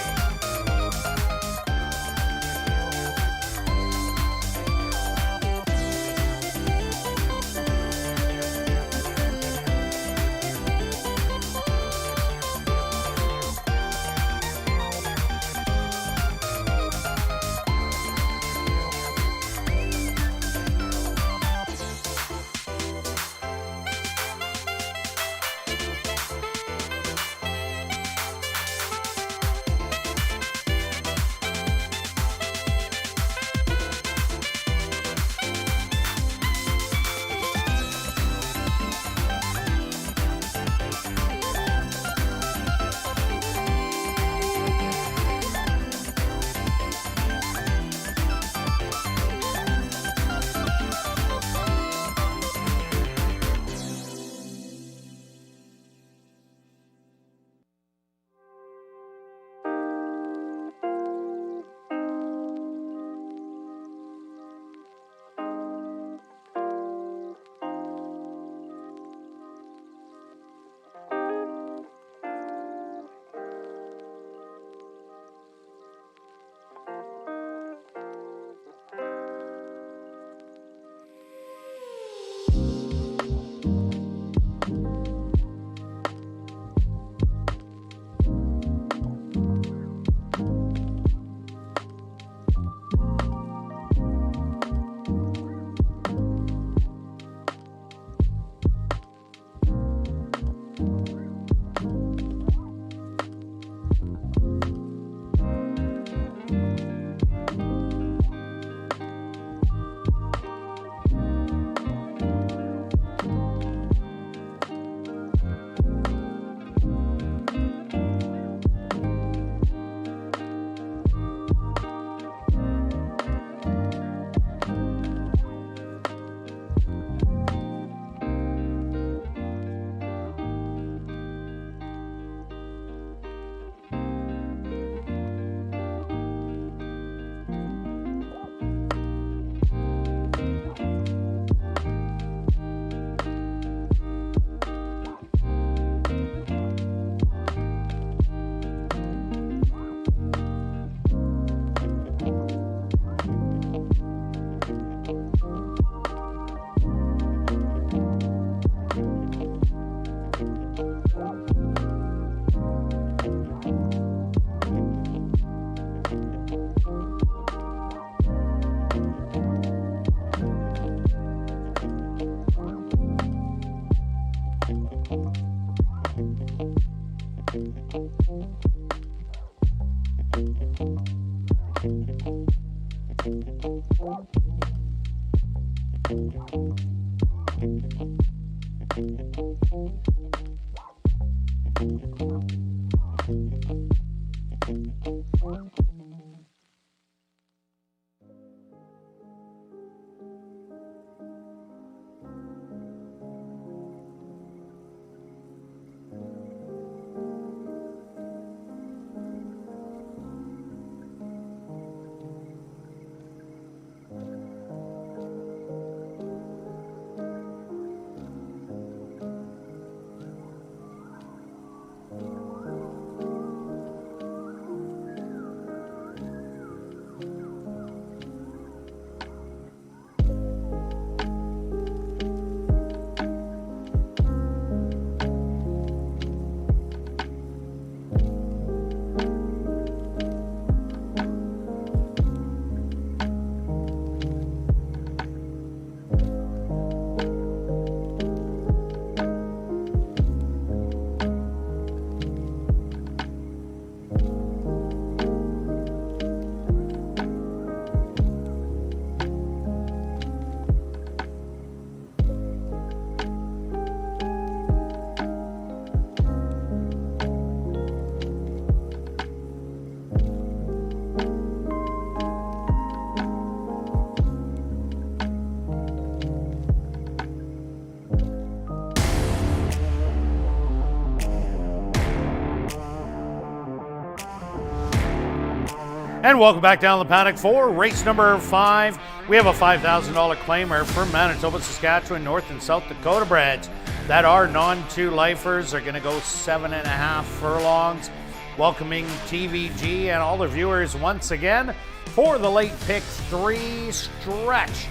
And welcome back down the paddock for race number 5. We have a $5,000 claimer for Manitoba, Saskatchewan, North and South Dakota breds that are non-2 lifers. Are going to go 7.5 furlongs. Welcoming TVG and all the viewers once again for the late pick 3 stretch.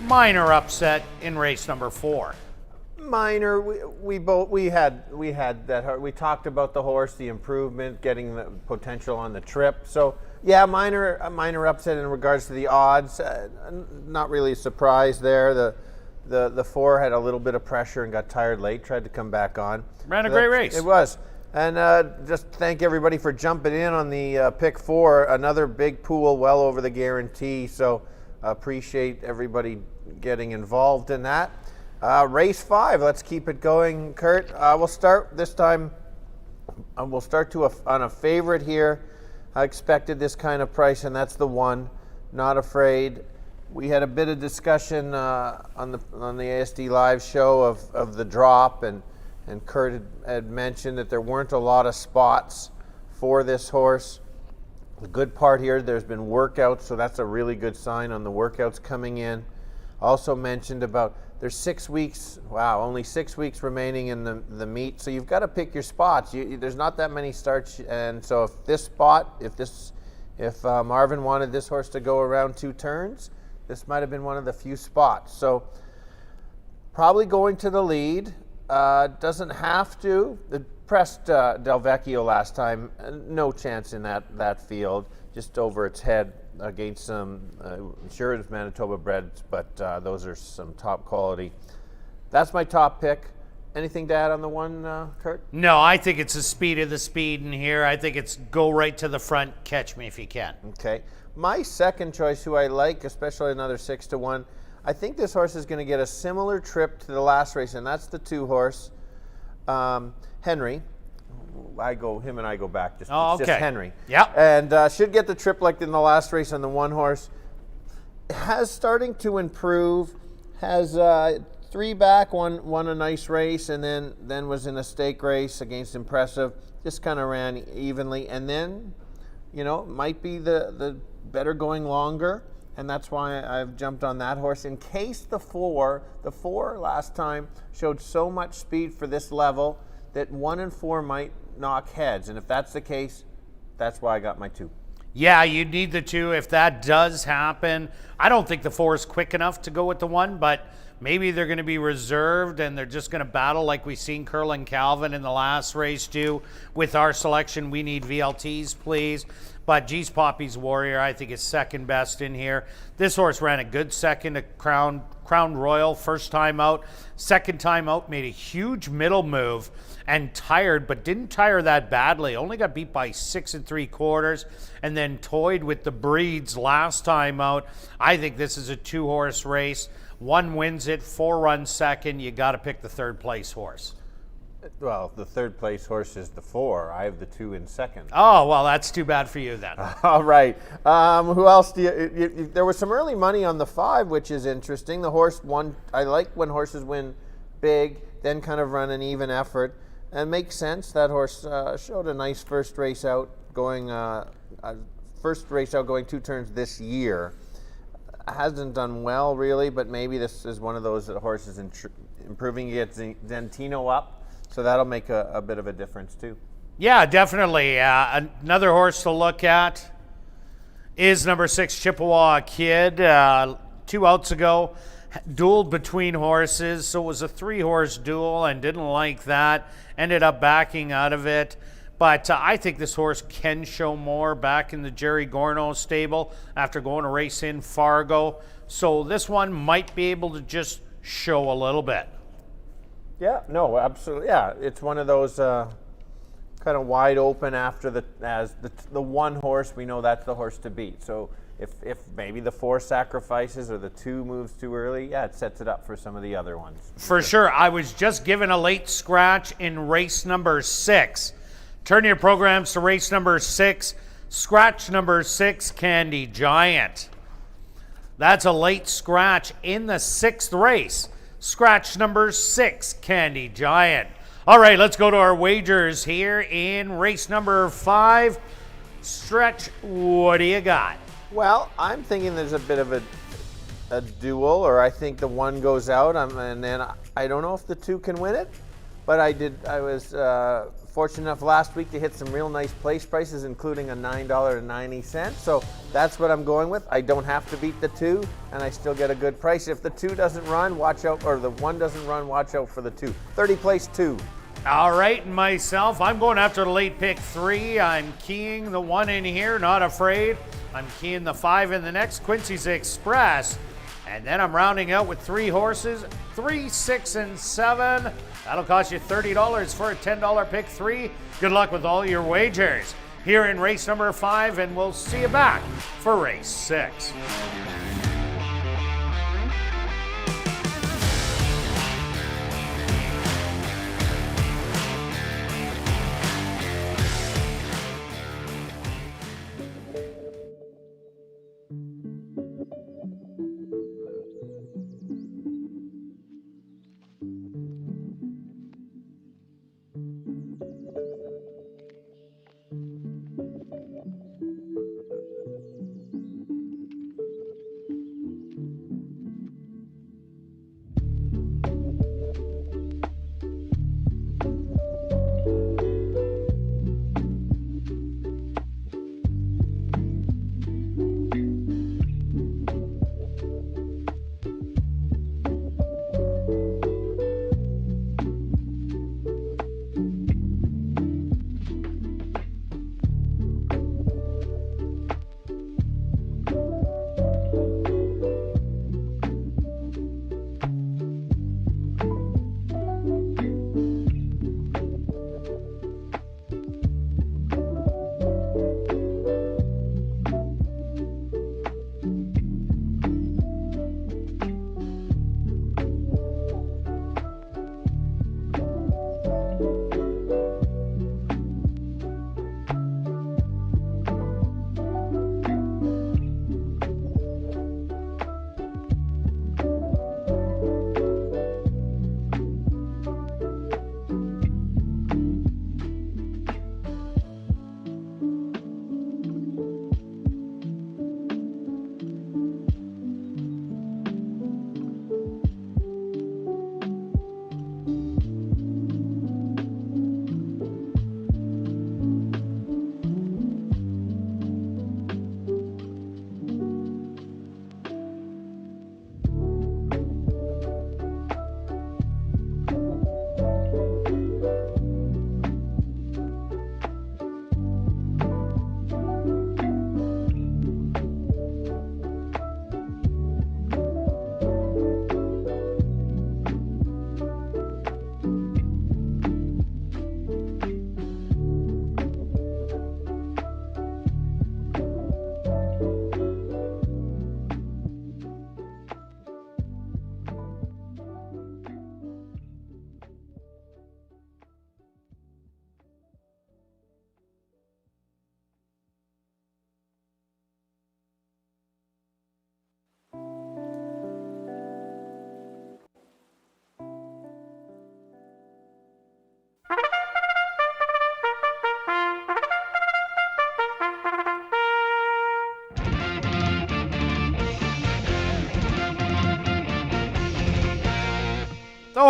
Minor upset in race number 4. Minor. We had that. We talked about the horse, the improvement, getting the potential on the trip. So yeah, a minor upset in regards to the odds. Not really a surprise there. The 4 had a little bit of pressure and got tired late. Tried to come back on. Ran a great race. It was. And just thank everybody for jumping in on the pick 4. Another big pool, well over the guarantee. So appreciate everybody getting involved in that. Race 5, let's keep it going, Kirt. We'll start this time. We'll start on a favorite here. I expected this kind of price, and that's the 1. Not Afraid. We had a bit of discussion on the ASD Live show of the drop, and Kirt had mentioned that there weren't a lot of spots for this horse. The good part here, there's been workouts, so that's a really good sign on the workouts coming in. Also mentioned about there's 6 weeks, only 6 weeks remaining in the meet, so you've got to pick your spots. There's not that many starts, and so if Marvin wanted this horse to go around 2 turns, this might have been one of the few spots. So probably going to the lead. Doesn't have to. It pressed Del Vecchio last time. No chance in that field. Just over its head against some, sure it's Manitoba breds, but those are some top quality. That's my top pick. Anything to add on the 1, Kirt? No, I think it's the speed of the speed in here. I think it's go right to the front, catch me if you can. Okay. My second choice, who I like, especially another 6-1, I think this horse is going to get a similar trip to the last race, and that's the 2 horse, Henry. Him and I go back. Just Henry. Yeah. And should get the trip like in the last race on the 1 horse. Has starting to improve. Has 3 back, won a nice race, and then was in a stake race against Impressive. Just kind of ran evenly, and then, might be the better going longer. And that's why I've jumped on that horse in case the 4 last time showed so much speed for this level that 1 and 4 might knock heads. And if that's the case, that's why I got my 2. Yeah, you need the 2 if that does happen. I don't think the 4 is quick enough to go with the 1, but maybe they're going to be reserved and they're just going to battle like we've seen Curl and Calvin in the last race do. With our selection, we need VLTs, please. But G's Poppy's Warrior, I think, is second best in here. This horse ran a good second at Crown Royal, first time out. Second time out, made a huge middle move and tired, but didn't tire that badly. Only got beat by 6 3/4 and then toyed with the breeds last time out. I think this is a 2-horse race. One wins it, 4 runs second. You got to pick the third place horse. Well, the third place horse is the 4. I have the 2 in second. Oh, well, that's too bad for you then. All right. Who else do you, there was some early money on the 5, which is interesting. The horse won. I like when horses win big, then kind of run an even effort. And makes sense. That horse showed a nice first race out going 2 turns this year. Hasn't done well really, but maybe this is one of those that horses improving. You get Zentino up. So that'll make a bit of a difference too. Yeah, definitely. Another horse to look at is number 6, Chippewa Kid. 2 outs ago, dueled between horses. So it was a 3-horse duel and didn't like that. Ended up backing out of it. But I think this horse can show more back in the Jerry Gorno stable after going to race in Fargo. So this one might be able to just show a little bit. Yeah, no, absolutely. Yeah, it's one of those kind of wide open after the one horse. We know that's the horse to beat. So if maybe the 4 sacrifices or the 2 moves too early, yeah, it sets it up for some of the other ones. For sure. I was just given a late scratch in race number 6. Turn your programs to race number 6. Scratch number 6, Candy Giant. That's a late scratch in the 6th race. Scratch number 6, Candy Giant. All right, let's go to our wagers here in race number 5. Stretch, what do you got? Well, I'm thinking there's a bit of a duel, or I think the 1 goes out, and then I don't know if the 2 can win it, but I was fortunate enough last week to hit some real nice place prices, including a $9.90. So that's what I'm going with. I don't have to beat the 2, and I still get a good price. If the 2 doesn't run, watch out, or the 1 doesn't run, watch out for the 2. 30 place 2. All right, myself, I'm going after the late pick 3. I'm keying the 1 in here, not afraid. I'm keying the 5 in the next, Quincy's Express. And then I'm rounding out with 3 horses, 3, 6, and 7. That'll cost you $30 for a $10 pick 3. Good luck with all your wagers here in race number 5, and we'll see you back for race 6.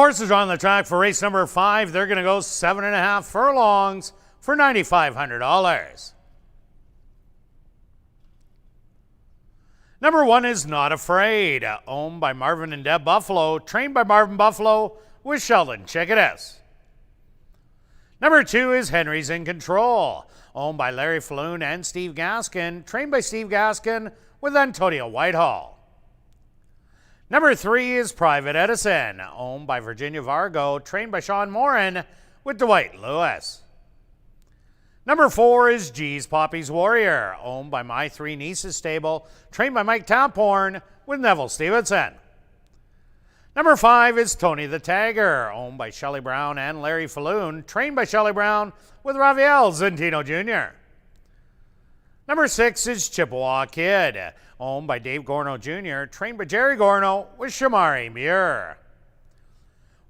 horses are on the track for race number 5. They're going to go 7.5 furlongs for $9,500. Number 1 is Not Afraid, owned by Marvin and Deb Buffalo, trained by Marvin Buffalo with Sheldon Chickadas. Number 2 is Henry's in Control, owned by Larry Falloon and Steve Gaskin, trained by Steve Gaskin with Antonio Whitehall. Number 3 is Private Edison, owned by Virginia Vargo, trained by Sean Morin with Dwight Lewis. Number 4 is G's Poppy's Warrior, owned by My Three Nieces Stable, trained by Mike Taphorn with Neville Stevenson. Number 5 is Tony the Tagger, owned by Shelley Brown and Larry Falloon, trained by Shelley Brown with Rafael Zentino Jr. Number 6 is Chippewa Kid, owned by Dave Gorno Jr., trained by Jerry Gorno with Shamari Muir.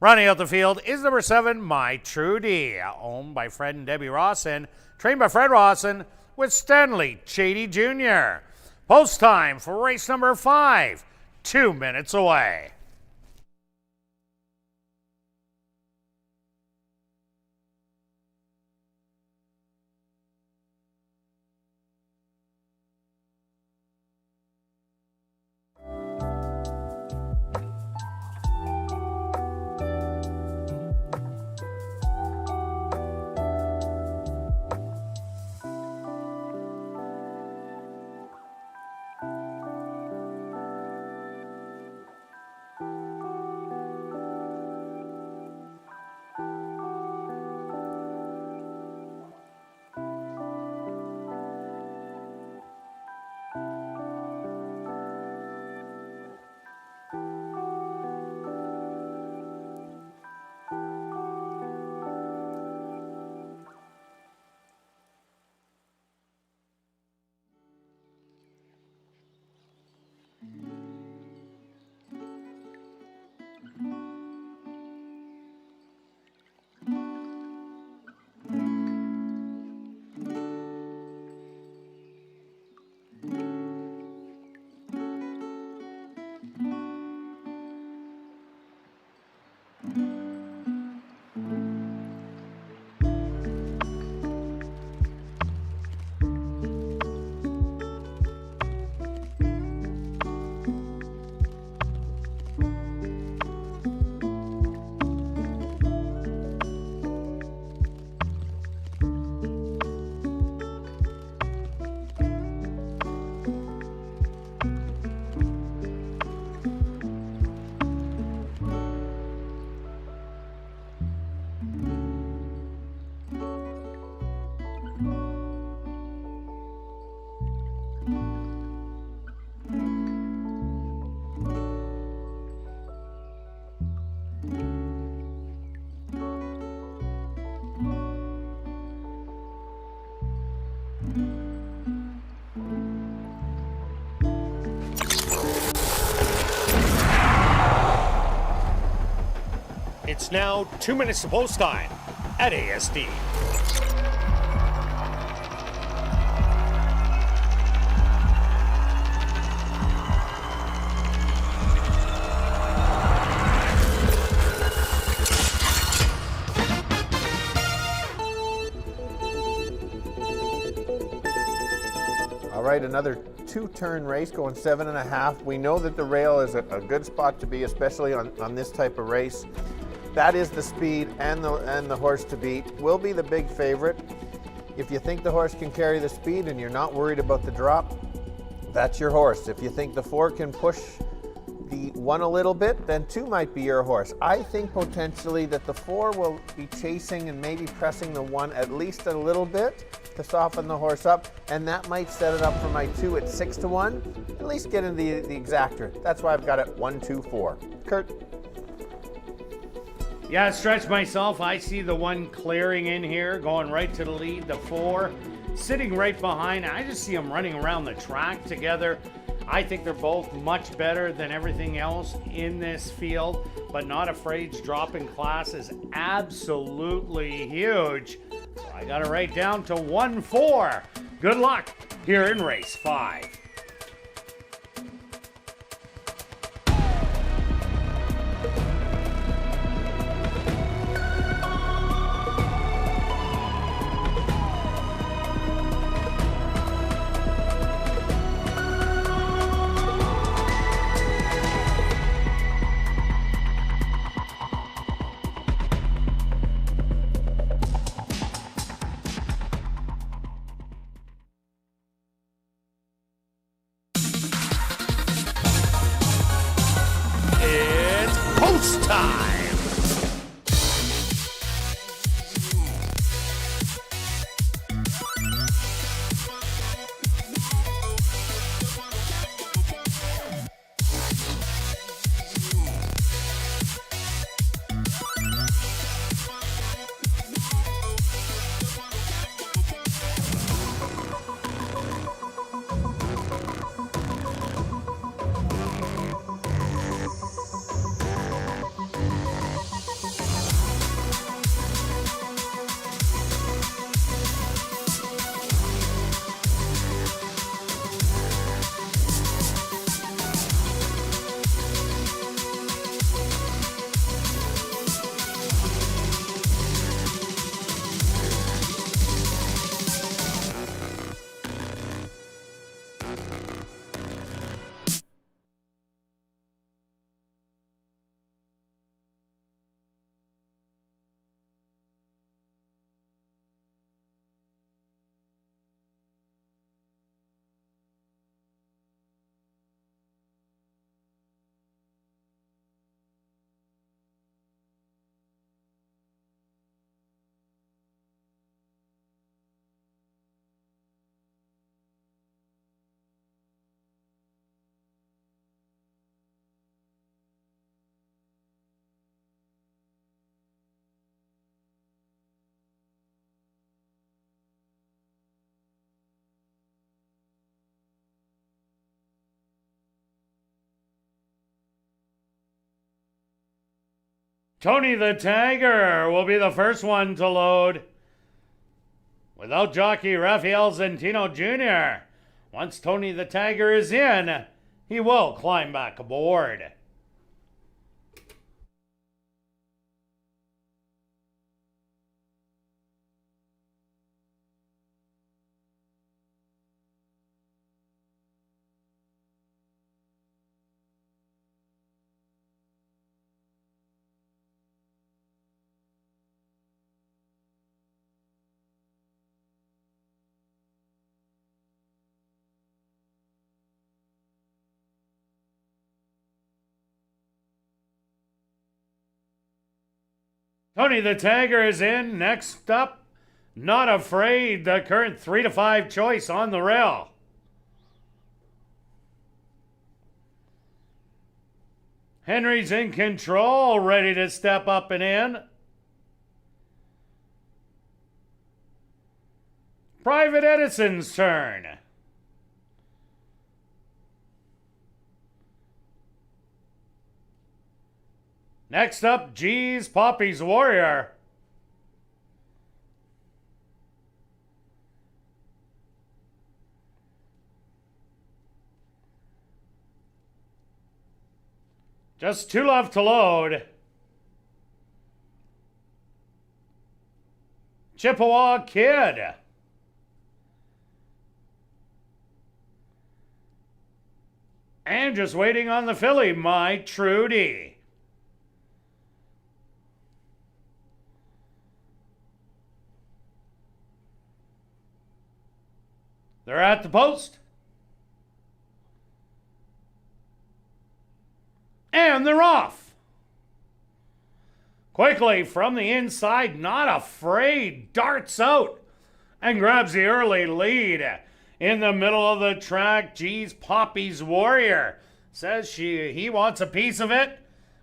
Running out the field is number 7, My Trudy, owned by Fred and Debbie Rawson, trained by Fred Rawson with Stanley Chady Jr. Post time for race number 5, 2 minutes away. It's now 2 minutes to post time at ASD. All right, another 2-turn race going 7.5. We know that the rail is a good spot to be, especially on this type of race. That is the speed and the horse to beat. Will be the big favorite. If you think the horse can carry the speed and you're not worried about the drop, that's your horse. If you think the 4 can push the 1 a little bit, then 2 might be your horse. I think potentially that the 4 will be chasing and maybe pressing the 1 at least a little bit to soften the horse up, and that might set it up for my 2 at 6-1. At least get into the exactor. That's why I've got it 1, 2, 4. Kurt? Yeah, stretch myself. I see the 1 clearing in here, going right to the lead. The 4 sitting right behind. I just see them running around the track together. I think they're both much better than everything else in this field, but Not Afraid's drop in class is absolutely huge. So I got it right down to 1-4. Good luck here in race 5. Tony the Tiger will be the first one to load. Without jockey Rafael Zentino Jr. Once Tony the Tiger is in, he will climb back aboard. Tony the Tiger is in. Next up, Not Afraid, the current 3 to 5 choice on the rail. Henry's in control, ready to step up and in. Private Edison's turn. Next up, G's Poppy's Warrior. Just 2 left to load. Chippewa Kid. And just waiting on the filly, My Trudy. They're at the post. And they're off. Quickly from the inside, Not Afraid darts out and grabs the early lead. In the middle of the track, G's Poppy's Warrior says he wants a piece of it,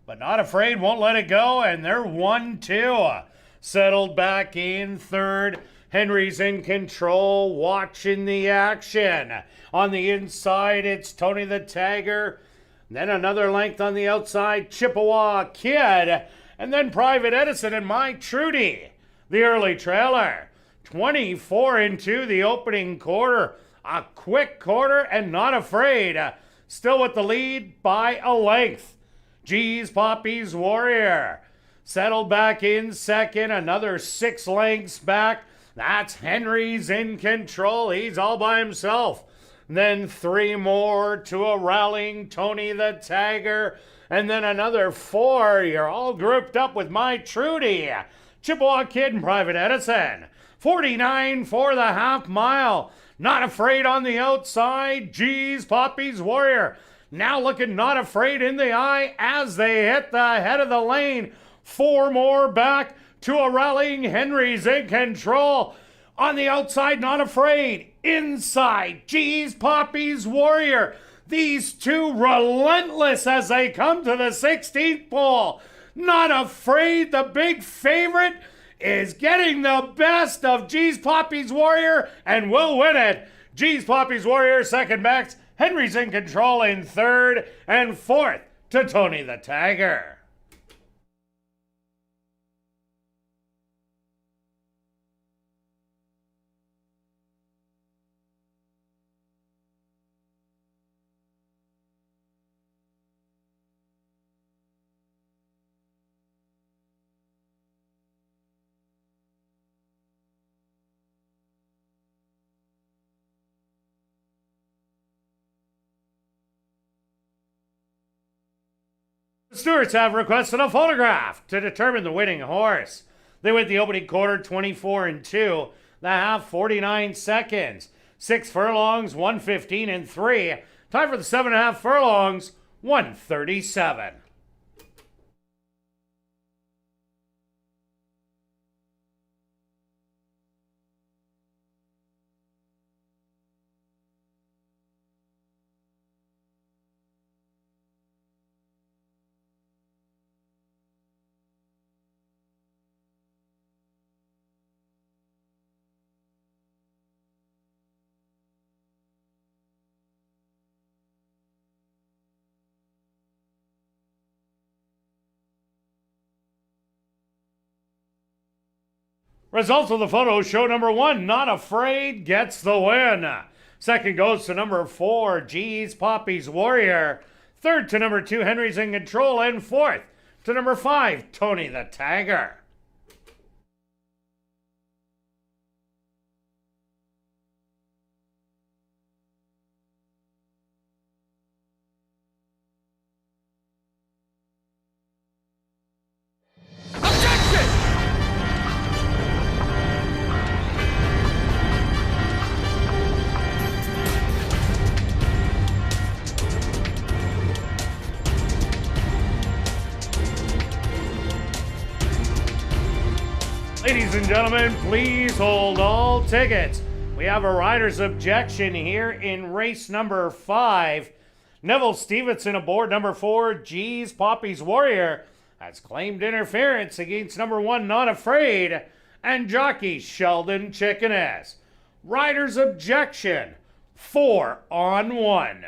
but Not Afraid won't let it go, and they're 1-2. Settled back in third. Henry's in control, watching the action. On the inside, it's Tony the Tiger. Then another length on the outside, Chippewa Kid. And then Private Edison and My Trudy, the early trailer. 24-2 the opening quarter. A quick quarter and Not Afraid. Still with the lead by a length. G's Poppy's Warrior. Settled back in second, another 6 lengths back. That's Henry's in control. He's all by himself. Then 3 more to a rallying Tony the Tiger. And then another 4. You're all grouped up with My Trudy. Chippewa Kid and Private Edison. 49 for the half mile. Not Afraid on the outside. G's Poppy's Warrior. Now looking Not Afraid in the eye as they hit the head of the lane. 4 more back to a rallying Henry's in control. On the outside, Not Afraid. Inside, G's Poppy's Warrior. These two relentless as they come to the 16th pole. Not Afraid, the big favorite, is getting the best of G's Poppy's Warrior and will win it. G's Poppy's Warrior second backs. Henry's in control in third, and fourth to Tony the Tiger. The stewards have requested a photograph to determine the winning horse. They went the opening quarter 24-2, the half 49 seconds, 6 furlongs 1:15-3. Time for the 7.5 furlongs 1:37. Results of the photo show number 1, Not Afraid, gets the win. Second goes to number 4, G's Poppy's Warrior. Third to number 2, Henry's in Control. And fourth to number 5, Tony the Tagger. Ladies and gentlemen, please hold all tickets. We have a rider's objection here in race number 5. Neville Stevenson aboard number 4, G's Poppy's Warrior, has claimed interference against number 1, Not Afraid, and jockey Sheldon Chickeness. Rider's objection, 4 on 1.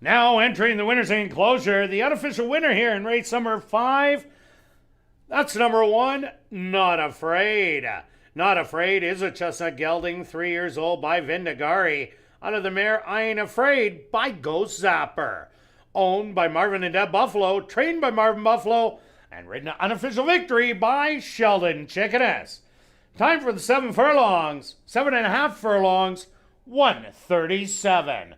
Now entering the winner's enclosure, the unofficial winner here in race number 5, that's number 1, Not Afraid. Not Afraid is a chestnut gelding, 3 years old, by Vindagari, under the mare I Ain't Afraid by Ghost Zapper. Owned by Marvin and Deb Buffalo, trained by Marvin Buffalo, and ridden to unofficial victory by Sheldon Chickeness. Time for the 7 furlongs, 7.5 furlongs, 1:37.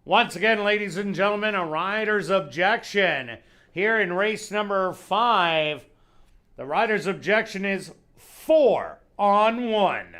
Once again, ladies and gentlemen, a rider's objection here in race number 5. The rider's objection is 4 on 1.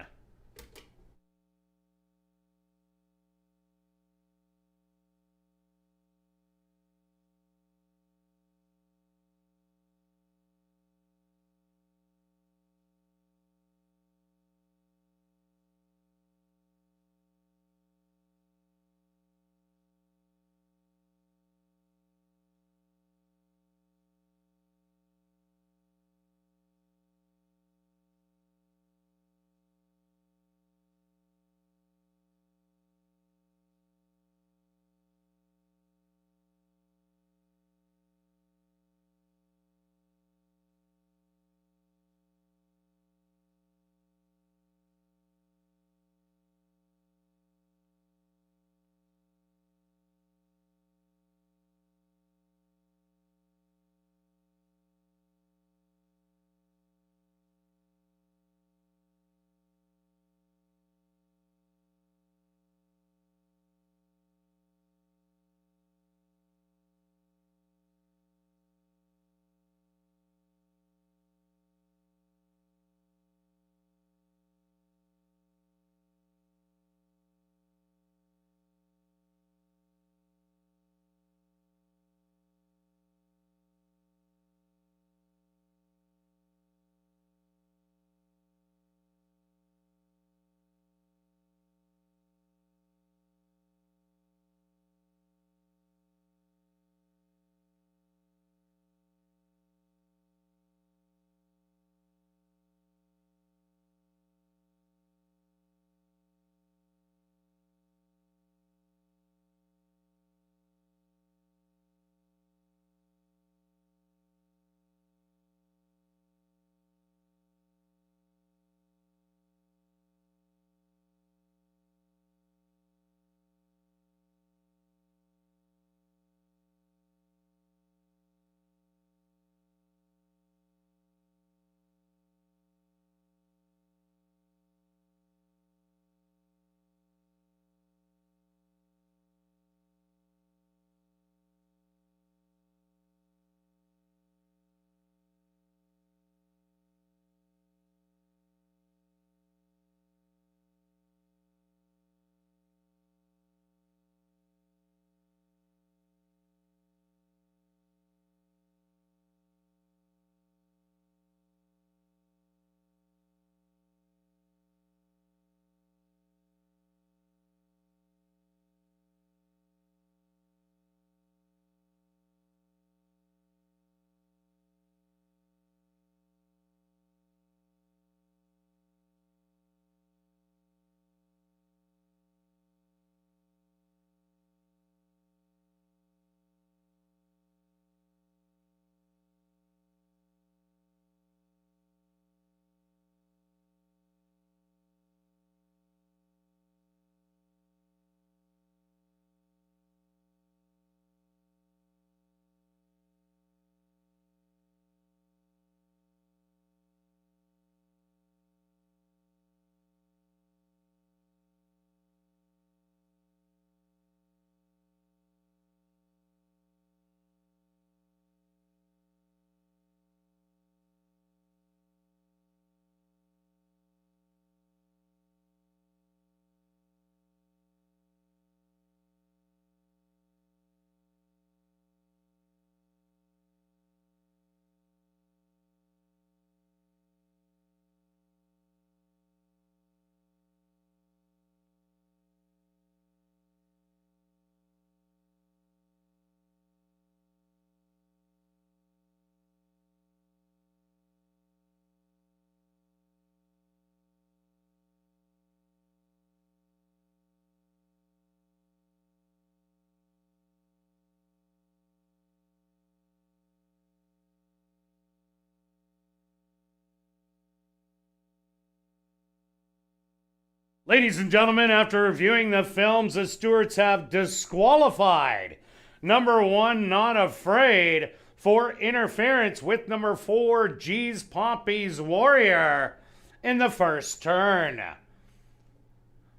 Ladies and gentlemen, after reviewing the films, the stewards have disqualified number 1, Not Afraid, for interference with number 4, G's Poppy's Warrior, in the first turn.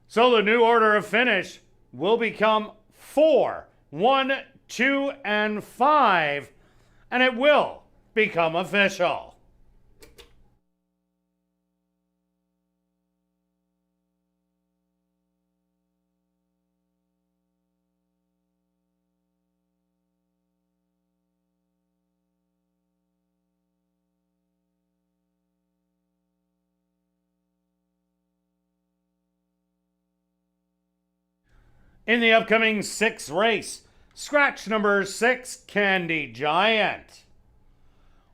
So the new order of finish will become 4, 1, 2, and 5, and it will become official. In the upcoming 6th race, scratch number 6, Candy Giant.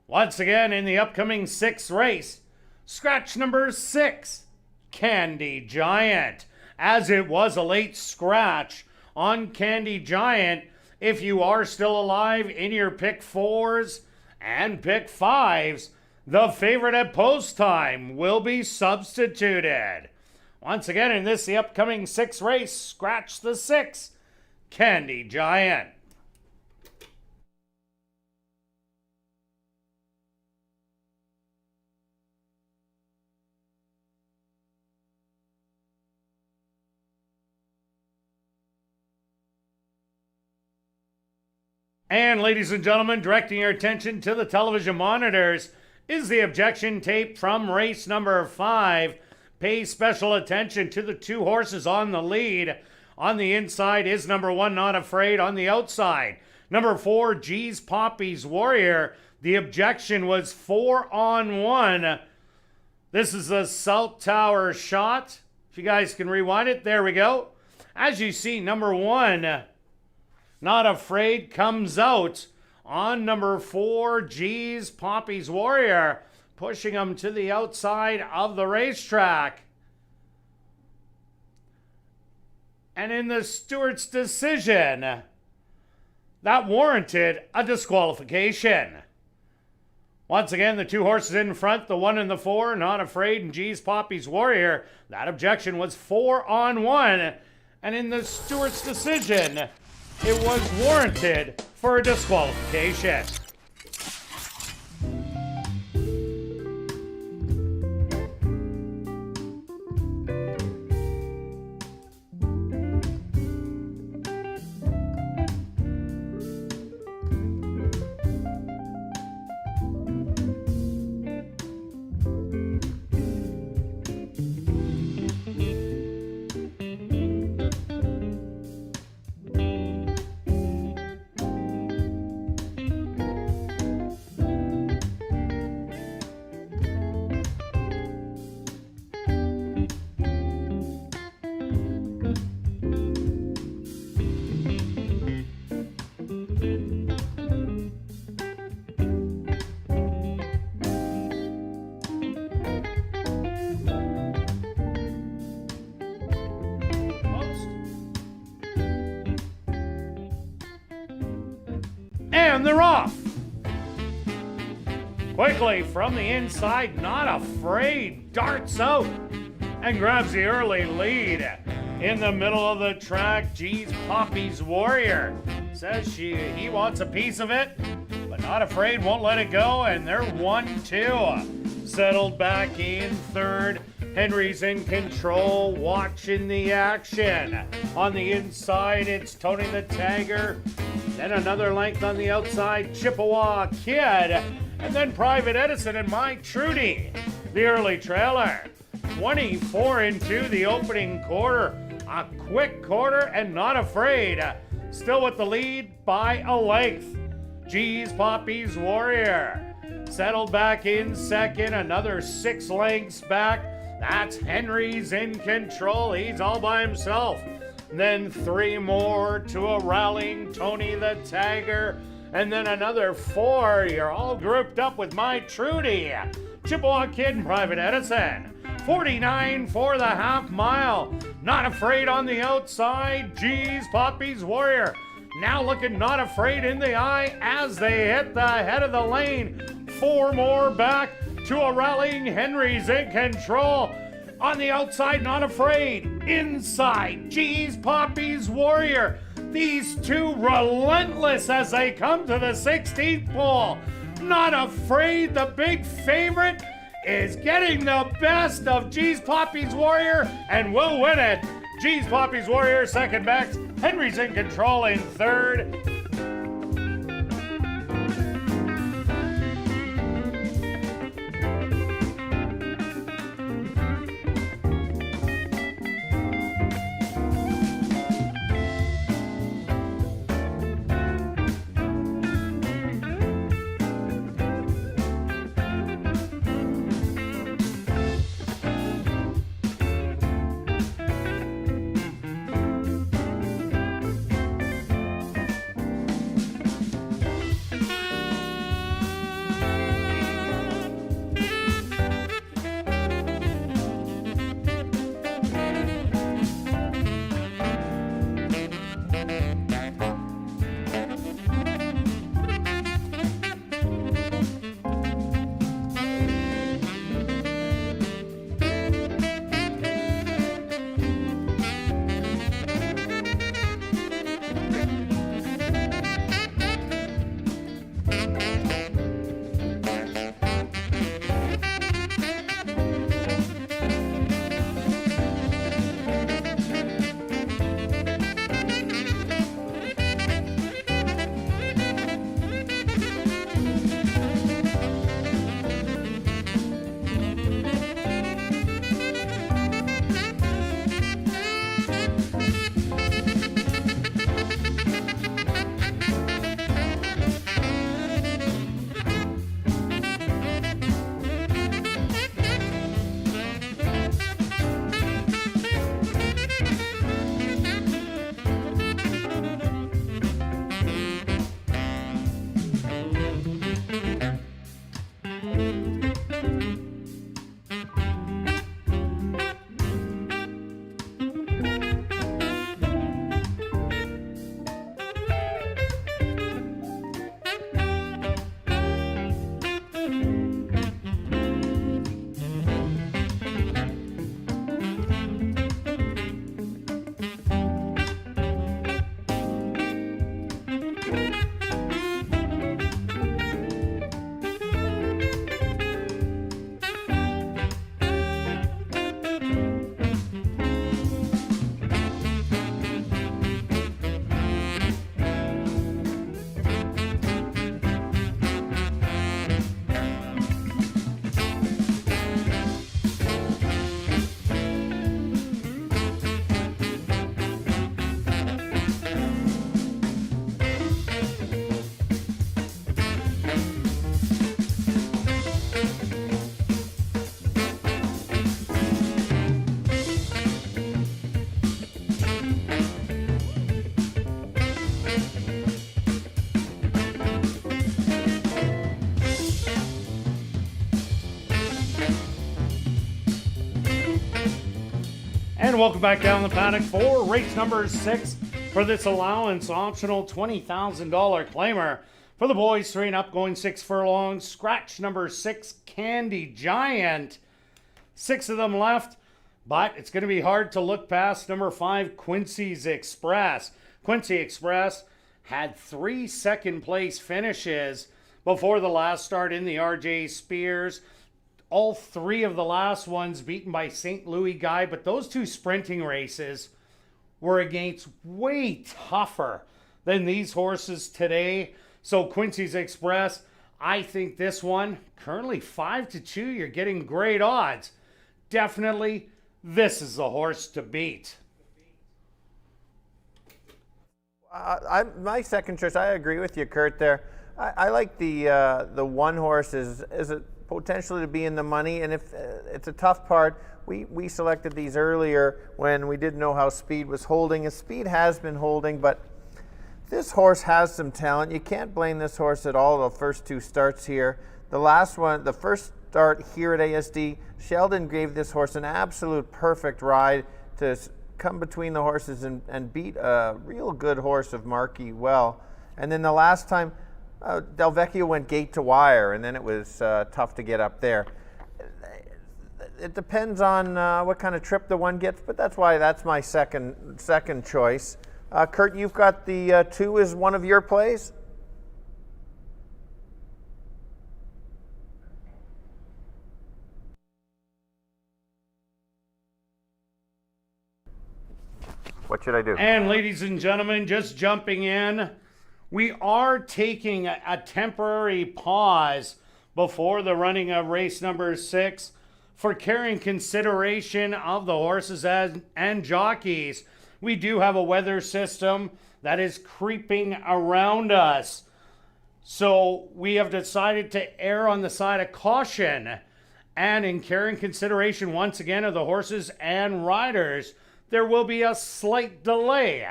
Once again, in the upcoming 6th race, scratch number 6, Candy Giant. As it was a late scratch on Candy Giant, if you are still alive in your pick 4s and pick 5s, the favorite at post time will be substituted. Once again, in the upcoming 6th race, scratch the 6, Candy Giant. And ladies and gentlemen, directing your attention to the television monitors is the objection tape from race number 5. Pay special attention to the 2 horses on the lead. On the inside is number 1, Not Afraid. On the outside, number 4, G's Poppy's Warrior. The objection was 4 on 1. This is a South Tower shot. If you guys can rewind it, there we go. As you see, number 1, Not Afraid, comes out on number 4, G's Poppy's Warrior, pushing him to the outside of the racetrack. And in the steward's decision, that warranted a disqualification. Once again, the 2 horses in front, the 1 and the 4, Not Afraid and G's Poppy's Warrior. That objection was 4 on 1. And in the steward's decision, it was warranted for a disqualification. And they're off. Quickly from the inside, Not Afraid darts out and grabs the early lead. In the middle of the track, G's Poppy's Warrior says he wants a piece of it, but Not Afraid won't let it go, and they're 1-2. Settled back in 3rd. Henry's in control, watching the action. On the inside, it's Tony the Tagger. Then another length on the outside, Chippewa Kid. And then Private Edison and My Trudy, the early trailer. 24 into the opening quarter. A quick quarter and Not Afraid. Still with the lead by a length. G's Poppy's Warrior. Settled back in 2nd, another 6 lengths back. That's Henry's in control. He's all by himself. Then 3 more to a rallying Tony the Tagger. And then another 4. You're all grouped up with My Trudy, Chippewa Kid and Private Edison. 49 for the half mile. Not Afraid on the outside. G's Poppy's Warrior. Now looking Not Afraid in the eye as they hit the head of the lane. 4 more back to a rallying Henry's in control. On the outside, Not Afraid. Inside, Geez Poppy's Warrior. These two relentless as they come to the 16th pole. Not Afraid, the big favorite, is getting the best of Geez Poppy's Warrior and will win it. Geez Poppy's Warrior second best. Henry's in control in third. And welcome back down the paddock for race number 6 for this allowance optional $20,000 claimer. For the boys 3 and up, going 6 furlongs. Scratch number 6, Candy Giant. 6 of them left, but it's going to be hard to look past number 5, Quincy's Express. Quincy Express had 3 second place finishes before the last start in the RJ Spears. All 3 of the last ones beaten by St. Louis Guy, but those 2 sprinting races were against way tougher than these horses today. So Quincy's Express, I think this one, currently 5-2, you're getting great odds. Definitely, this is the horse to beat. My second choice, I agree with you, Kirt, there. I like the one horse is a potentially to be in the money, and if it's a tough part, we selected these earlier when we didn't know how speed was holding. Speed has been holding, but this horse has some talent. You can't blame this horse at all. The first 2 starts here, the last one, the first start here at ASD, Sheldon gave this horse an absolute perfect ride to come between the horses and beat a real good horse of Marquis well. And then the last time, Del Vecchio went gate to wire, and then it was tough to get up there. it depends on what kind of trip the one gets, but that's why that's my second choice. Kirt, you've got the 2 as one of your plays? What should I do? And ladies and gentlemen, just jumping in, we are taking a temporary pause before the running of race number 6 for carrying consideration of the horses and jockeys. We do have a weather system that is creeping around us. So we have decided to err on the side of caution. And in carrying consideration once again of the horses and riders, there will be a slight delay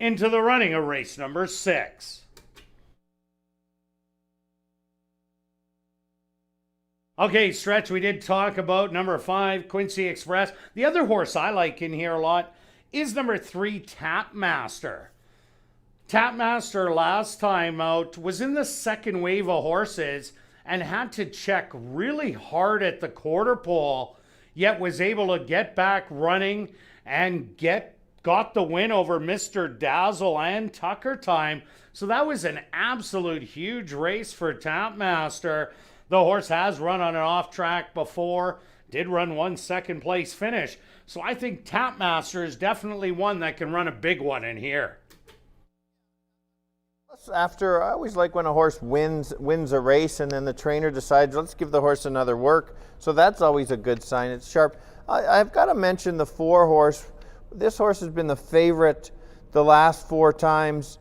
into the running of race number 6. Okay, Stretch, we did talk about number 5, Quincy Express. The other horse I like in here a lot is number 3, Tapmaster. Tapmaster last time out was in the second wave of horses and had to check really hard at the quarter pole, yet was able to get back running and got the win over Mr. Dazzle and Tucker Time. So that was an absolute huge race for Tapmaster. The horse has run on an off track before, did run one second place finish. So I think Tapmaster is definitely one that can run a big one in here. After, I always like when a horse wins a race and then the trainer decides, let's give the horse another work. So that's always a good sign. It's sharp. I've got to mention the 4 horse. This horse has been the favorite the last 4 times.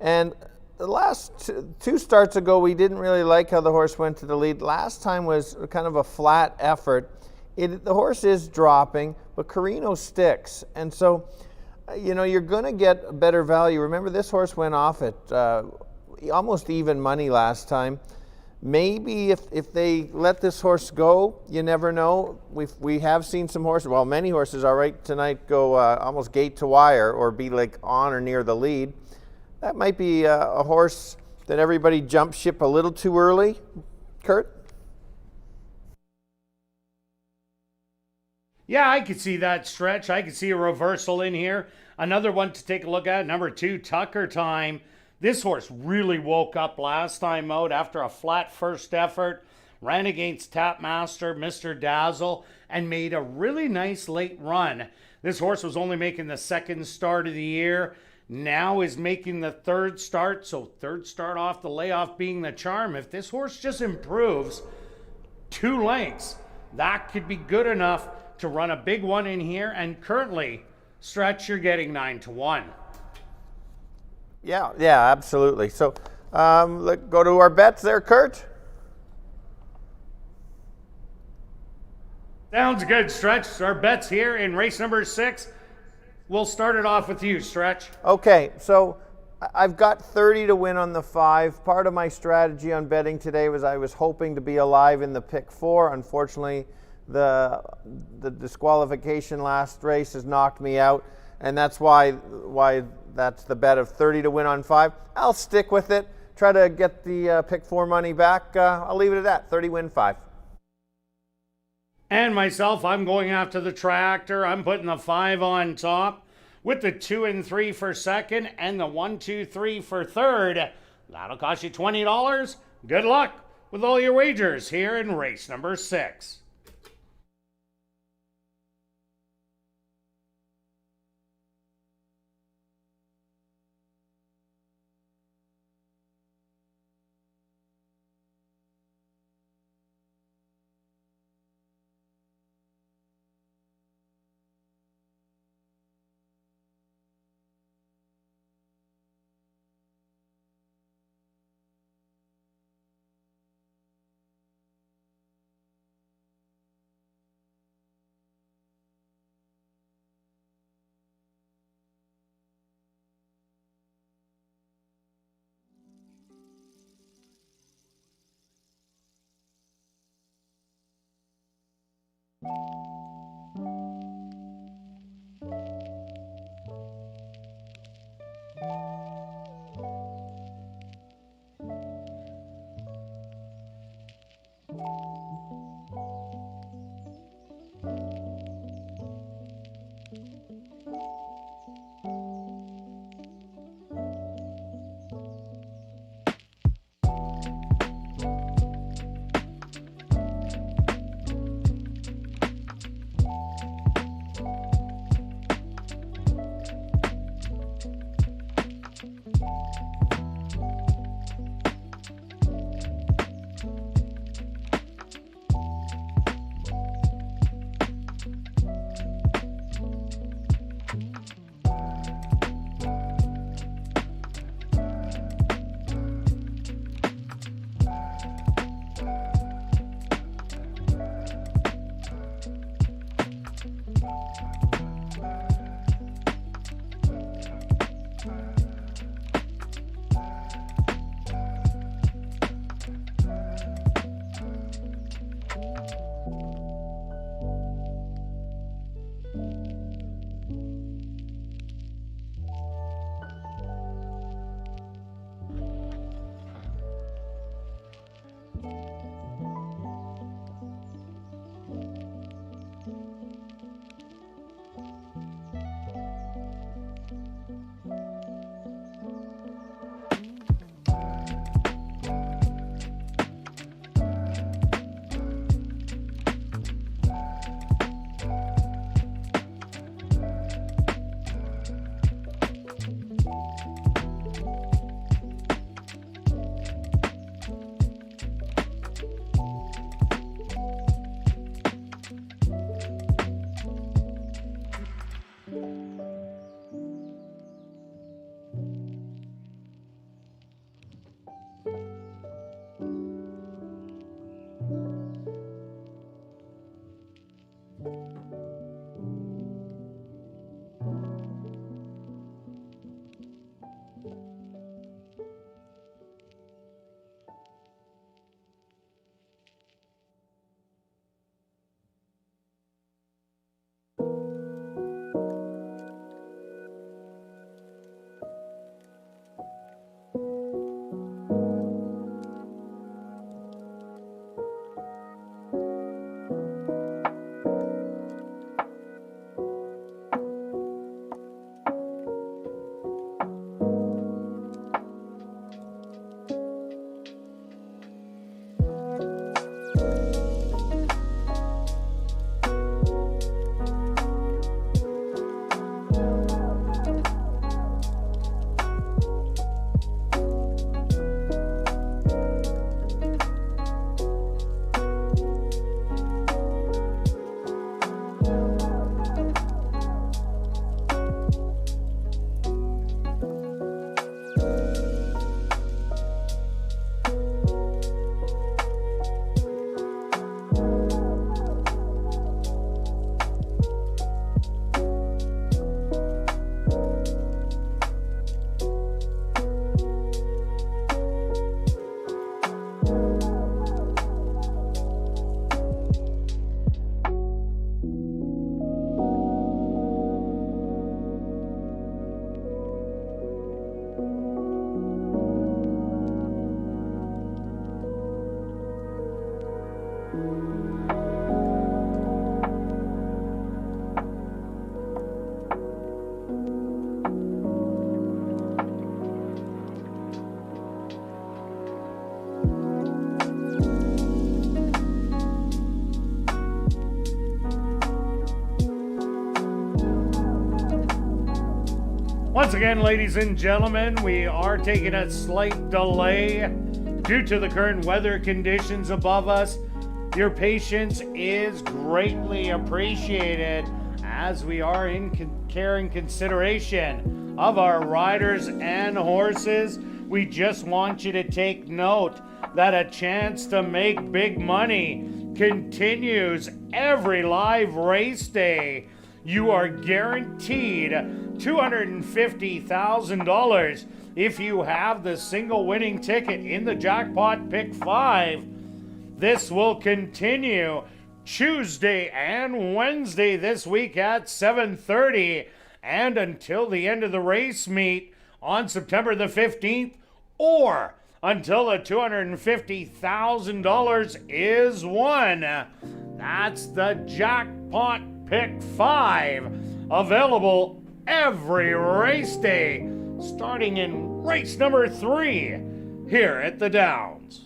And the last 2 starts ago, we didn't really like how the horse went to the lead. Last time was kind of a flat effort. The horse is dropping, but Carino sticks. And so, you know, you're going to get a better value. Remember, this horse went off at almost even money last time. Maybe if they let this horse go, you never know. We have seen some horses, well, many horses, all right, tonight go almost gate to wire or be like on or near the lead. That might be a horse that everybody jumped ship a little too early. Kirt? Yeah, I could see that, Stretch. I could see a reversal in here. Another one to take a look at, number 2, Tucker Time. This horse really woke up last time out after a flat first effort. Ran against Tapmaster, Mr. Dazzle, and made a really nice late run. This horse was only making the 2nd start of the year. Now is making the 3rd start. So 3rd start off the layoff being the charm. If this horse just improves 2 lengths, that could be good enough to run a big one in here. And currently, Stretch, you're getting 9-1. Yeah, absolutely. So let's go to our bets there, Kirt. Sounds good, Stretch. Our bets here in race number 6. We'll start it off with you, Stretch. Okay, so I've got 30 to win on the 5. Part of my strategy on betting today was I was hoping to be alive in the pick 4. Unfortunately, the disqualification last race has knocked me out, and that's why that's the bet of 30 to win on 5. I'll stick with it, try to get the pick 4 money back. I'll leave it at that, 30 win 5. And myself, I'm going after the tractor. I'm putting the 5 on top with the 2 and 3 for 2nd and the 1, 2, 3 for 3rd. That'll cost you $20. Good luck with all your wagers here in race number 6. Once again, ladies and gentlemen, we are taking a slight delay due to the current weather conditions above us. Your patience is greatly appreciated as we are in caring consideration of our riders and horses. We just want you to take note that a chance to make big money continues every live race day. You are guaranteed $250,000 if you have the single winning ticket in the jackpot pick 5. This will continue Tuesday and Wednesday this week at 7:30 and until the end of the race meet on September the 15th, or until the $250,000 is won. That's the jackpot pick 5, available every race day, starting in race number 3 here at the Downs.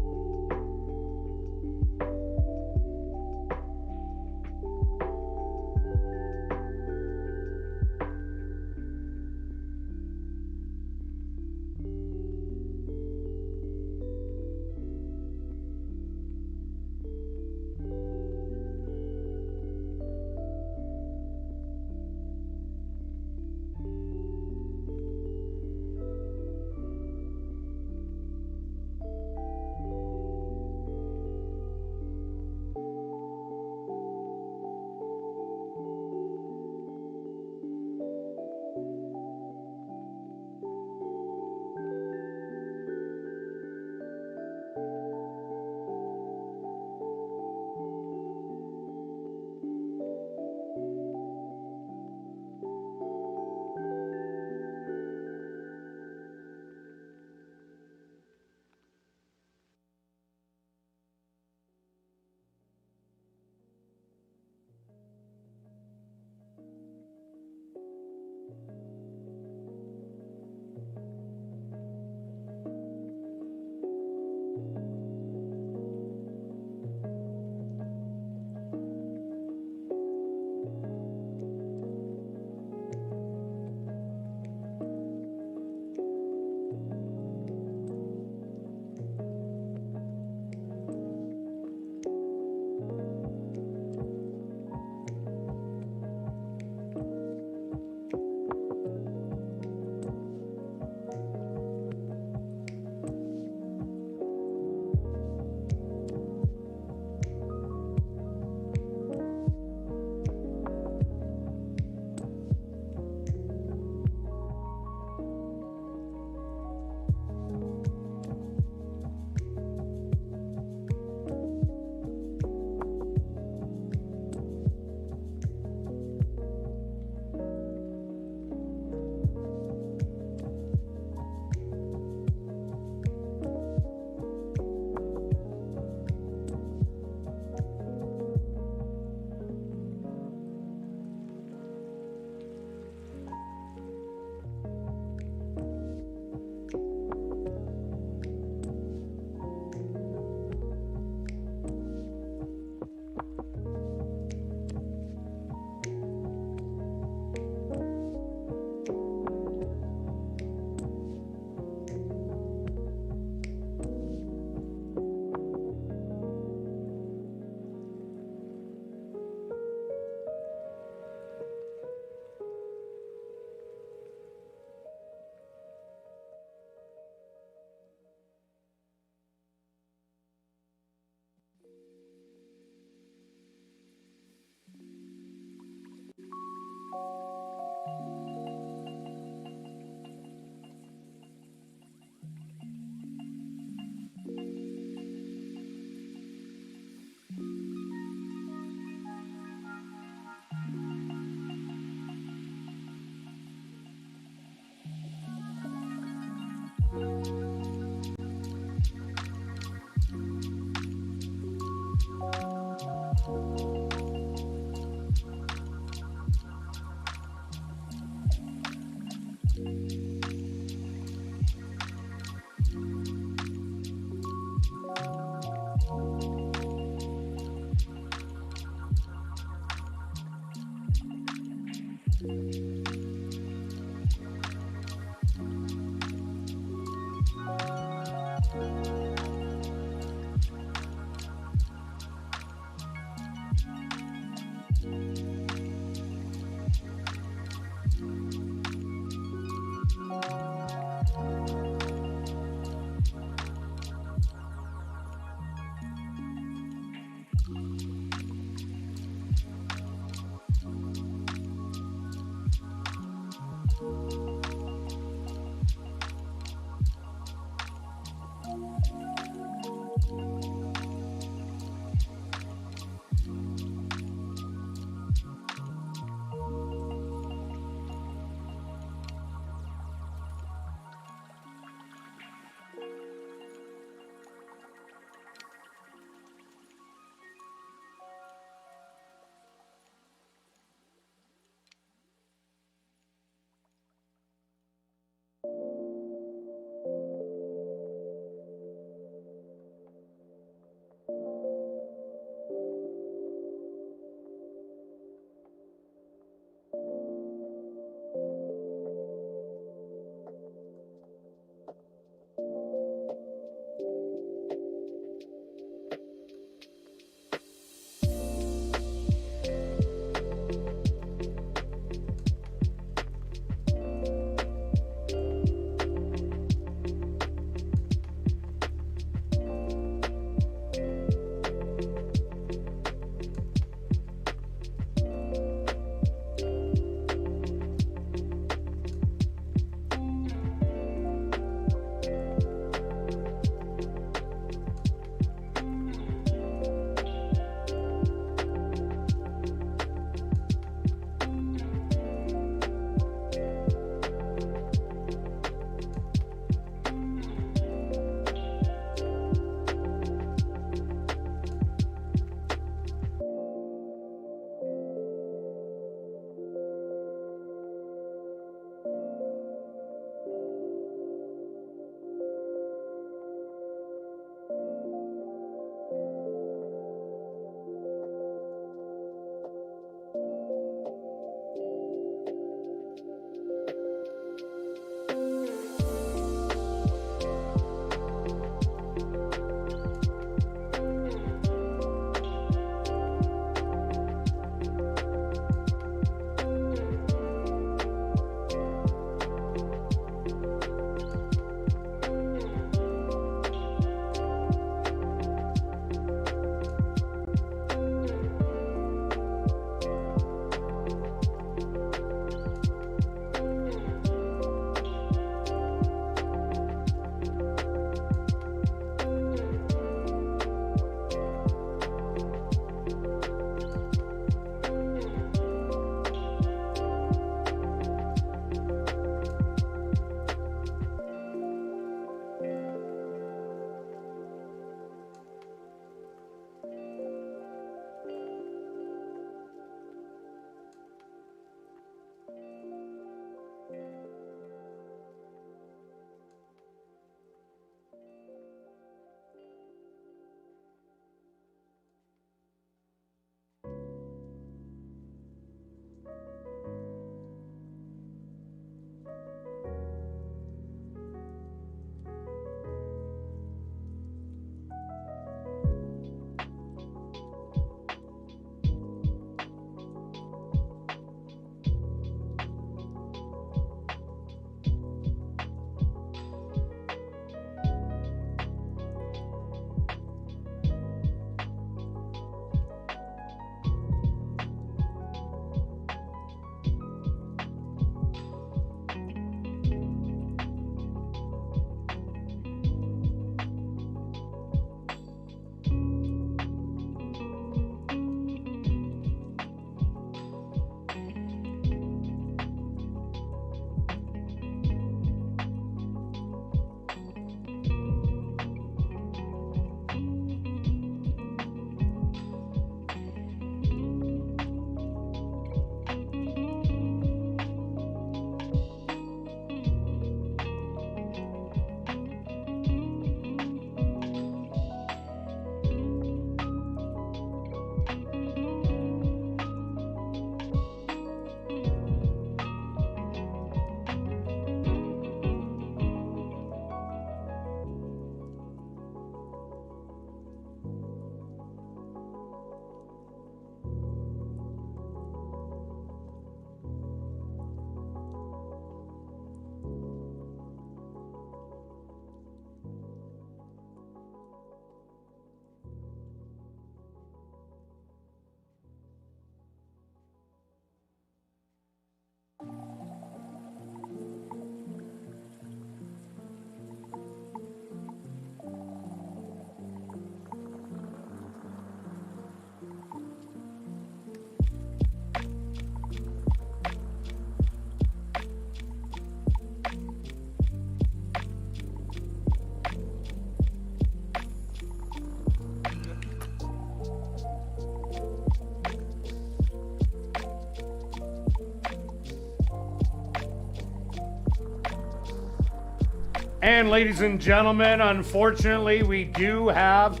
And ladies and gentlemen, unfortunately, we do have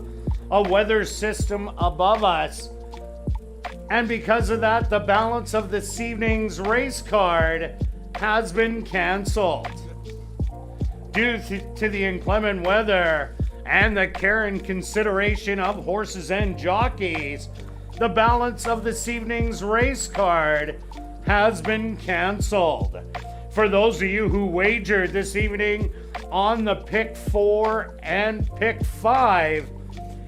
a weather system above us. And because of that, the balance of this evening's race card has been canceled. Due to the inclement weather and the care and consideration of horses and jockeys, the balance of this evening's race card has been canceled. For those of you who wagered this evening on the pick 4 and pick 5,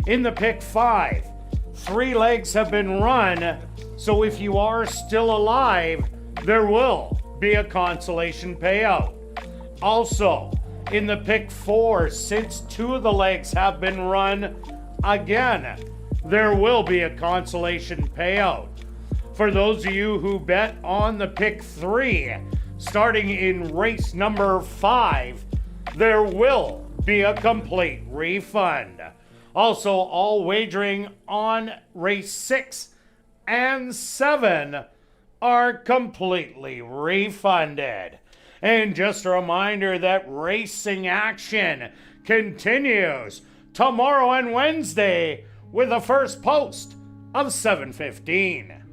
in the pick 5, 3 legs have been run, so if you are still alive, there will be a consolation payout. Also, in the pick 4, since 2 of the legs have been run, again, there will be a consolation payout. For those of you who bet on the pick 3, starting in race number 5, there will be a complete refund. Also, all wagering on race 6 and 7 are completely refunded. And just a reminder that racing action continues tomorrow and Wednesday with the first post of 7:15.